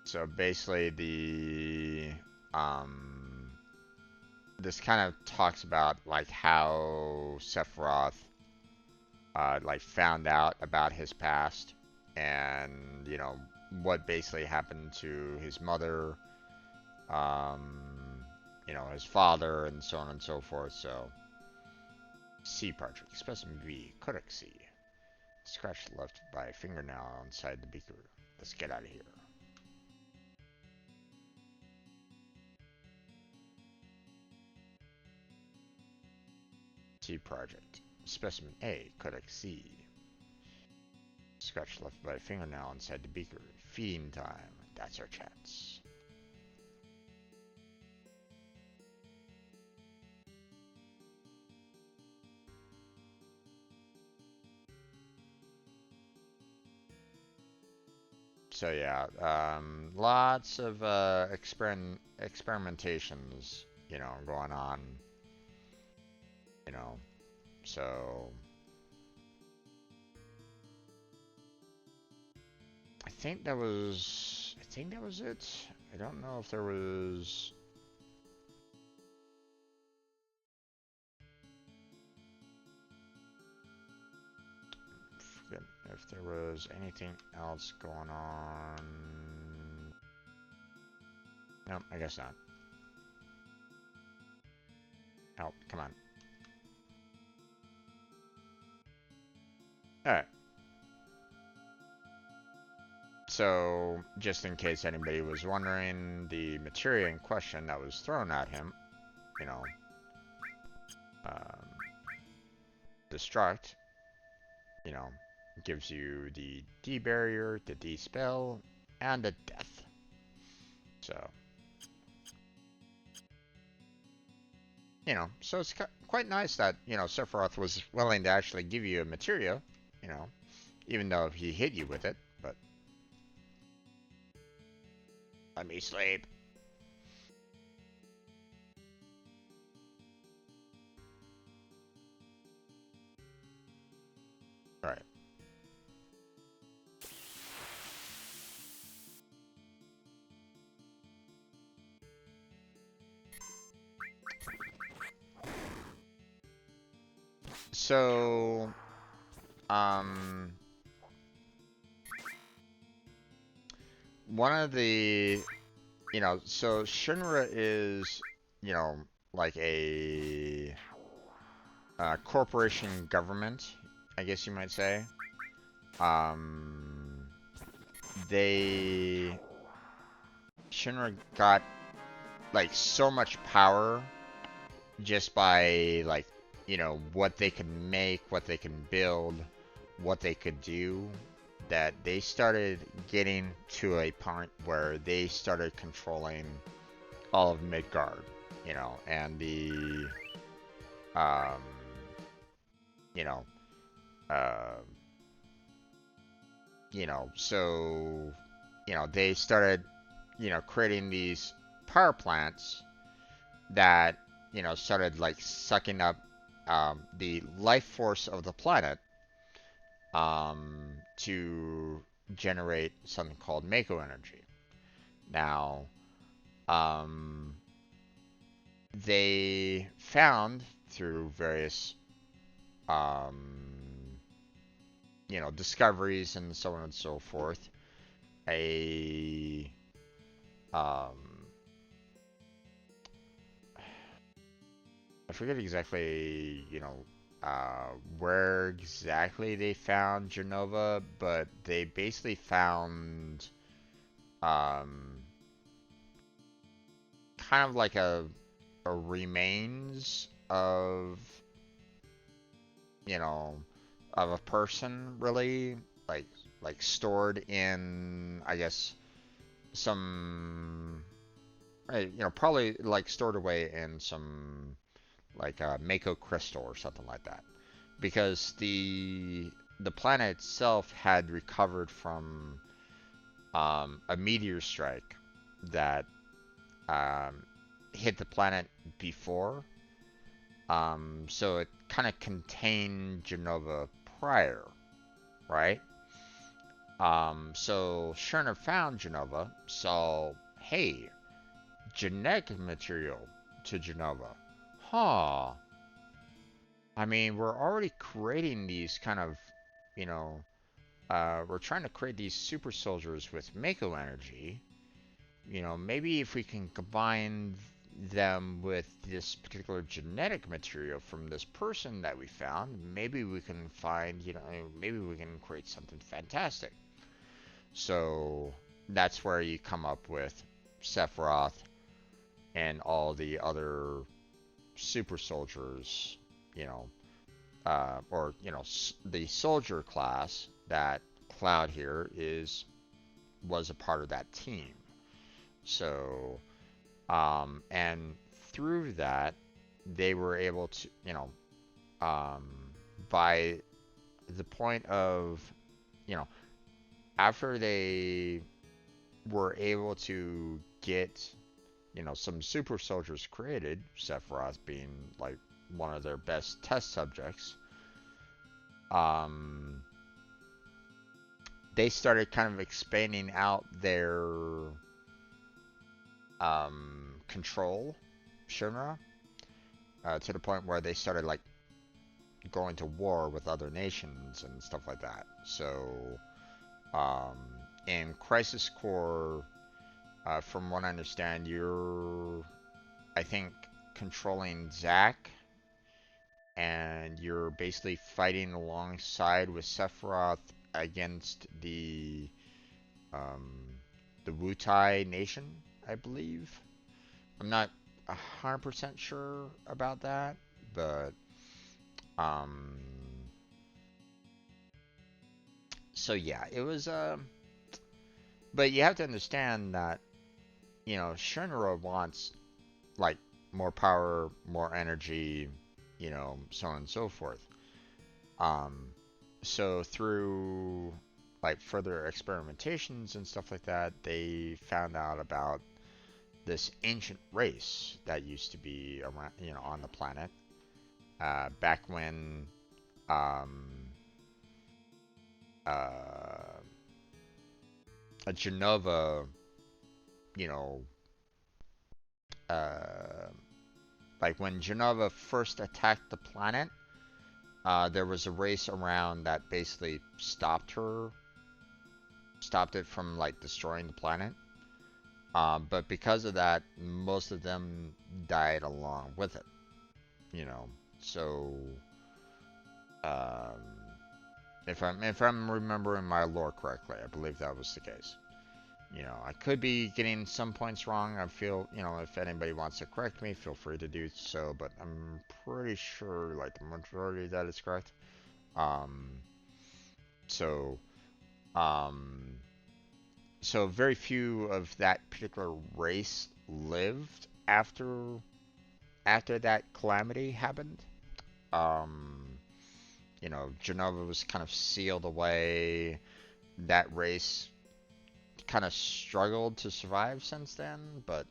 So basically this kind of talks about like how Sephiroth like found out about his past and what basically happened to his mother, his father and so on and so forth. So C project specimen V Kodak C. Scratch left by a fingernail inside the beaker. Let's get out of here. C project. Specimen A, Kodak C. Scratch left by a fingernail inside the beaker. Feeding time. That's our chance. So yeah, lots of experimentations, going on, so I think that was it. I don't know if there was if there was anything else going on. No, I guess not. Oh, come on. Alright. So, just in case anybody was wondering, the materia in question that was thrown at him, destruct, gives you the D barrier, the D spell, and the death. So, so it's quite nice that, Sephiroth was willing to actually give you a materia, even though he hit you with it, but let me sleep. Right. So, one of the, so Shinra is, like a corporation government, I guess you might say. Shinra got like so much power just by like, what they can make, what they can build, what they could do, that they started getting to a point where they started controlling all of Midgard, and the, um, you know, uh, so they started creating these power plants that started like sucking up the life force of the planet to generate something called Mako energy. Now, um, they found through various um, discoveries and so on and so forth a um, I forget exactly, where exactly they found Genova, but they basically found um, kind of like a remains of, you know, of a person, really, like stored in, I guess, some, probably like stored away in some like a Mako crystal or something like that, because the planet itself had recovered from a meteor strike that um, hit the planet before. So it kind of contained Genova prior, right? So Scherner found Genova, so hey, genetic material to Genova. Huh. I mean, we're already creating these kind of, you know, we're trying to create these super soldiers with Mako energy. Maybe if we can combine them with this particular genetic material from this person that we found, maybe we can find, maybe we can create something fantastic. So that's where you come up with Sephiroth and all the other super soldiers, you know, or the soldier class that Cloud here was a part of that team. So and through that they were able to um, by the point of you know after they were able to get some super soldiers created, Sephiroth being like one of their best test subjects. um, they started kind of expanding out their control genre to the point where they started like going to war with other nations and stuff like that. So um, in Crisis Core, from what I understand, you're I think controlling Zack, and you're basically fighting alongside with Sephiroth against um, the Wutai nation, I believe. I'm not 100% sure about that, but um, so yeah, it was but you have to understand that Shinra wants like more power, more energy, so on and so forth. Um, so through like further experimentations and stuff like that, they found out about this ancient race that used to be around, on the planet back when um, uh, a Genova, you know, uh, like when Genova first attacked the planet, there was a race around that basically stopped it from like destroying the planet. But because of that, most of them died along with it. You know, so um, if I'm remembering my lore correctly, I believe that was the case. I could be getting some points wrong. I feel, if anybody wants to correct me, feel free to do so. But I'm pretty sure, like, the majority of that is correct. Um, so, um, so very few of that particular race lived after that calamity happened. Um, Genova was kind of sealed away. that race kind of struggled to survive since then, but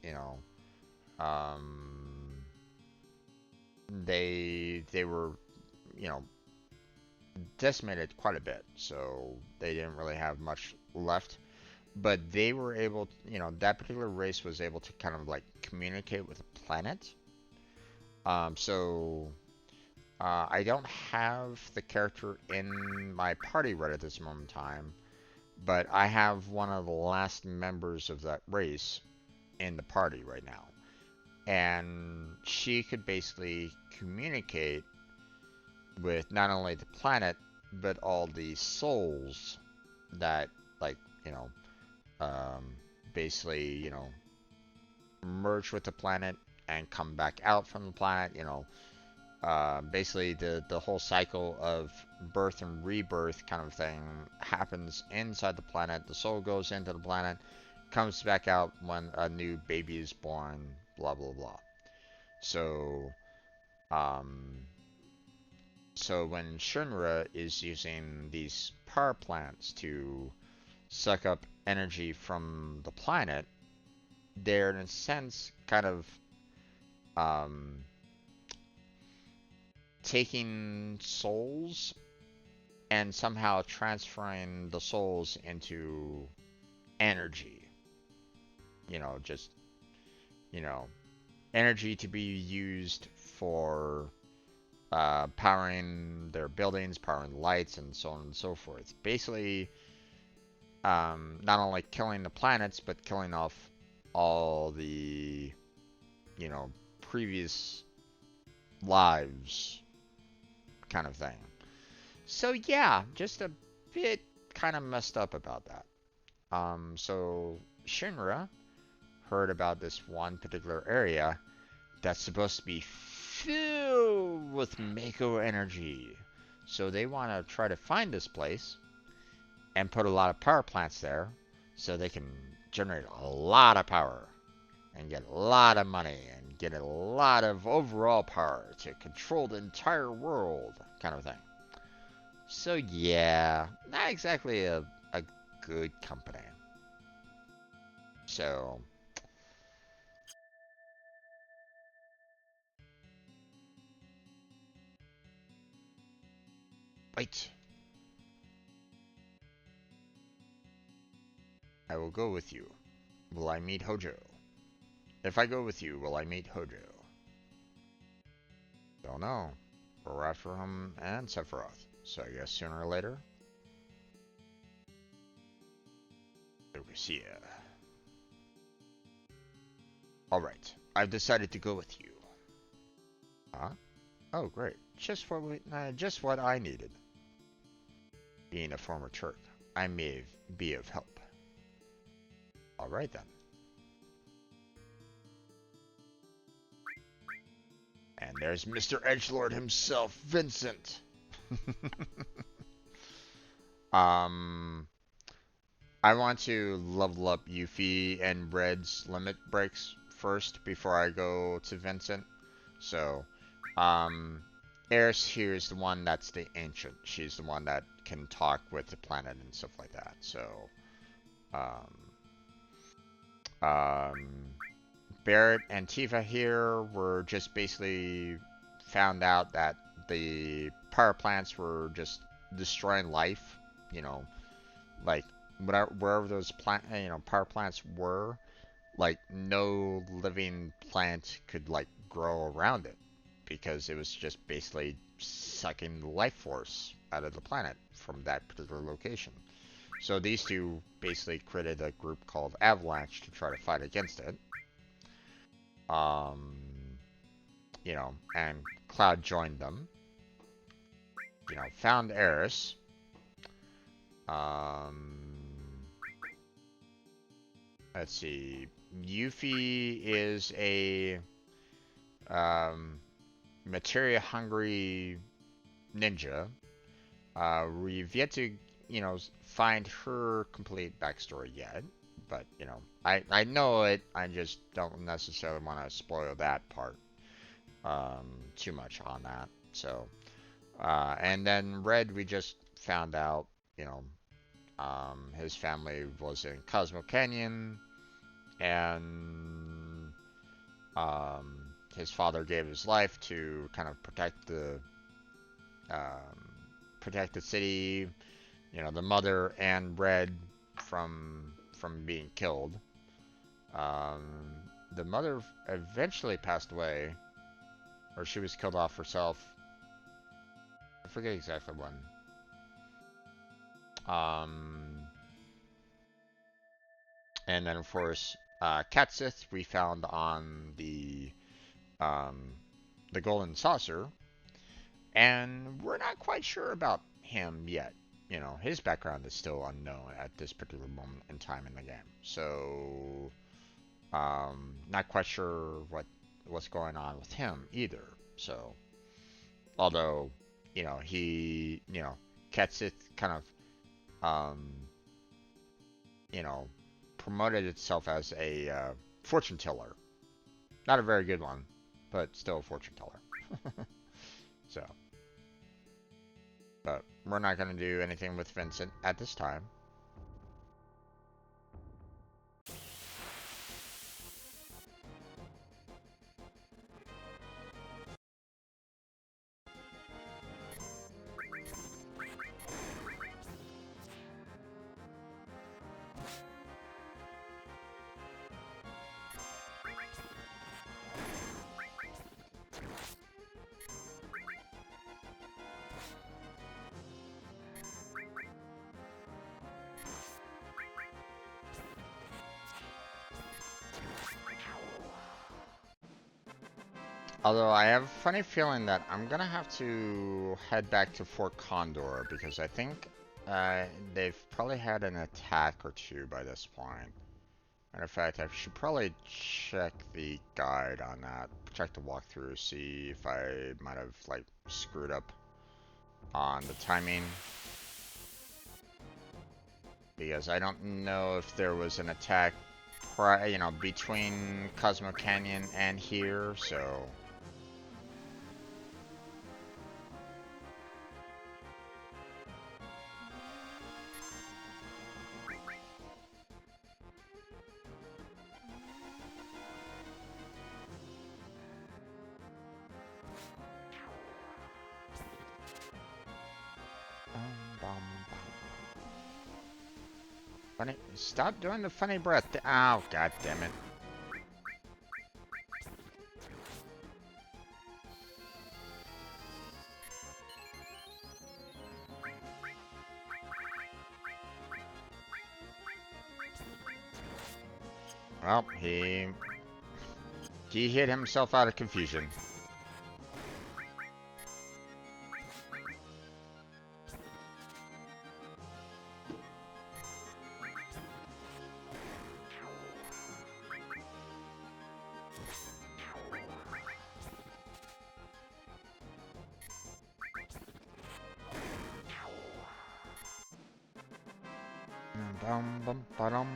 you know, um, they were, you know, decimated quite a bit, so they didn't really have much left. But they were able, that particular race was able to kind of like communicate with the planet. So I don't have the character in my party right at this moment in time, but I have one of the last members of that race in the party right now. And she could basically communicate with not only the planet, but all the souls that, like, you know, um, basically, merge with the planet and come back out from the planet, basically the whole cycle of birth and rebirth kind of thing happens inside the planet. The soul goes into the planet, comes back out when a new baby is born, blah blah blah. So, um, so when Shinra is using these power plants to suck up energy from the planet, they're in a sense kind of um, taking souls and somehow transferring the souls into energy. Just, you know, energy to be used for powering their buildings, powering lights, and so on and so forth. Basically, not only killing the planets, but killing off all the, previous lives kind of thing. So yeah, just a bit kind of messed up about that. So Shinra heard about this one particular area that's supposed to be filled with Mako energy. So they want to try to find this place and put a lot of power plants there so they can generate a lot of power and get a lot of money and get a lot of overall power to control the entire world kind of thing. So yeah, not exactly a good company. So, wait. I will go with you. Will I meet Hojo? If I go with you, will I meet Hojo? Don't know. We're after him and Sephiroth. So I guess sooner or later. Lucia. Alright. I've decided to go with you. Huh? Oh, great. Just what I needed. Being a former Turk, I may be of help. Alright then. And there's Mr. Edgelord himself, Vincent. um, I want to level up Yuffie and Red's limit breaks first before I go to Vincent. So, um, Eris here is the one that's the ancient. She's the one that can talk with the planet and stuff like that. So, um, um, Barrett and Tifa here were just basically found out that the power plants were just destroying life. You know, like wherever those power plants were, like no living plant could like grow around it because it was just basically sucking the life force out of the planet from that particular location. So these two basically created a group called Avalanche to try to fight against it. Um, and Cloud joined them. Found Eris. Um, let's see. Yuffie is a materia-hungry ninja. We've yet to, find her complete backstory yet. But, I know it. I just don't necessarily want to spoil that part too much on that. So, and then Red, we just found out, His family was in Cosmo Canyon, and his father gave his life to kind of um, protect the city. You know, the mother and Red from being killed. Um, the mother eventually passed away, or she was killed off herself. I forget exactly when. Um, and then of course, Katsith we found on um, the Golden Saucer, and we're not quite sure about him yet. You know, his background is still unknown at this particular moment in time in the game. So, not quite sure what's going on with him either. So, although, Katsith kind of, you know, promoted itself as a fortune teller. Not a very good one, but still a fortune teller. So, but we're not going to do anything with Vincent at this time. Although I have a funny feeling that I'm gonna have to head back to Fort Condor because I think they've probably had an attack or two by this point. Matter of fact, I should probably check the guide on that, check the walkthrough, see if I might have like screwed up on the timing. Because I don't know if there was an attack, between Cosmo Canyon and here, so. Funny, stop doing the funny breath. Oh, god damn it. Well, he hit himself out of confusion. Bum, bum, ba-dum.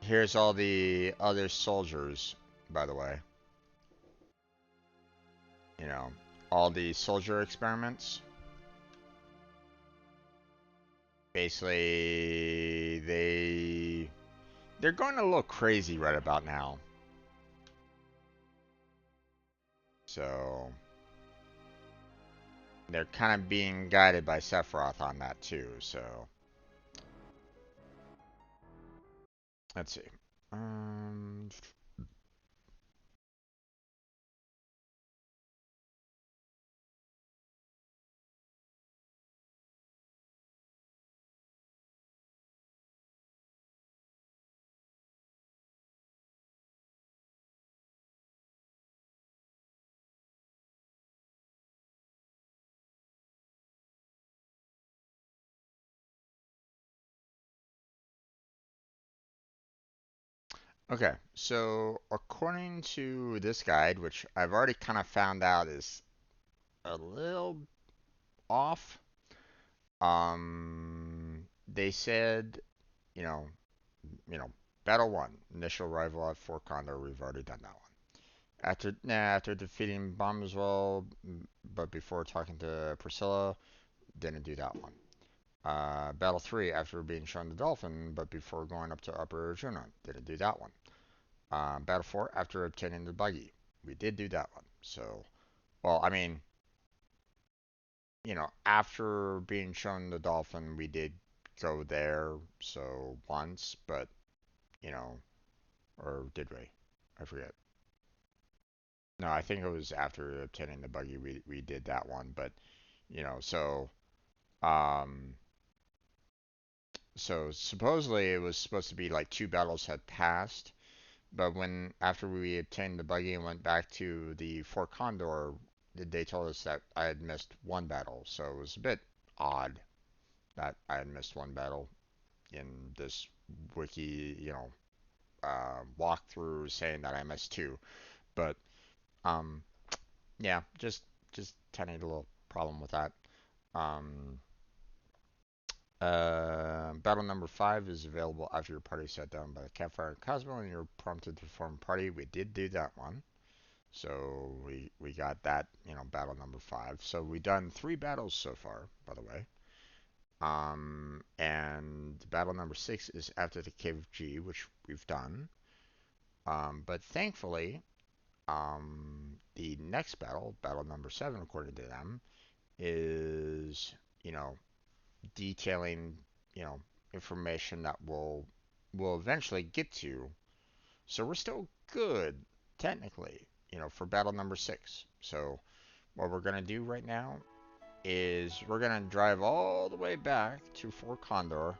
Here's all the other soldiers, by the way. You know, all the soldier experiments. Basically, they're going a little crazy right about now. So they're kind of being guided by Sephiroth on that too. So let's see. Um, okay, so according to this guide, which I've already kind of found out is a little off, they said, you know, you know, Battle 1, initial arrival at Fort Condor, we've already done that one. After defeating Bomb as well, but before talking to Priscilla, didn't do that one. Battle 3, after being shown the Dolphin, but before going up to Upper Arjuna, didn't do that one. Battle 4, after obtaining the buggy, we did do that one. So, well, I mean, after being shown the Dolphin, we did go there, so once, but, or did we? I forget. No, I think it was after obtaining the buggy we did that one, but um so supposedly it was supposed to be like two battles had passed, but when after we obtained the buggy and went back to the Fort Condor, they told us that I had missed one battle, so it was a bit odd that I had missed one battle in this wiki, walkthrough saying that I missed two. But um yeah, just tiny little problem with that. Um, Battle number 5 is available after your party is set down by the campfire and Cosmo and you're prompted to form a party. We did do that one. So we got that, battle number 5. So we've done 3 battles so far, by the way. And battle number 6 is after the Cave of G, which we've done. But thankfully, the next battle, battle number 7, according to them, is, detailing, information that we'll eventually get to. So we're still good, technically, for battle number 6. So what we're gonna do right now is we're gonna drive all the way back to Fort Condor.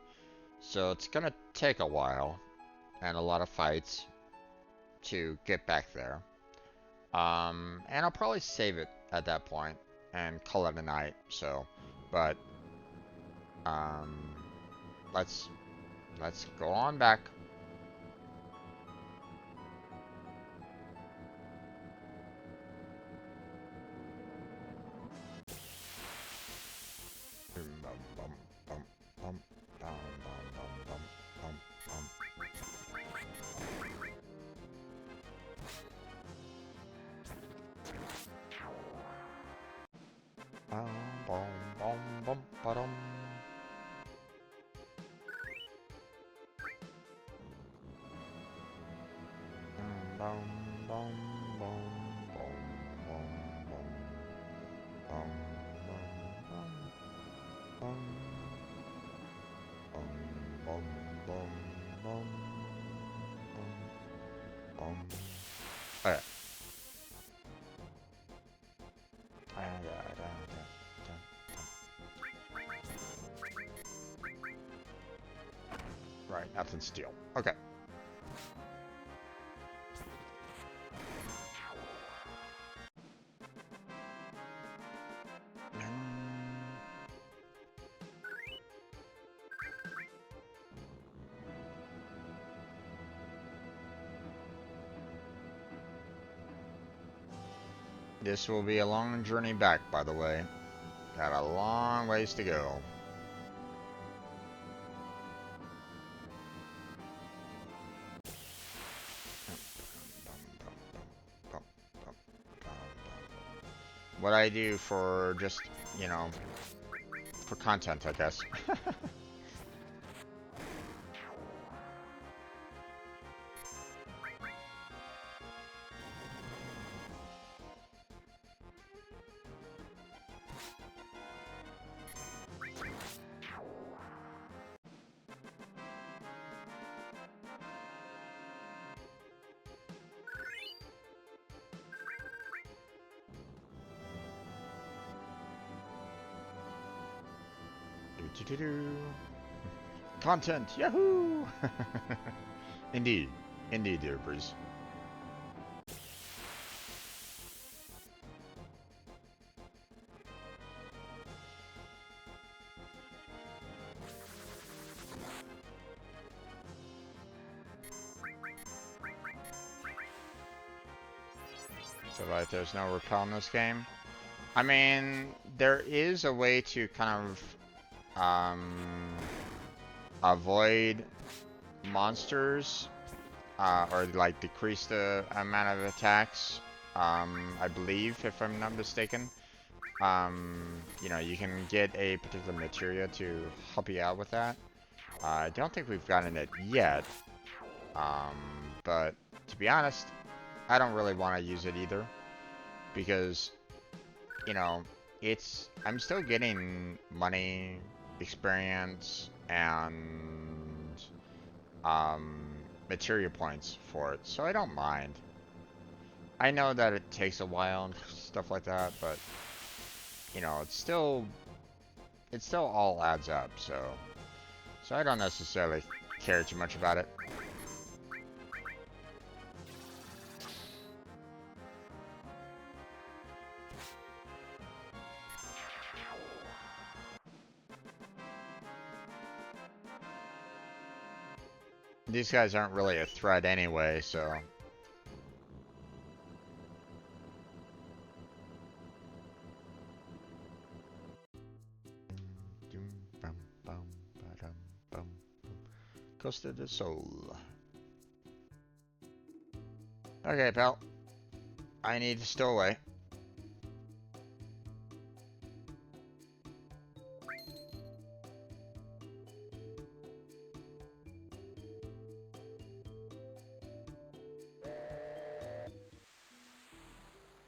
So it's gonna take a while and a lot of fights to get back there. And I'll probably save it at that point and call it a night. So, but um, let's go on back. Okay. Right, nothing steel. Okay. This will be a long journey back, by the way. Got a long ways to go. What I do for just, for content, I guess. Content, yahoo! Indeed, indeed, dear Breeze. So like, there's no repel in this game. I mean, there is a way to kind of, avoid monsters, or like decrease the amount of attacks. I believe, if I'm not mistaken. You know, you can get a particular materia to help you out with that. I don't think we've gotten it yet. Um, but to be honest, I don't really want to use it either because, you know, I'm still getting money, experience, and um, materia points for it, so I don't mind. I know that it takes a while and stuff like that, but you know, it still all adds up, so I don't necessarily care too much about it. These guys aren't really a threat anyway, so. Costa del Sol. Okay, pal. I need to stow away.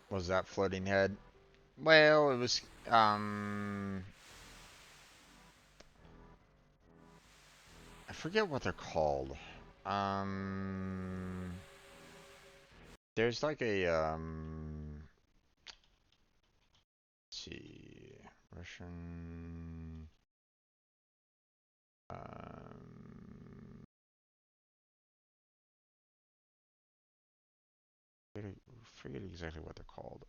Was that floating head? Well, it was, I forget what they're called. Um, there's like a, let's see, Russian, I forget exactly what they're called.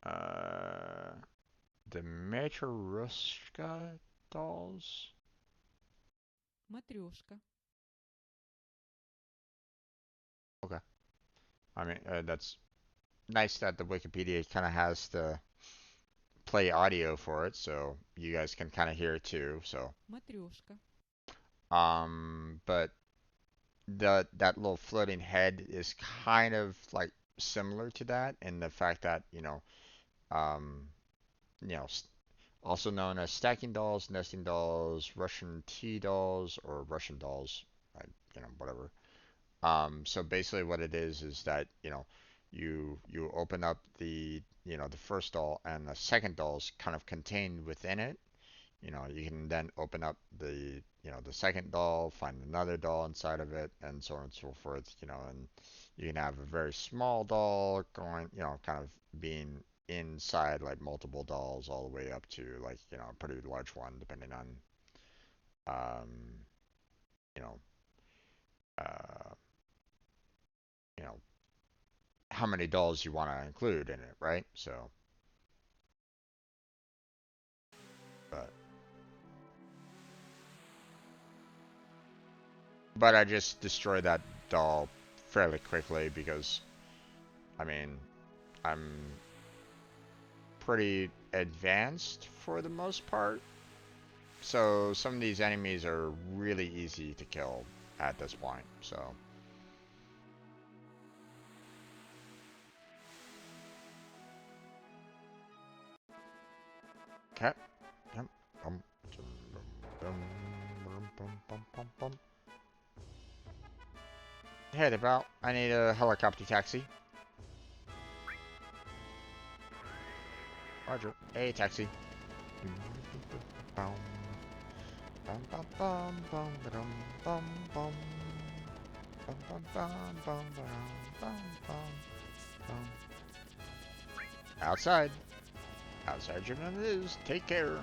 Uh, the Matryoshka dolls? Matryoshka. Okay. I mean, that's nice that the Wikipedia kind of has the play audio for it, so you guys can kind of hear it too. So, Matryoshka. but that little floating head is kind of like similar to that in the fact that um, you know, also known as stacking dolls, nesting dolls, Russian tea dolls, or Russian dolls, whatever. So basically, what it is that you open up the first doll, and the second doll is kind of contained within it. You can then open up the second doll, find another doll inside of it, and so on and so forth. And you can have a very small doll going, kind of being inside like multiple dolls all the way up to like, a pretty large one, depending on, um, you know, uh, you know, how many dolls you want to include in it, right? So, but I just destroyed that doll fairly quickly because I mean I'm pretty advanced for the most part. So some of these enemies are really easy to kill at this point. So, okay. Yep. Bum, bum, bum. Hey, about. I need a helicopter taxi. Roger. Hey, taxi. Bum, bum, bum, bum, bum, bum, bum, bum. Bum, bum, bum, bum, bum, bum, bum. Outside. Outside your none is. Take care.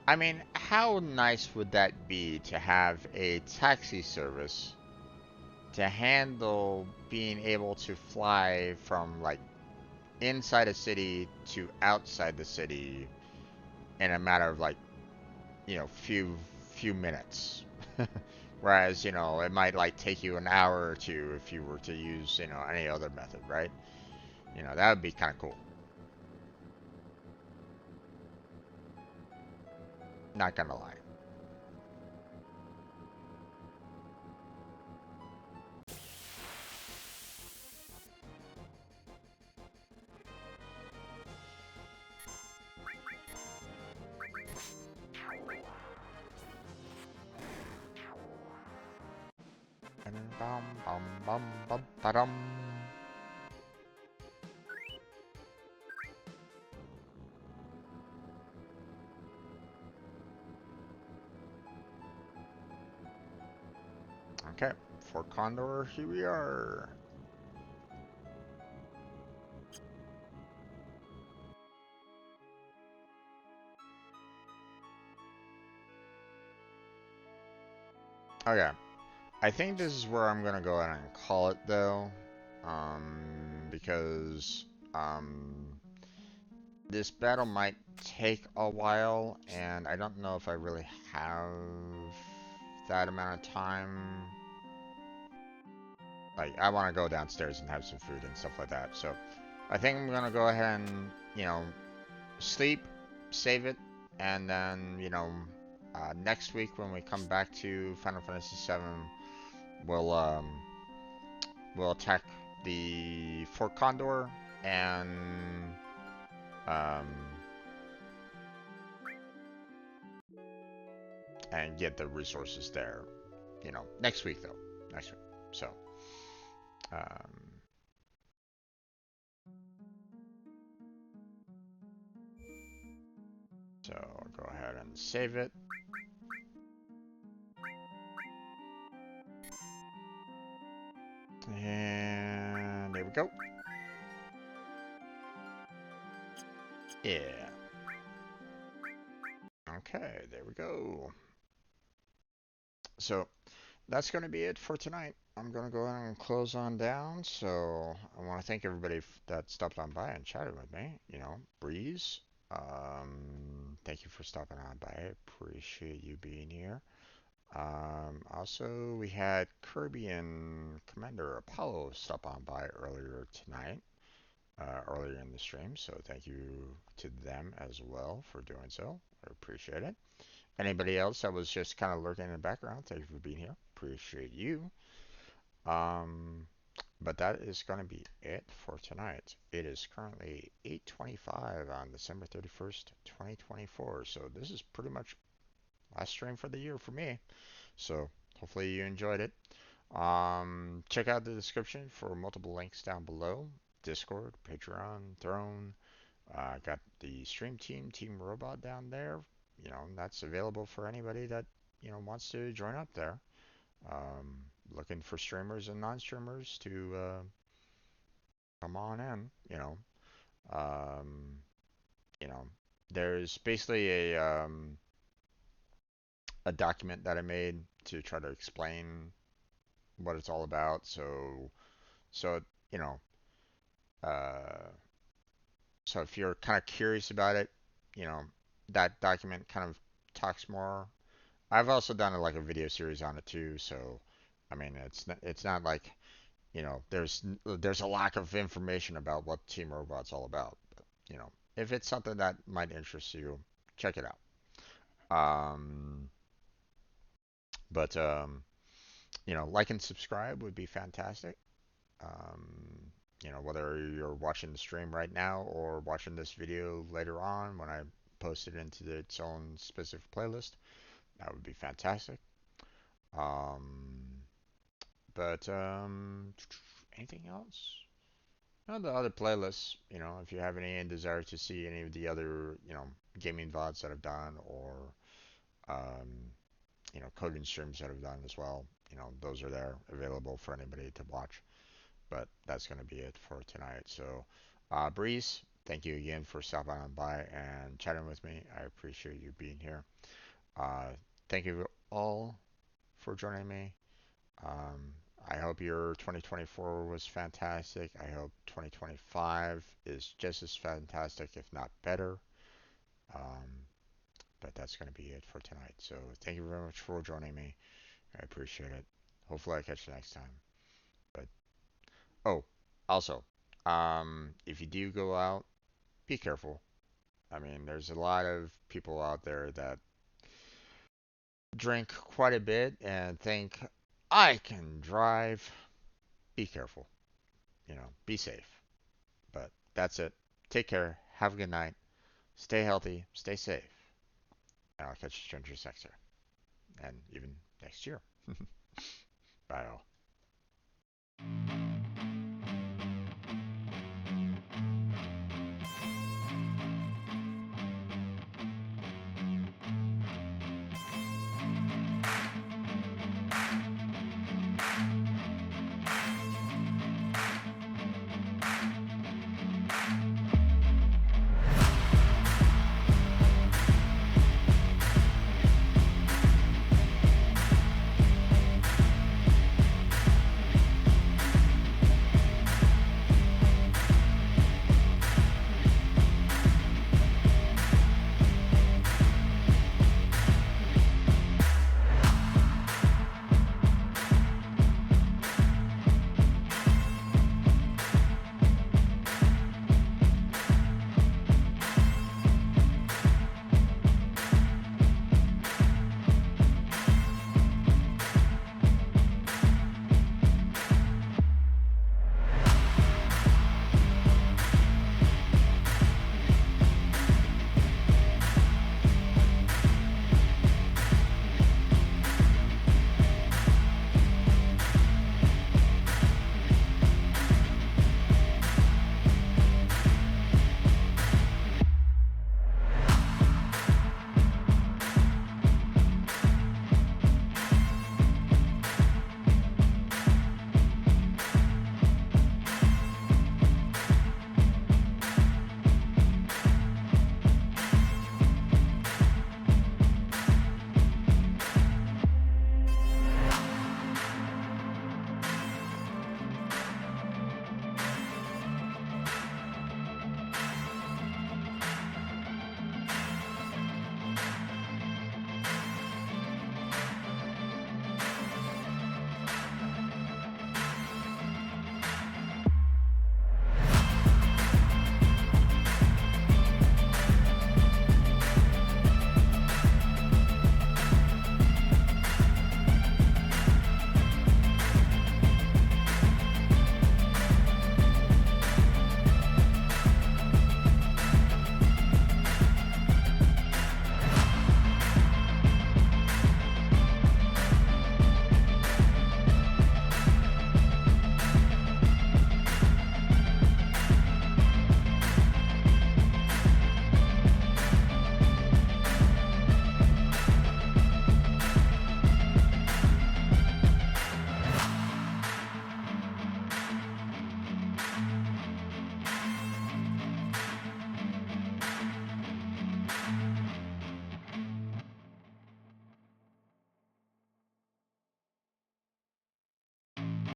I mean, how nice would that be to have a taxi service to handle being able to fly from like inside a city to outside the city in a matter of like few minutes. Whereas, it might like take you an hour or two if you were to use, any other method, right? That would be kind of cool. Not gonna lie. Bum, bum, bum, bum, ba-dum. Okay, for Condor, here we are. Okay, I think this is where I'm gonna go ahead and call it though, because this battle might take a while, and I don't know if I really have that amount of time. Like, I want to go downstairs and have some food and stuff like that. So, I think I'm gonna go ahead and, sleep, save it, and then, next week when we come back to Final Fantasy VII, we'll we'll attack the Fort Condor and um, get the resources there. Next week though. Next week. So, um, I'll go ahead and save it. And there we go. Yeah. Okay, there we go. So that's going to be it for tonight. I'm going to go ahead and close on down. So I want to thank everybody that stopped on by and chatted with me. Breeze, thank you for stopping on by. I appreciate you being here. Also, we had Kirby and Commander Apollo stop on by earlier tonight, earlier in the stream. So thank you to them as well for doing so. I appreciate it. Anybody else that was just kind of lurking in the background, thank you for being here. Appreciate you. Um, but that is going to be it for tonight. It is currently 8:25 on December 31st, 2024. So this is pretty much last stream for the year for me. So hopefully you enjoyed it. Check out the description for multiple links down below. Discord, Patreon, Throne. Got the stream team, Team Robot down there. That's available for anybody that, wants to join up there. Um, Looking for streamers and non-streamers to come on in. Um, you know, there's basically a document that I made to try to explain what it's all about. So you know, uh, so if you're kind of curious about it, you know, that document kind of talks more. I've also done like a video series on it too. So, I mean, it's not like there's a lack of information about what Team Robot's all about. But, if it's something that might interest you, check it out. Um, but like and subscribe would be fantastic. Whether you're watching the stream right now or watching this video later on when I post it into its own specific playlist, that would be fantastic. Um, but anything else? No, the other playlists, if you have any desire to see any of the other, gaming VODs that I've done or, um, coding streams that I've done as well, those are there available for anybody to watch. But that's going to be it for tonight. So, Breeze, thank you again for stopping on by and chatting with me. I appreciate you being here. Uh, Thank you all for joining me. Um, I hope your 2024 was fantastic. I hope 2025 is just as fantastic, if not better. Um, But that's going to be it for tonight. So thank you very much for joining me. I appreciate it. Hopefully I catch you next time. But oh, also, if you do go out, be careful. I mean, there's a lot of people out there that drink quite a bit and think I can drive. Be careful. Be safe. But that's it. Take care. Have a good night. Stay healthy. Stay safe. And I'll catch you strangers next year. And even next year. Bye all.